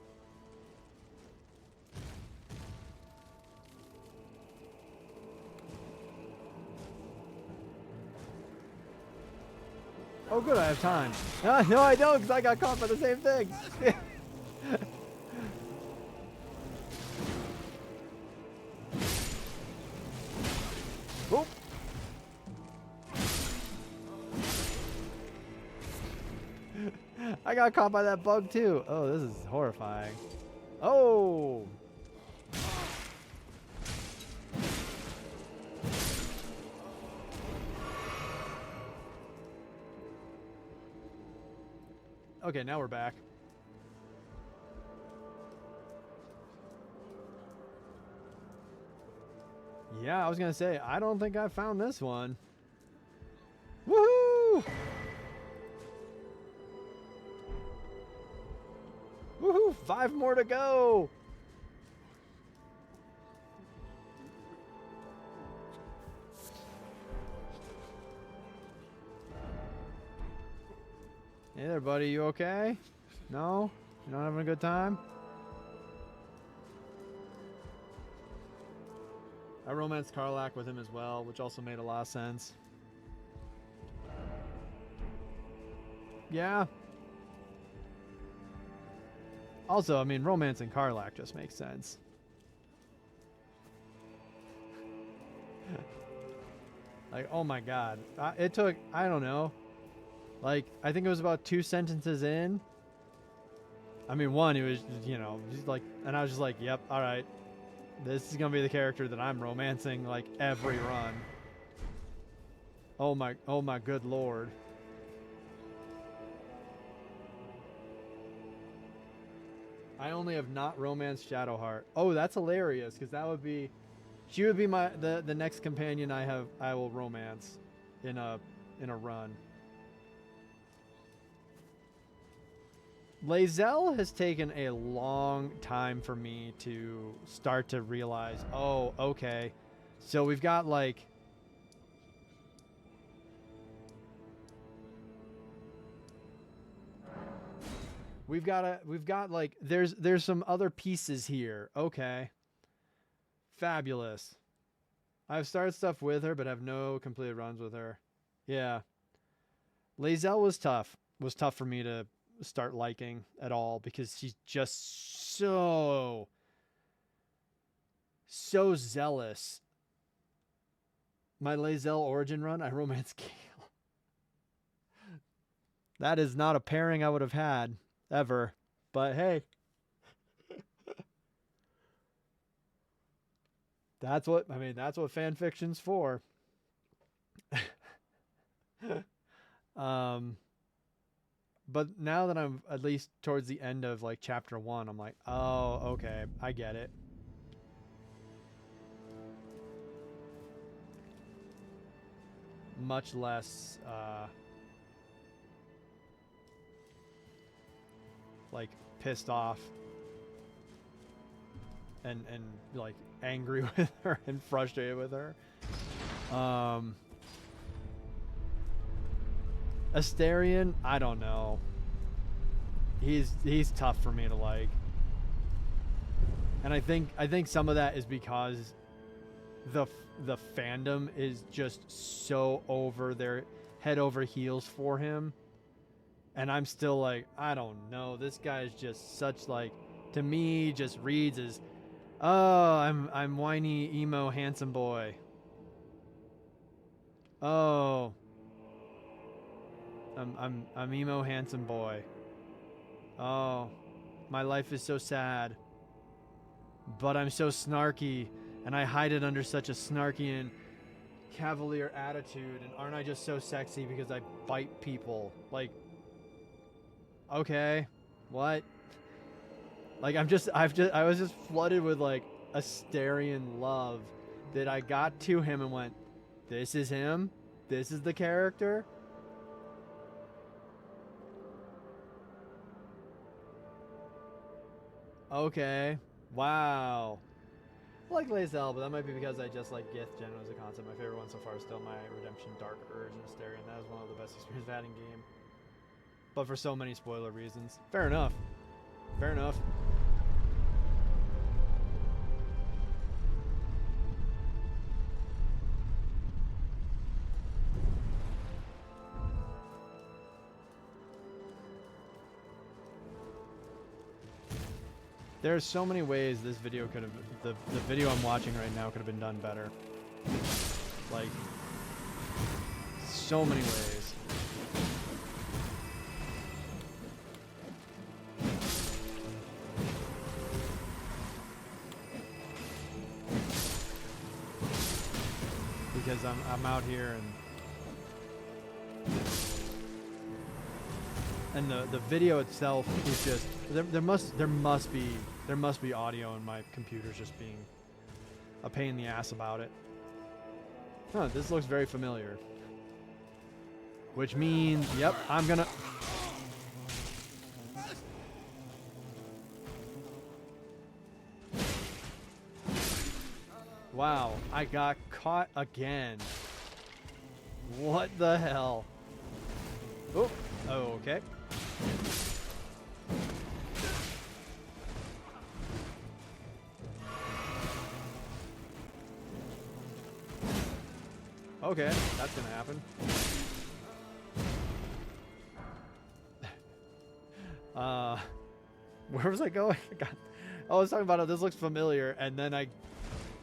Oh good, I have time. No I don't because I got caught by the same thing. Oop. I got caught by that bug too. Oh, this is horrifying. Oh! Okay, now we're back. Yeah, I was gonna say, I don't think I found this one. Woohoo! Woohoo! 5 more to go! Hey there, buddy. You okay? No? You not having a good time? I romanced Karlach with him as well, which also made a lot of sense. Yeah. Also, I mean, romancing Karlach just makes sense. Like, oh my god. It took, I don't know. Like, I think it was about 2 sentences in. I mean, one, it was, you know, just like, and I was just like, yep, alright. This is gonna be the character that I'm romancing, like, every run. Oh my good lord. I only have not romanced Shadowheart. Oh, that's hilarious, because that would be... She would be the next companion I will romance in a run. Lae'zel has taken a long time for me to start to realize, oh, okay. So we've got like... We've got like, there's some other pieces here. Okay. Fabulous. I've started stuff with her, but have no completed runs with her. Yeah. Lae'zel was tough. Was tough for me to start liking at all because she's just so zealous. My Lae'zel origin run, I romance Gale. That is not a pairing I would have had ever, but hey. That's what fan fiction's for. But now that I'm at least towards the end of like chapter 1, I'm like, oh, okay, I get it. Much less like pissed off and like angry with her and frustrated with her. Asterion, I don't know. He's tough for me to like. And I think some of that is because the fandom is just so over their head over heels for him. And I'm still like, I don't know. This guy's just such like, to me, just reads as, oh, I'm whiny emo handsome boy. Oh, I'm emo handsome boy. Oh, my life is so sad. But I'm so snarky, and I hide it under such a snarky and cavalier attitude. And aren't I just so sexy because I bite people? Like, okay, what? Like I was just flooded with like Asterian love that I got to him and went, this is him? This is the character? Okay. Wow. I like Lae'zel, but that might be because I just like Gith Gen as a concept. My favorite one so far is still my Redemption Dark Urge and Asterion. That was one of the best experiences I've had in game. But for so many spoiler reasons. Fair enough. Fair enough. There's so many ways this video could have, the video I'm watching right now could have been done better. Like, so many ways. Because I'm out here and the video itself is just there must be audio, and my computer's just being a pain in the ass about it. Huh, this looks very familiar. Which means, yep, I'm gonna... Wow, I got caught again. What the hell? Oh, okay. Okay, that's gonna happen. Where was I going? I was talking about it. This looks familiar, and then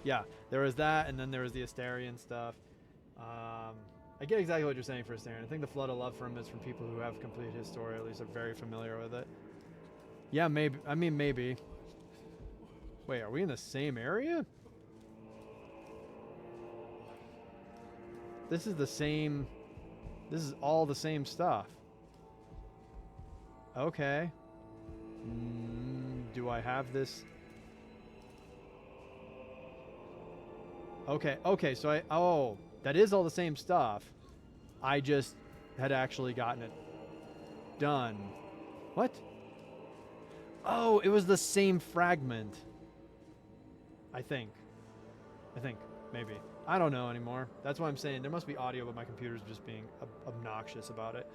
yeah, there was that, and then there was the Asterion stuff. I get exactly what you're saying for Asterion. I think the flood of love for him is from people who have completed his story, at least are very familiar with it. Yeah, maybe. I mean, maybe. Wait, are we in the same area? This is the same... This is all the same stuff. Okay. Do I have this? Okay, so oh, that is all the same stuff. I just had actually gotten it done. What? Oh, it was the same fragment. I think, maybe. I don't know anymore. That's why I'm saying there must be audio, but my computer's just being obnoxious about it.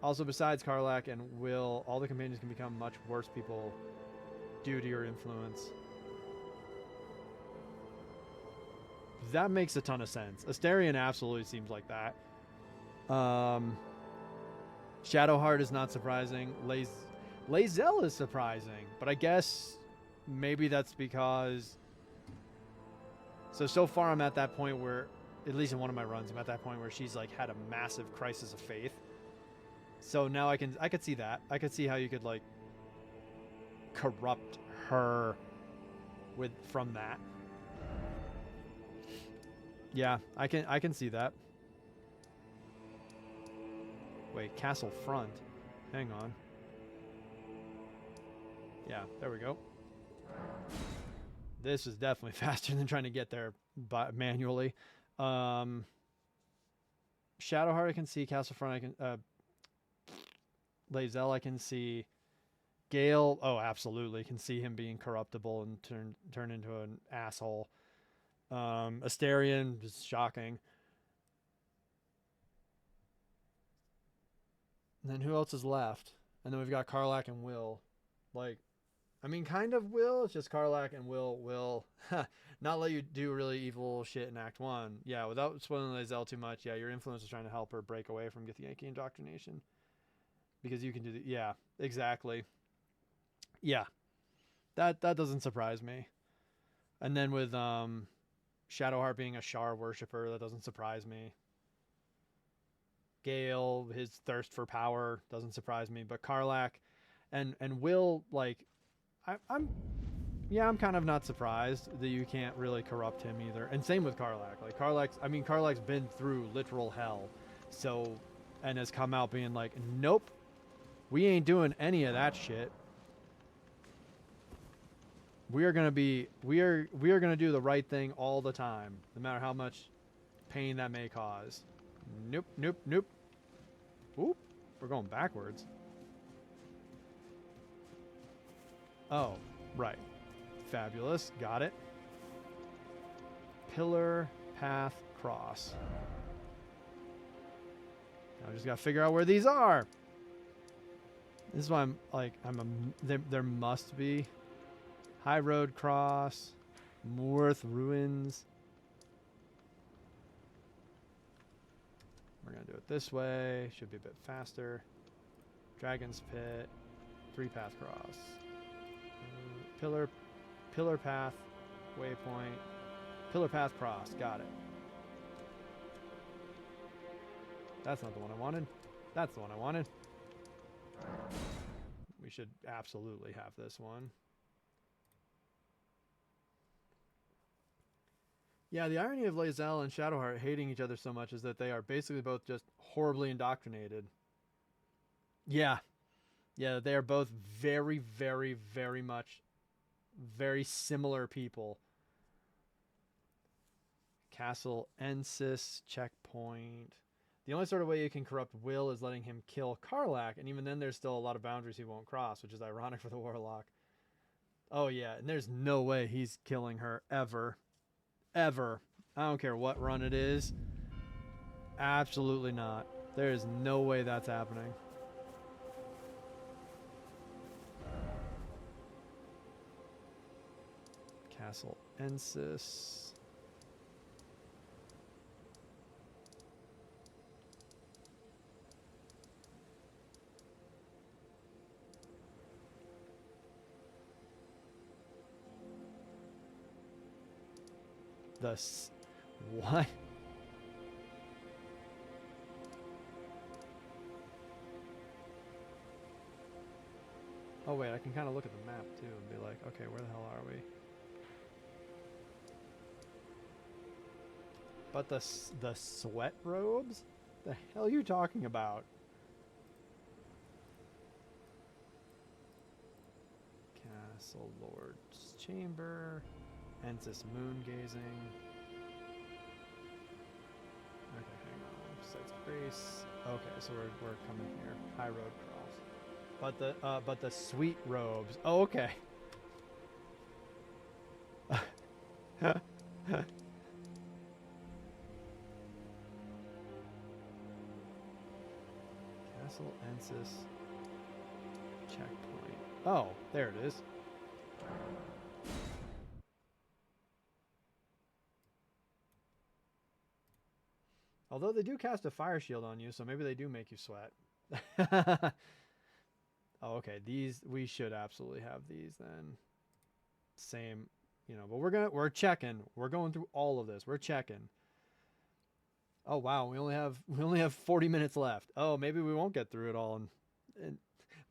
Also, besides Karlach and Will, all the companions can become much worse people due to your influence. That makes a ton of sense. Asterion absolutely seems like that. Shadowheart is not surprising. Lae'zel is surprising, but I guess maybe that's because... So far I'm at that point where, at least in one of my runs, I'm at that point where she's like had a massive crisis of faith. So now I could see that. I could see how you could like corrupt her from that. Yeah, I can see that. Wait, castle front. Hang on. Yeah, there we go. This is definitely faster than trying to get there manually. Shadowheart I can see. Castle front I can... Lae'zel I can see. Gale, oh, absolutely. Can see him being corruptible and turn into an asshole. Asterion is shocking. And then who else is left? And then we've got Karlach and Will. Like, I mean, kind of will. It's just Karlach and will not let you do really evil shit in Act 1. Yeah, without spoiling Lae'zel too much, yeah, your influence is trying to help her break away from Githyanki indoctrination. Because you can do the... Yeah, exactly. Yeah. That doesn't surprise me. And then with Shadowheart being a Shar worshiper, that doesn't surprise me. Gale, his thirst for power, doesn't surprise me. But Karlach and Will, like... I'm kind of not surprised that you can't really corrupt him either. And same with Karlach. Like Karlach's been through literal hell. So, and has come out being like, nope, we ain't doing any of that shit. We are gonna do the right thing all the time, no matter how much pain that may cause. Nope. Oop, we're going backwards. Oh, right. Fabulous. Got it. Pillar, path, cross. Now I just gotta figure out where these are. This is why I'm like, there must be. High Road Cross. Moorth Ruins. We're gonna do it this way. Should be a bit faster. Dragon's Pit. 3-path cross. Pillar path, waypoint, pillar path cross. Got it. That's not the one I wanted. That's the one I wanted. We should absolutely have this one. Yeah, the irony of Lae'zel and Shadowheart hating each other so much is that they are basically both just horribly indoctrinated. Yeah. Yeah, they are both very, very, very much very similar people. Castle Ensis, checkpoint. The only sort of way you can corrupt Will is letting him kill Karlach, and even then there's still a lot of boundaries he won't cross, which is ironic for the Warlock. Oh yeah, and there's no way he's killing her ever. Ever. I don't care what run it is. Absolutely not. There is no way that's happening. Castle Ensis. What? Oh wait, I can kind of look at the map too and be like, okay, where the hell are we? But the sweat robes? The hell are you talking about? Castle Lord's Chamber. Ensis moon gazing. Okay, hang on. Sites of Grace. Okay, so we're coming here. High Road Cross. But the sweet robes. Oh, okay. Castle Ensis checkpoint. Oh, there it is. Although they do cast a fire shield on you, so maybe they do make you sweat. Oh, okay. These, we should absolutely have these then. Same, you know, but we're checking. We're going through all of this. We're checking. Oh wow, we only have 40 minutes left. Oh, maybe we won't get through it all, and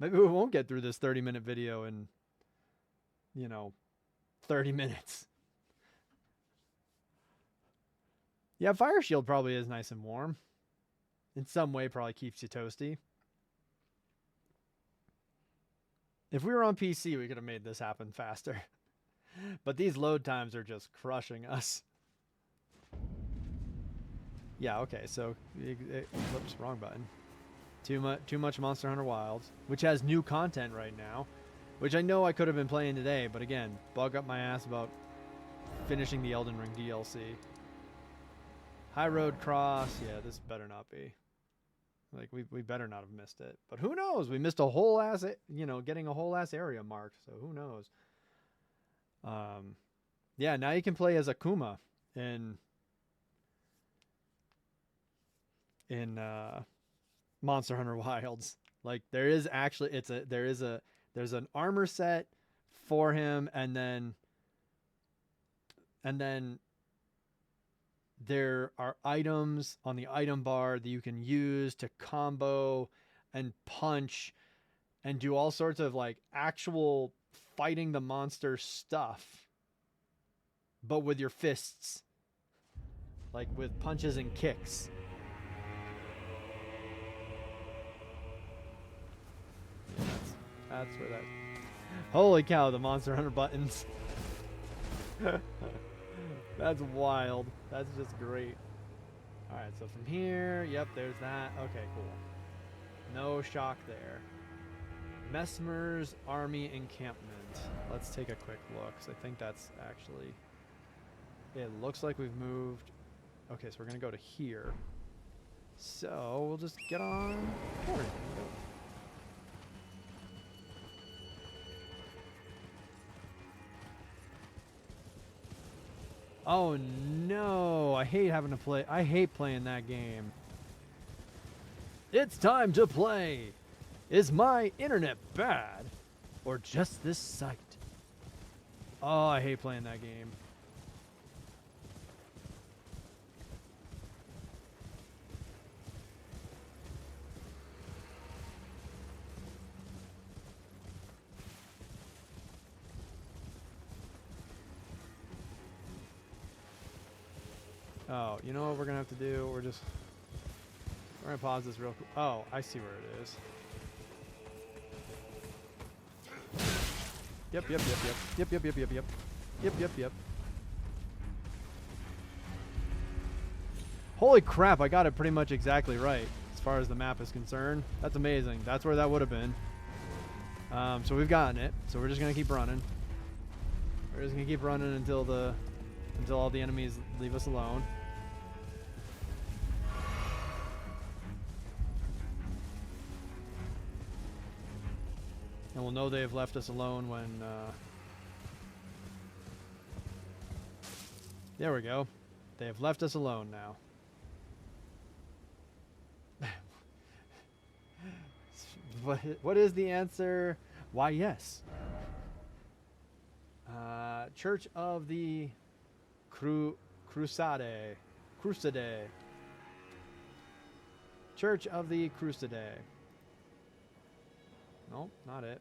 maybe we won't get through this 30-minute video in, you know, 30 minutes. Yeah, Fire Shield probably is nice and warm. In some way, probably keeps you toasty. If we were on PC, we could have made this happen faster. But these load times are just crushing us. Yeah, okay, so whoops, wrong button. Too much Monster Hunter Wilds, which has new content right now, which I know I could have been playing today, but again, bug up my ass about finishing the Elden Ring DLC. High Road Cross, yeah, this better not be. Like we better not have missed it. But who knows? We missed a whole ass, getting a whole ass area marked. So who knows? Yeah, now you can play as Akuma in Monster Hunter Wilds. Like there is actually there's an armor set for him, and then there are items on the item bar that you can use to combo and punch and do all sorts of like actual fighting the monster stuff, but with your fists, like with punches and kicks. Yeah, that's where that. Holy cow! The Monster Hunter buttons. That's wild. That's just great. All right, so from here, yep, there's that. Okay, cool. No shock there. Messmer's Army Encampment. Let's take a quick look, because I think that's actually... It looks like we've moved... Okay, so we're going to go to here. So, we'll just get on board. Oh no, I hate having to play. I hate playing that game. It's time to play. Is my internet bad? Or just this site? Oh, I hate playing that game. Oh, you know what we're gonna have to do? We're gonna pause this real quick. Oh, I see where it is. Yep. Holy crap, I got it pretty much exactly right as far as the map is concerned. That's amazing. That's where that would have been. So we've gotten it. So we're just gonna keep running. We're just gonna keep running until all the enemies leave us alone. And we'll know they have left us alone when... There we go. They have left us alone now. What is the answer? Why, yes. Church of the Crusade. Church of the Crusade. Nope, not it.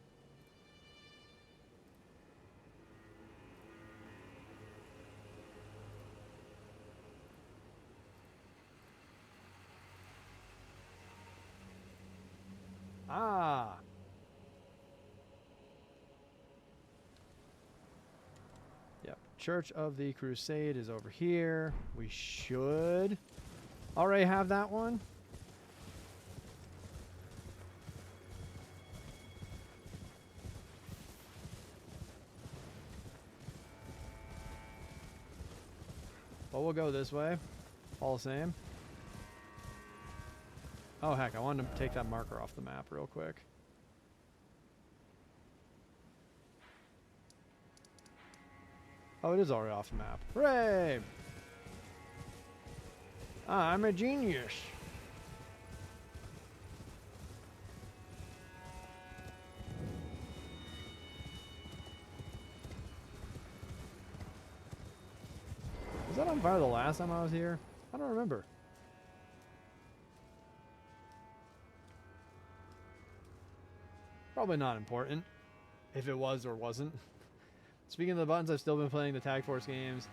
Ah. Yep. Church of the Crusade is over here. We should already have that one. Well, we'll go this way. All the same. Oh, heck. I wanted to take that marker off the map real quick. Oh, it is already off the map. Hooray! I'm a genius. Was that on fire the last time I was here? I don't remember. Probably not important, if it was or wasn't. Speaking of the buttons, I've still been playing the Tag Force games,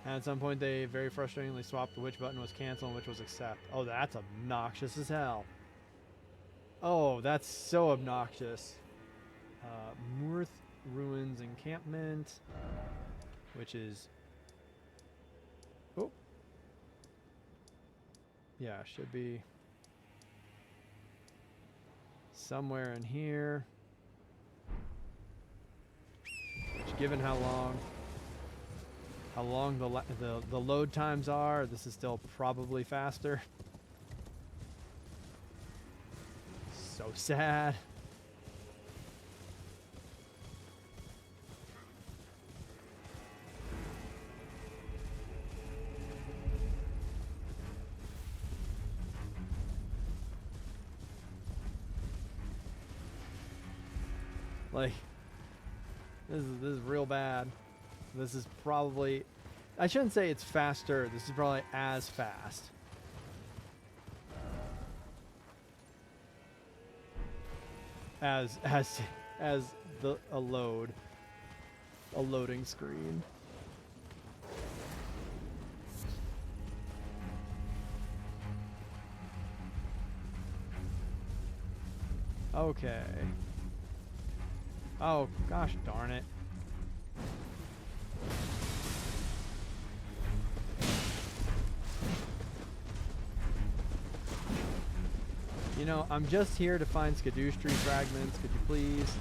and at some point they very frustratingly swapped which button was cancel and which was accept. Oh, that's obnoxious as hell. Oh, that's so obnoxious. Murth Ruins Encampment, which is... Oh. Yeah, should be somewhere in here. Which, given how long the load times are, this is still probably faster. So sad. Like, this is real bad. This is probably, I shouldn't say it's faster. This is probably as fast. As a loading screen. Okay. Oh, gosh darn it. You know, I'm just here to find Erdtree fragments. Could you please?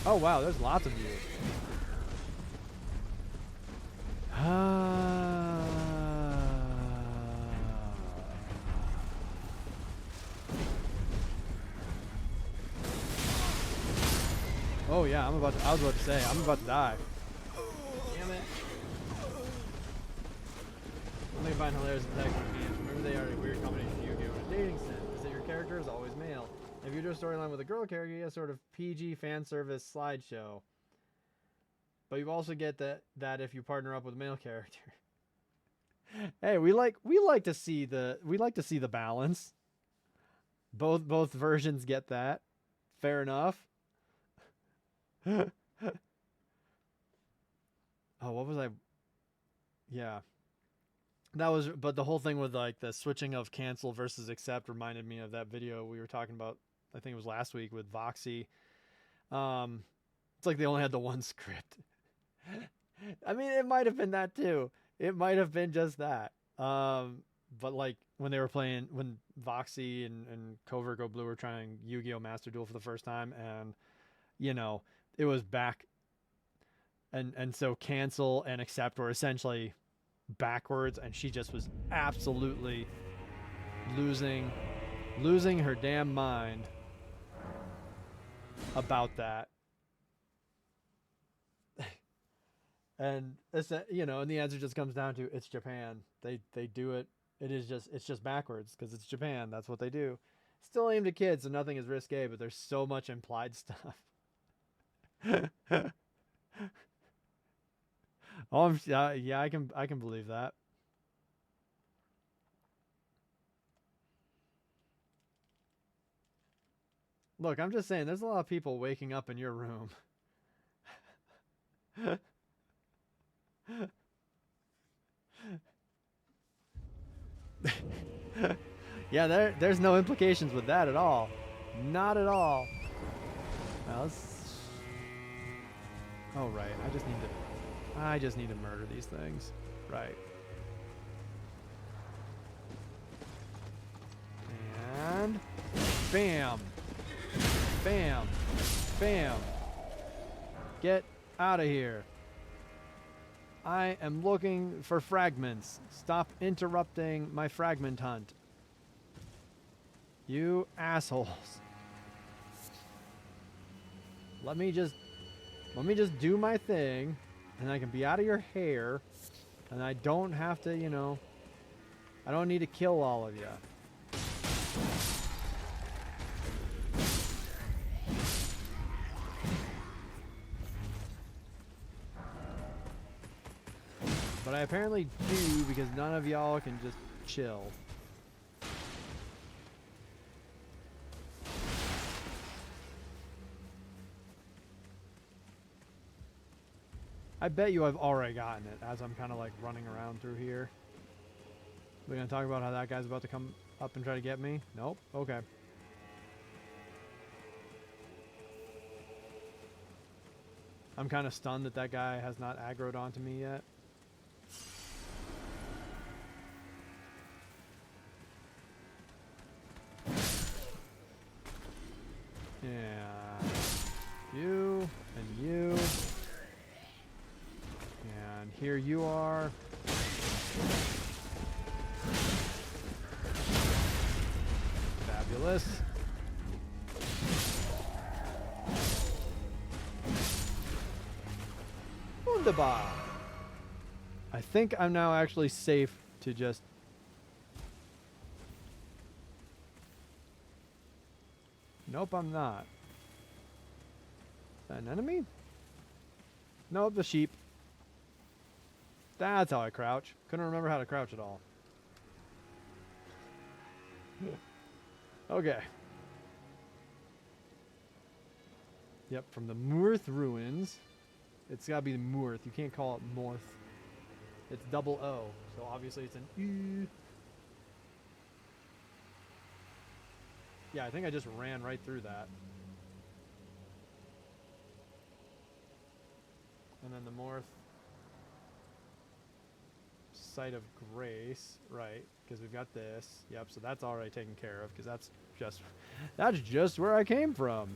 Oh wow, there's lots of you. Oh yeah, I was about to say, I'm about to die. Damn it. Only find hilarious attacks on games. Remember they are a weird combination of Yu-Gi-Oh! And a dating sim. Is that your character is always male. If you do a storyline with a girl character, you get a sort of PG fan service slideshow. But you also get that if you partner up with a male character. Hey, we like to see the balance. Both versions get that. Fair enough. Oh, what was I? Yeah. That was, but the whole thing with like the switching of cancel versus accept reminded me of that video we were talking about. I think it was last week with Voxy. It's like they only had the one script. I mean, it might have been that too. It might have been just that. But like when they were playing, when Voxy and Covert Go Blue were trying Yu-Gi-Oh! Master Duel for the first time, and you know, it was back, and so cancel and accept were essentially backwards, and she just was absolutely losing her damn mind about that. And it's, you know, and the answer just comes down to it's Japan. They do it. It's just backwards because it's Japan. That's what they do. Still aimed at kids, so nothing is risque, but there's so much implied stuff. Oh, yeah, I can believe that. Look, I'm just saying, there's a lot of people waking up in your room. Yeah, there's no implications with that at all. Not at all. Now let's... Oh, right. I just need to murder these things. Right. And... Bam! Bam! Bam! Get out of here. I am looking for fragments. Stop interrupting my fragment hunt. You assholes. Let me just do my thing, and I can be out of your hair, and I don't have to, you know, I don't need to kill all of you. But I apparently do, because none of y'all can just chill. I bet you I've already gotten it as I'm kind of like running around through here. We're going to talk about how that guy's about to come up and try to get me? Nope. Okay. I'm kind of stunned that that guy has not aggroed onto me yet. Yeah. You and you. And here you are. Fabulous. Wunderbar. I think I'm now actually safe to just... Nope, I'm not. Is that an enemy? Nope, the sheep. That's how I crouch. Couldn't remember how to crouch at all. Okay. Yep, from the Moorth Ruins. It's gotta be the Moorth. You can't call it Morth. It's double O, so obviously it's an E. Yeah, I think I just ran right through that. And then the Morth Site of Grace, right? Because we've got this. Yep, so that's already taken care of because that's just where I came from.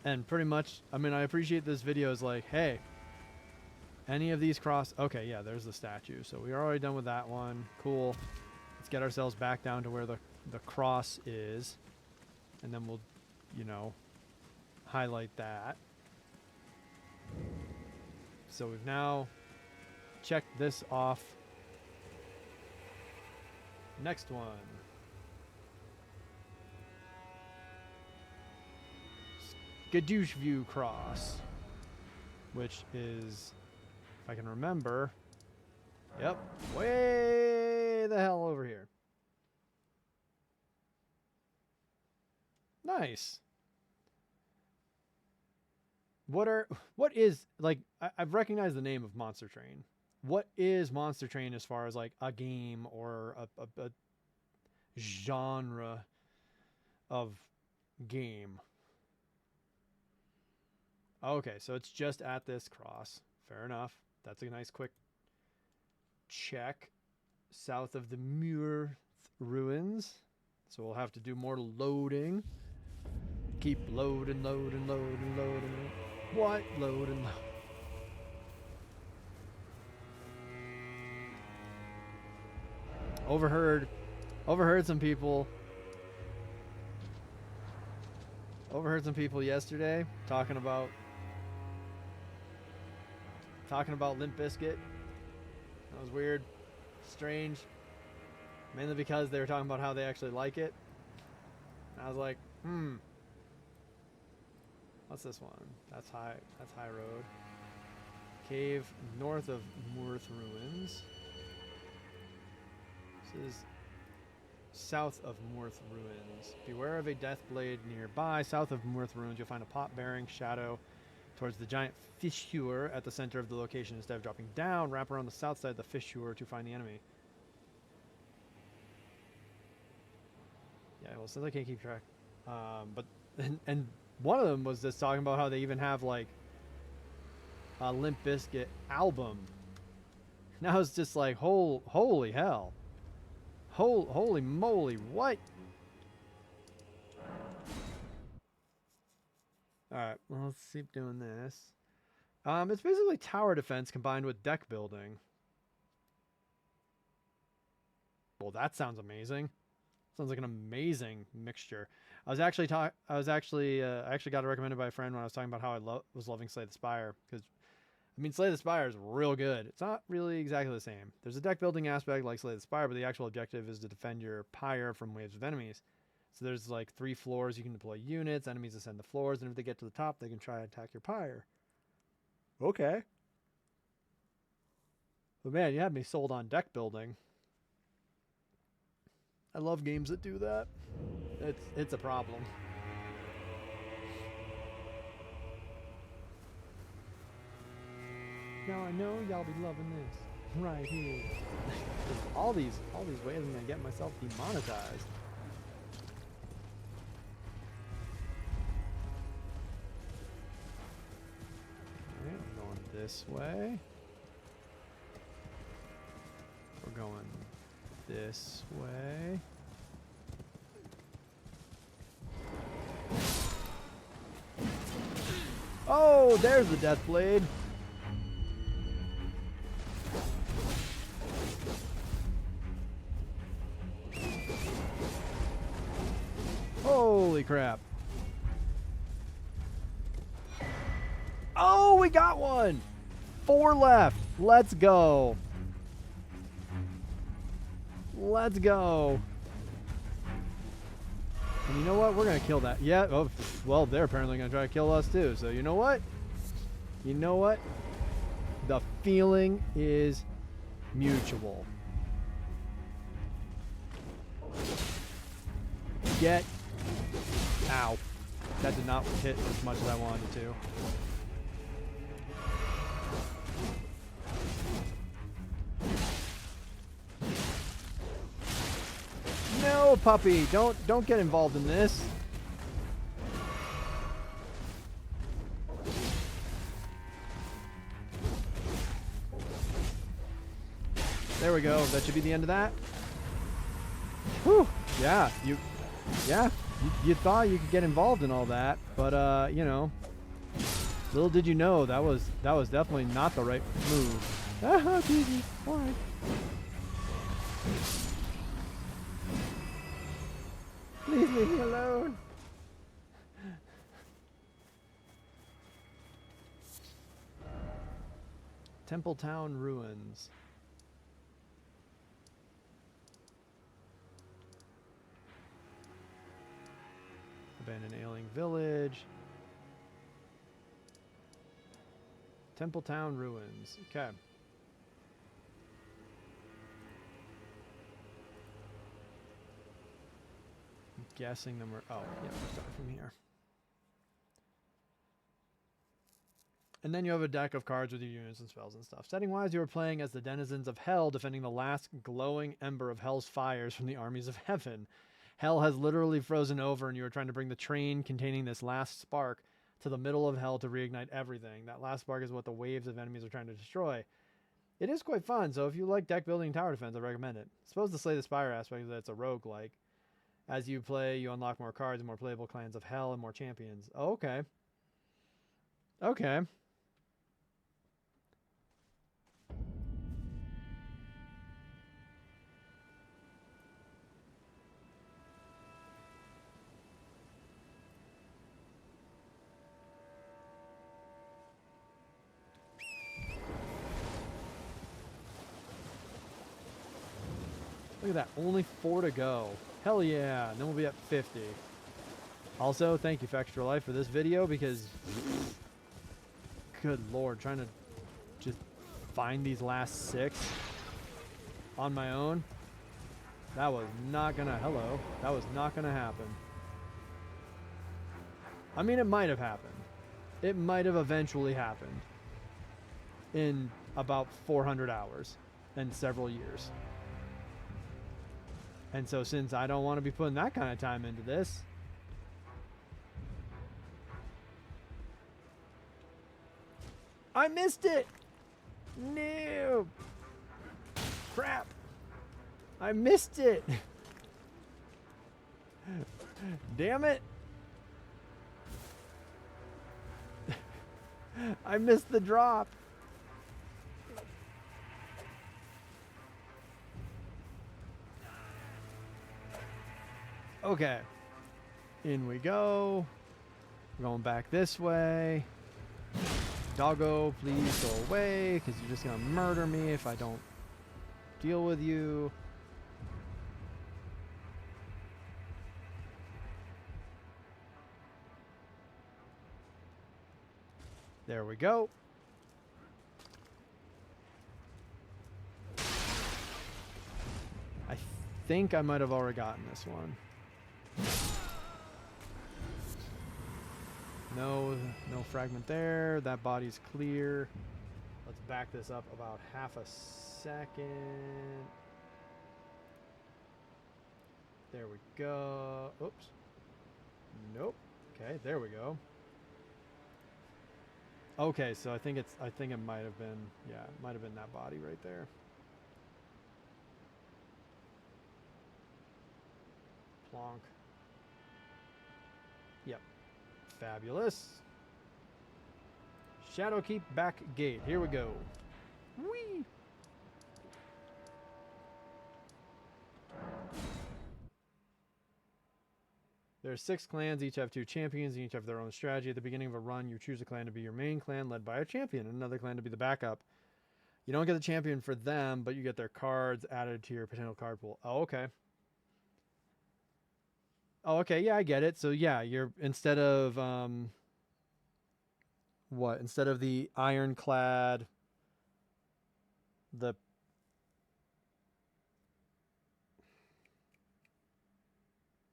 And pretty much, I mean, I appreciate this video is like, hey, any of these cross... Okay, yeah, there's the statue. So we are already done with that one. Cool. Let's get ourselves back down to where the cross is. And then we'll, you know, highlight that. So we've now checked this off. Next one. Gadouche View Cross, which is, if I can remember, yep, way the hell over here. Nice. What is, like, I've recognized the name of Monster Train. What is Monster Train as far as like a game or a genre of game? Okay, so it's just at this cross. Fair enough. That's a nice quick check. South of the Muir Ruins. So we'll have to do more loading. Keep loading. What? Loading. Overheard some people. Overheard some people yesterday talking about Limp Bizkit. That was weird, strange. Mainly because they were talking about how they actually like it. And I was like, what's this one? That's High Road. Cave north of Moorth Ruins. This is south of Moorth Ruins. Beware of a death blade nearby. South of Moorth Ruins, you'll find a pot-bearing shadow towards the giant fissure at the center of the location. Instead of dropping down, wrap around the south side of the fissure to find the enemy. Yeah, well, since I can't keep track. But and one of them was just talking about how they even have like a Limp Bizkit album. Now it's just like, holy hell. Holy moly, what? Alright, well, let's keep doing this. It's basically tower defense combined with deck building. Well, that sounds amazing. Sounds like an amazing mixture. I actually got it recommended by a friend when I was talking about how I was loving Slay the Spire, because I mean, Slay the Spire is real good. It's not really exactly the same. There's a deck building aspect like Slay the Spire, but the actual objective is to defend your pyre from waves of enemies. So there's like 3 floors you can deploy units, enemies ascend the floors, and if they get to the top, they can try to attack your pyre. Okay. But man, you had me sold on deck building. I love games that do that. It's a problem. Now I know y'all be loving this right here. all these ways I'm gonna get myself demonetized. this way. We're going this way. Oh, there's the death blade. Holy crap. Oh, we got one. 4 left. Let's go. Let's go. And you know what? We're going to kill that. Yeah. Oh, well, they're apparently going to try to kill us too. So you know what? You know what? The feeling is mutual. Get. Ow. That did not hit as much as I wanted to. No, puppy, don't get involved in this. There we go. That should be the end of that. Whew. Yeah, you thought you could get involved in all that, but you know, little did you know that was definitely not the right move. Ah, Jesus, why? Please leave me alone. Templetown Ruins. Abandoned Ailing Village. Templetown Ruins. Okay. I'm guessing them we're... Oh, yeah, we're starting from here. And then you have a deck of cards with your units and spells and stuff. Setting-wise, you are playing as the denizens of Hell, defending the last glowing ember of Hell's fires from the armies of Heaven. Hell has literally frozen over, and you are trying to bring the train containing this last spark to the middle of Hell to reignite everything. That last spark is what the waves of enemies are trying to destroy. It is quite fun, so if you like deck building and tower defense, I recommend it. I suppose the Slay the Spire aspect is that it's a roguelike. As you play, you unlock more cards and more playable clans of Hell and more champions. Oh, okay. Okay. Look at that, only 4 to go. Hell yeah, and then we'll be at 50. Also, thank you for Extra Life for this video because, good lord, trying to just find these last 6 on my own, that was not gonna, hello, that was not gonna happen. I mean, it might have happened. It might have eventually happened in about 400 hours and several years. And so since I don't want to be putting that kind of time into this, I missed it! No! Crap! I missed it! Damn it! I missed the drop! Okay, in we go. We're going back this way. Doggo, please go away, because you're just going to murder me if I don't deal with you. There we go. I think I might have already gotten this one. No fragment there. That body's clear. Let's back this up about half a second. There we go. Oops. Nope. Okay, there we go. Okay, so I think it might have been, yeah, it might have been that body right there. Plonk. Yep. Fabulous. Shadowkeep back gate. Here we go. Whee! There are 6 clans, each have 2 champions, and each have their own strategy. At the beginning of a run, you choose a clan to be your main clan, led by a champion, and another clan to be the backup. You don't get the champion for them, but you get their cards added to your potential card pool. Oh, okay. Oh, okay, yeah, I get it. So, yeah, you're, instead of, what? Instead of the ironclad, the...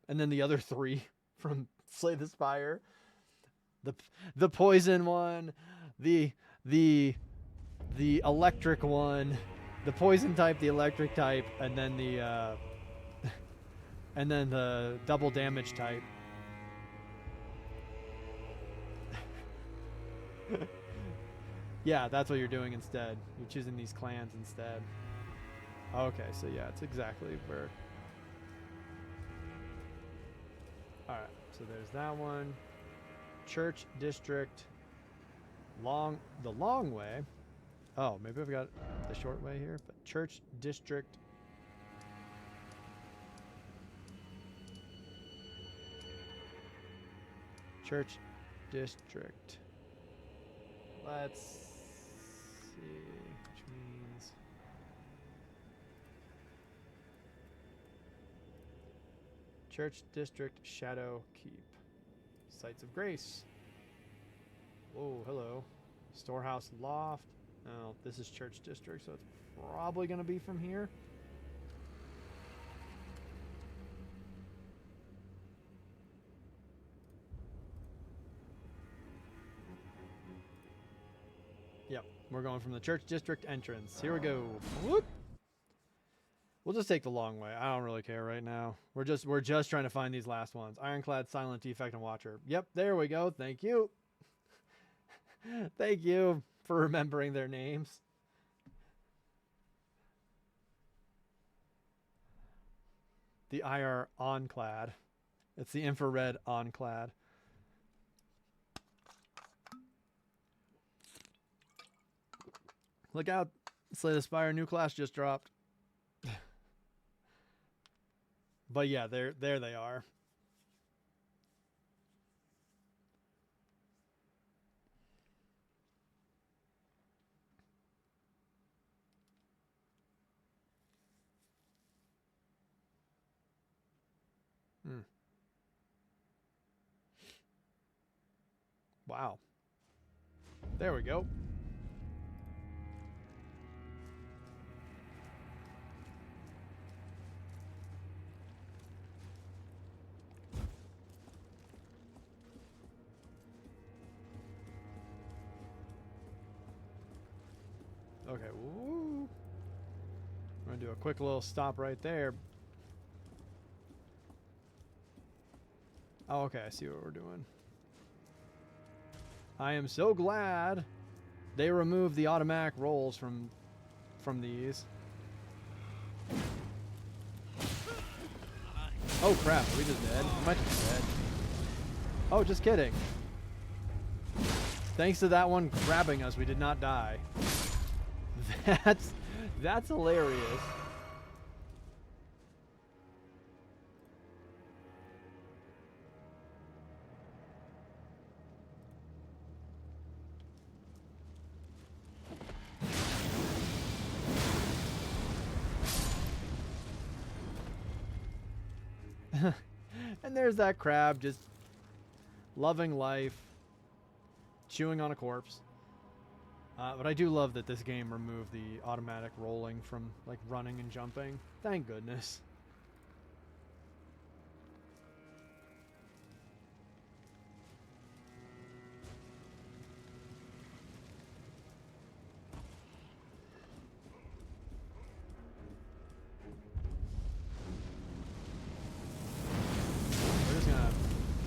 And then the other 3 from Slay the Spire. The poison one, the electric one, the poison type, the electric type, and then the double damage type. Yeah, that's what you're doing instead. You're choosing these clans instead. Okay, so yeah, it's exactly where. Alright, so there's that one. Church District. The long way. Oh, maybe I've got the short way here, but Church District. Church District. Let's see, which means Church District Shadow Keep. Sites of Grace. Whoa, hello. Storehouse Loft. Oh, this is Church District, so it's probably going to be from here. Yep, we're going from the Church District entrance. Here we go. Whoop. We'll just take the long way. I don't really care right now. We're just trying to find these last ones. Ironclad, Silent Defect, and Watcher. Yep, there we go. Thank you. Thank you for remembering their names. The IR Onclad. It's the infrared Onclad. Look out. Slay the Spire new class just dropped. But yeah, there they are. Wow. There we go. Okay, woo. I'm gonna do a quick little stop right there. Oh, okay, I see what we're doing. I am so glad they removed the automatic rolls from these. Oh crap, are we just dead? We might just be dead. Oh, just kidding. Thanks to that one grabbing us, we did not die. That's hilarious. And there's that crab just loving life, chewing on a corpse. But I do love that this game removed the automatic rolling from like running and jumping. Thank goodness. We're just gonna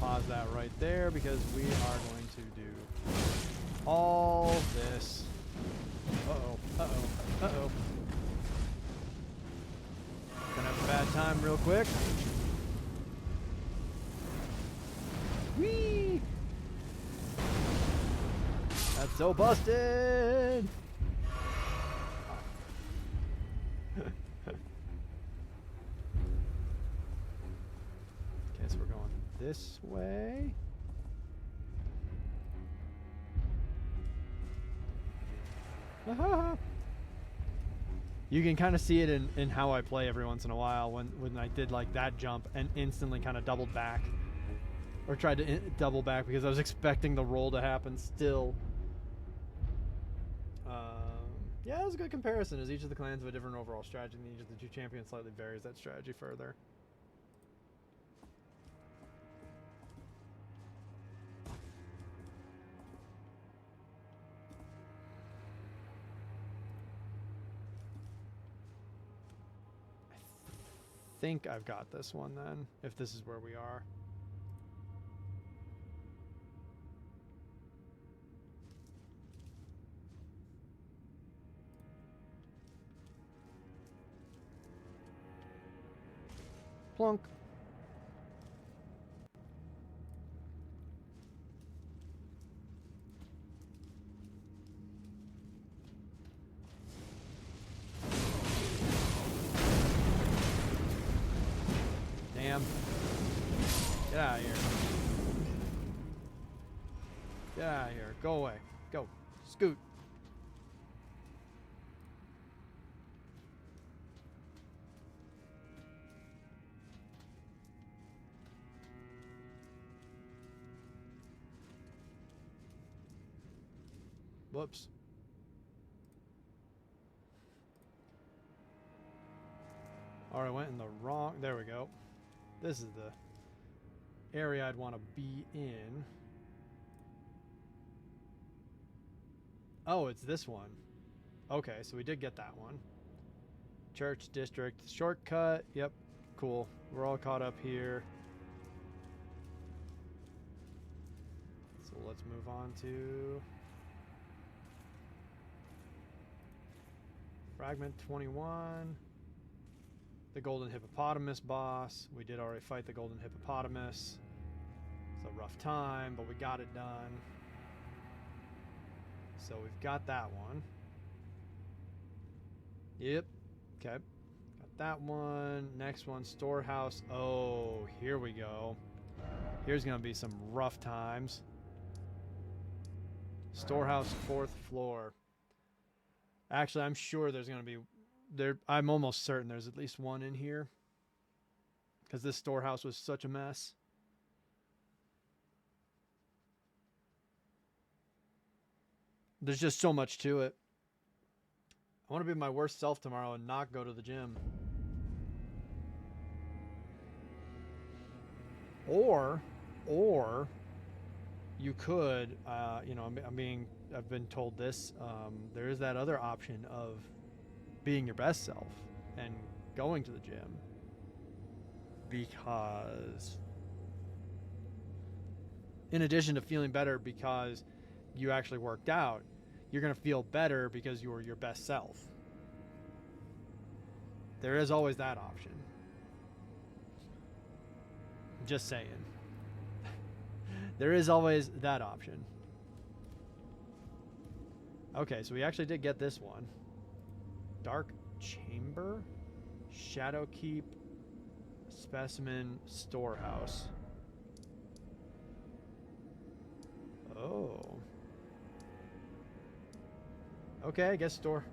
pause that right there because we are going to do all this. Uh-oh, uh-oh, uh-oh. Gonna have a bad time real quick. Whee! That's so busted! Okay, so we're going this way. You can kind of see it in how I play every once in a while when I did like that jump and instantly kind of doubled back. Or tried to double back because I was expecting the roll to happen still. Yeah, it was a good comparison, as each of the clans have a different overall strategy, and each of the two champions slightly varies that strategy further. I think I've got this one then, if this is where we are. Plunk. Damn. Get out of here. Get out of here. Go away. Go. Scoot. Whoops. Alright, I went in the wrong... There we go. This is the area I'd want to be in. Oh, it's this one. Okay, so we did get that one. Church District. Shortcut. Yep. Cool. We're all caught up here. So let's move on to... Fragment 21. The Golden Hippopotamus boss. We did already fight the Golden Hippopotamus. It's a rough time, but we got it done. So we've got that one. Yep. Okay. Got that one. Next one, Storehouse. Oh, here we go. Here's going to be some rough times. Storehouse, 4th floor. Actually, I'm sure there's going to be... I'm almost certain there's at least one in here. Because this storehouse was such a mess. There's just so much to it. I want to be my worst self tomorrow and not go to the gym. Or you could, you know, I've been told this, there is that other option of being your best self and going to the gym, because in addition to feeling better because you actually worked out, you're going to feel better because you were your best self. There is always that option. Just saying. There is always that option. Okay, so we actually did get this one. Dark Chamber, Shadow Keep, Specimen, Storehouse. Oh. Okay, I guess store.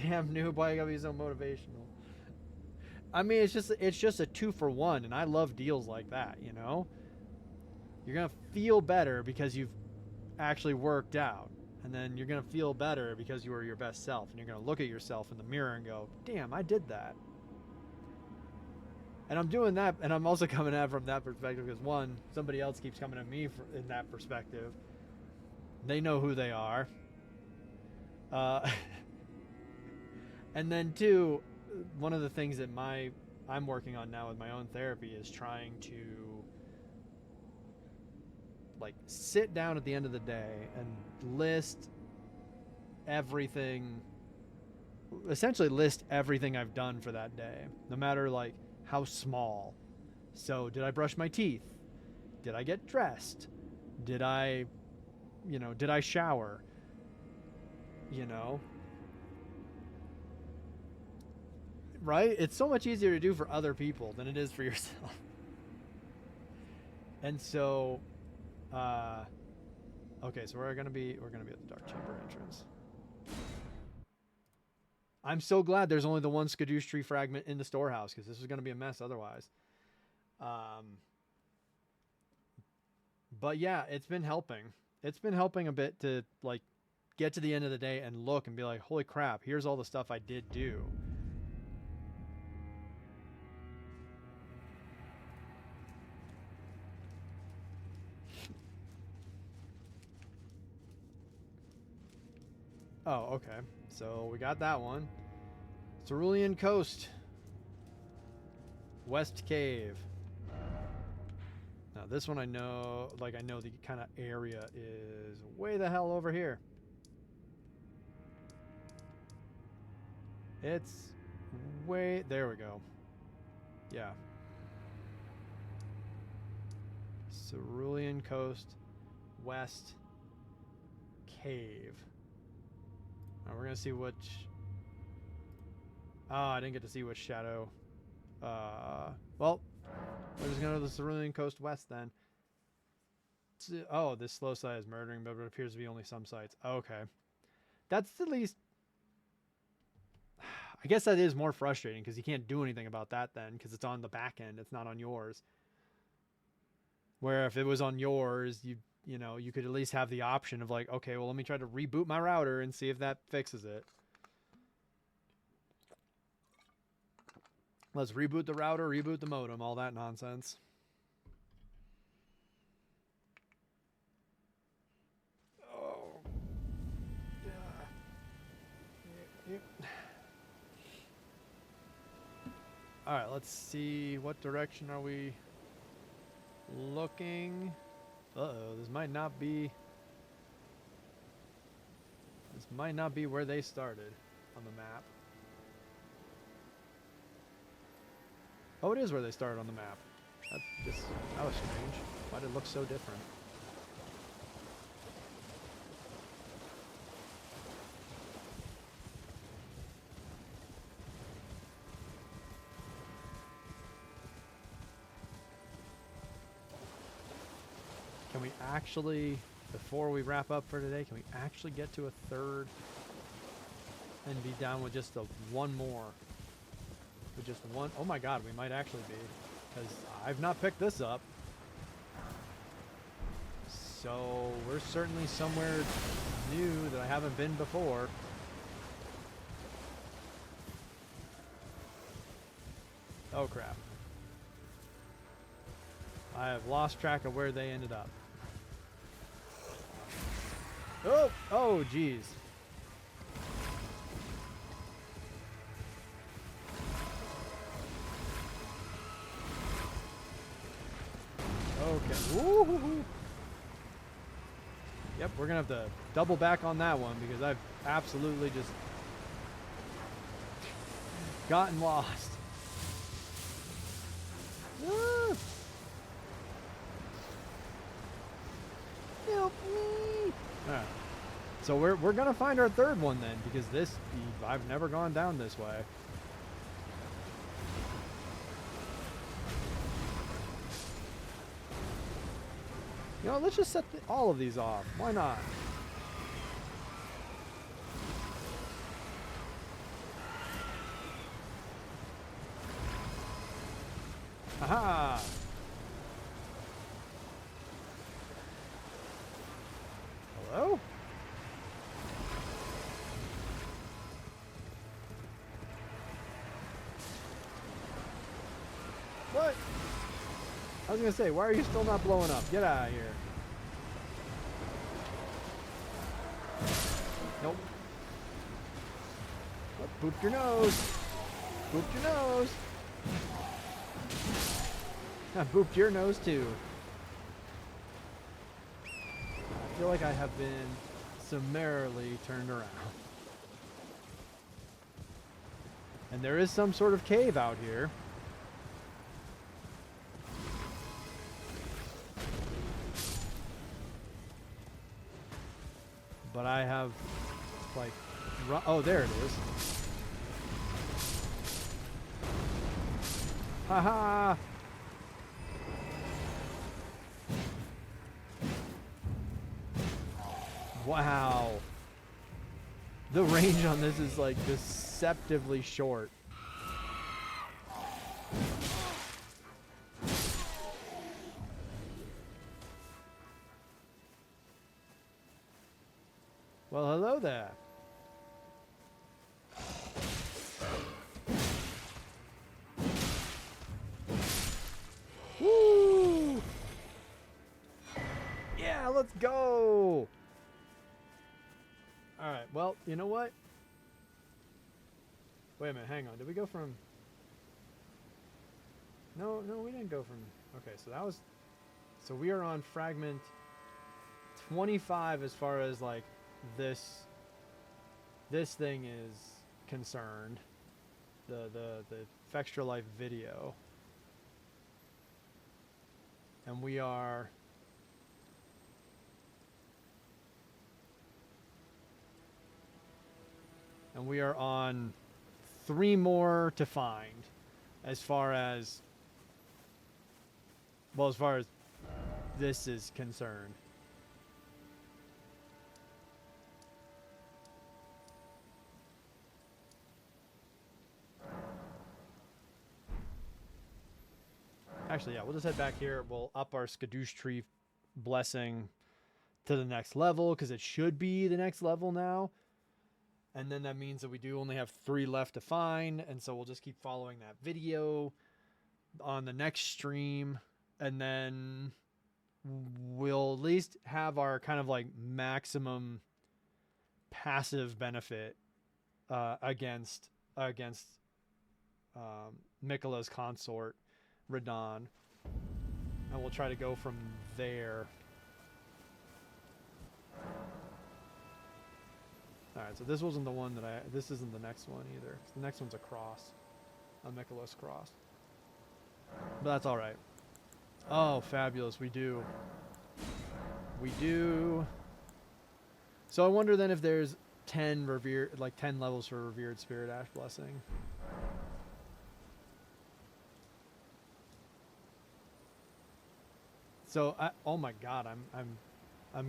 Damn, noob, why you gotta be so motivational? I mean, it's just a 2-for-1, and I love deals like that, you know? You're gonna feel better because you've actually worked out. And then you're going to feel better because you were your best self. And you're going to look at yourself in the mirror and go, damn, I did that. And I'm doing that. And I'm also coming at it from that perspective because, one, somebody else keeps coming at me in that perspective. They know who they are. And then, two, one of the things that I'm working on now with my own therapy is trying to like sit down at the end of the day and list everything, essentially list everything I've done for that day, no matter like how small. So did I brush my teeth? Did I get dressed? Did I shower? Right? It's so much easier to do for other people than it is for yourself. And so, okay, so we're gonna be at the Dark Chamber entrance. I'm so glad there's only the one Skadoosh tree fragment in the storehouse, because this was gonna be a mess otherwise. But yeah, it's been helping. It's been helping a bit to like get to the end of the day and look and be like, holy crap, here's all the stuff I did do. Oh, okay. So we got that one. Cerulean Coast. West Cave. Now this one I know, like I know the kind of area is way the hell over here. It's way, there we go. Yeah. Cerulean Coast, West Cave. We're gonna see which. Oh, I didn't get to see which shadow. Well, we're just gonna go to the Cerulean Coast West then. Oh, this slow site is murdering, but it appears to be only some sites. Okay, that's at least. I guess that is more frustrating because you can't do anything about that then because it's on the back end. It's not on yours. Where if it was on yours, you could at least have the option of like, okay, well, let me try to reboot my router and see if that fixes it. Let's reboot the router, reboot the modem, all that nonsense. Oh. Yeah. All right, let's see. What direction are we looking? Uh-oh, this might not be where they started on the map. Oh, it is where they started on the map. That was strange. Why did it look so different? Can we actually, before we wrap up for today, can we actually get to a third and be down with just one more? With just one? Oh my god, we might actually be. Because I've not picked this up. So we're certainly somewhere new that I haven't been before. Oh crap. I have lost track of where they ended up. Oh, geez. Okay. Woo-hoo-hoo. Yep, we're gonna have to double back on that one because I've absolutely just gotten lost. Ah. Help me! Alright. So we're gonna find our third one then, because I've never gone down this way. You know, let's just set all of these off. Why not? Aha! Hello? What? I was gonna say, why are you still not blowing up? Get out of here. Nope. Oh, booped your nose. Booped your nose. I booped your nose too. feel like I have been summarily turned around. And there is some sort of cave out here. But I have, like, oh, there it is. Haha! Wow. The range on this is like deceptively short. Well, hello there. Woo! Yeah, let's go. All right. Well, you know what? Wait a minute. Hang on. Did we go from? No, we didn't go from. Okay, so that was. So we are on fragment 25 as far as like this thing is concerned. The Extra Life video. And we are on 3 more to find as far as this is concerned. Actually, yeah, we'll just head back here. We'll up our Erdtree blessing to the next level because it should be the next level now. And then that means that we do only have 3 left to find. And so we'll just keep following that video on the next stream. And then we'll at least have our kind of like maximum passive benefit against Miquella's consort, Radon. And we'll try to go from there. Alright, so this wasn't the one that this isn't the next one either. The next one's a cross. A Miquella's cross. But that's alright. Oh, fabulous, we do. We do. So I wonder then if there's 10 levels for Revered Spirit Ash Blessing. So oh my god, I'm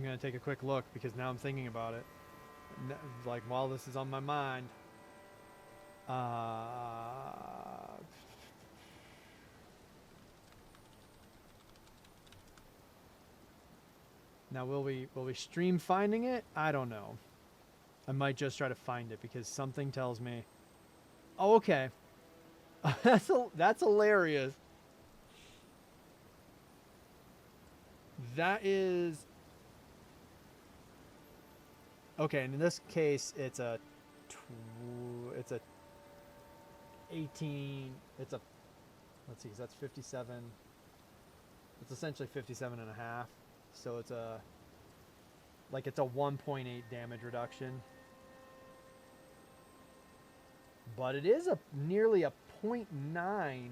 gonna take a quick look because now I'm thinking about it. Like while this is on my mind. Now will we stream finding it? I don't know. I might just try to find it because something tells me. Oh, okay. That's hilarious. That is okay. And in this case, it's a 18. It's a, let's see. So that's 57. It's essentially 57 and a half. So it's a 1.8 damage reduction. But it is nearly a 0.9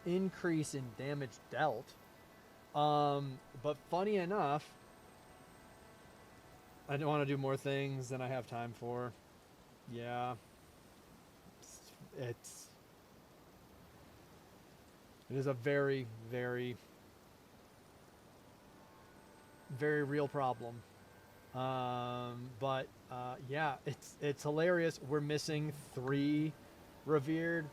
increase in damage dealt. But funny enough, I don't want to do more things than I have time for. Yeah. It is a very, very, very real problem. But yeah, it's hilarious. We're missing 3 revered.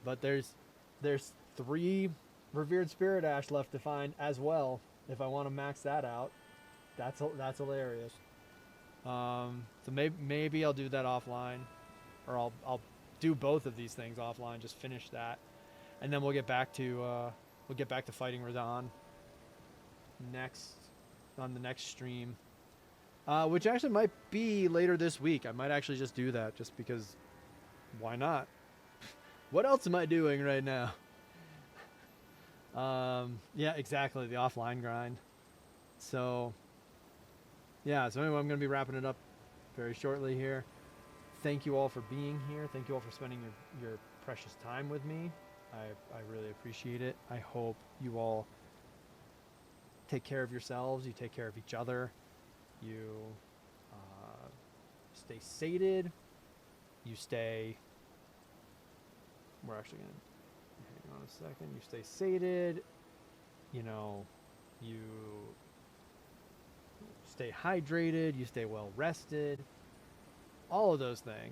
But there's 3 Revered Spirit Ash left to find as well. If I want to max that out, that's hilarious. So maybe I'll do that offline, or I'll do both of these things offline. Just finish that, and then we'll get back to fighting Radon. on the next stream, which actually might be later this week. I might actually just do that just because why not? What else am I doing right now? Yeah, exactly, the offline grind. So yeah, so anyway, I'm going to be wrapping it up very shortly here. Thank you all for being here. Thank you all for spending your precious time with me. I really appreciate it. I hope you all take care of yourselves. You take care of each other. You stay sated. You stay... We're actually going to... Hang on a second. You stay sated. You know, you stay hydrated. You stay well rested. All of those things.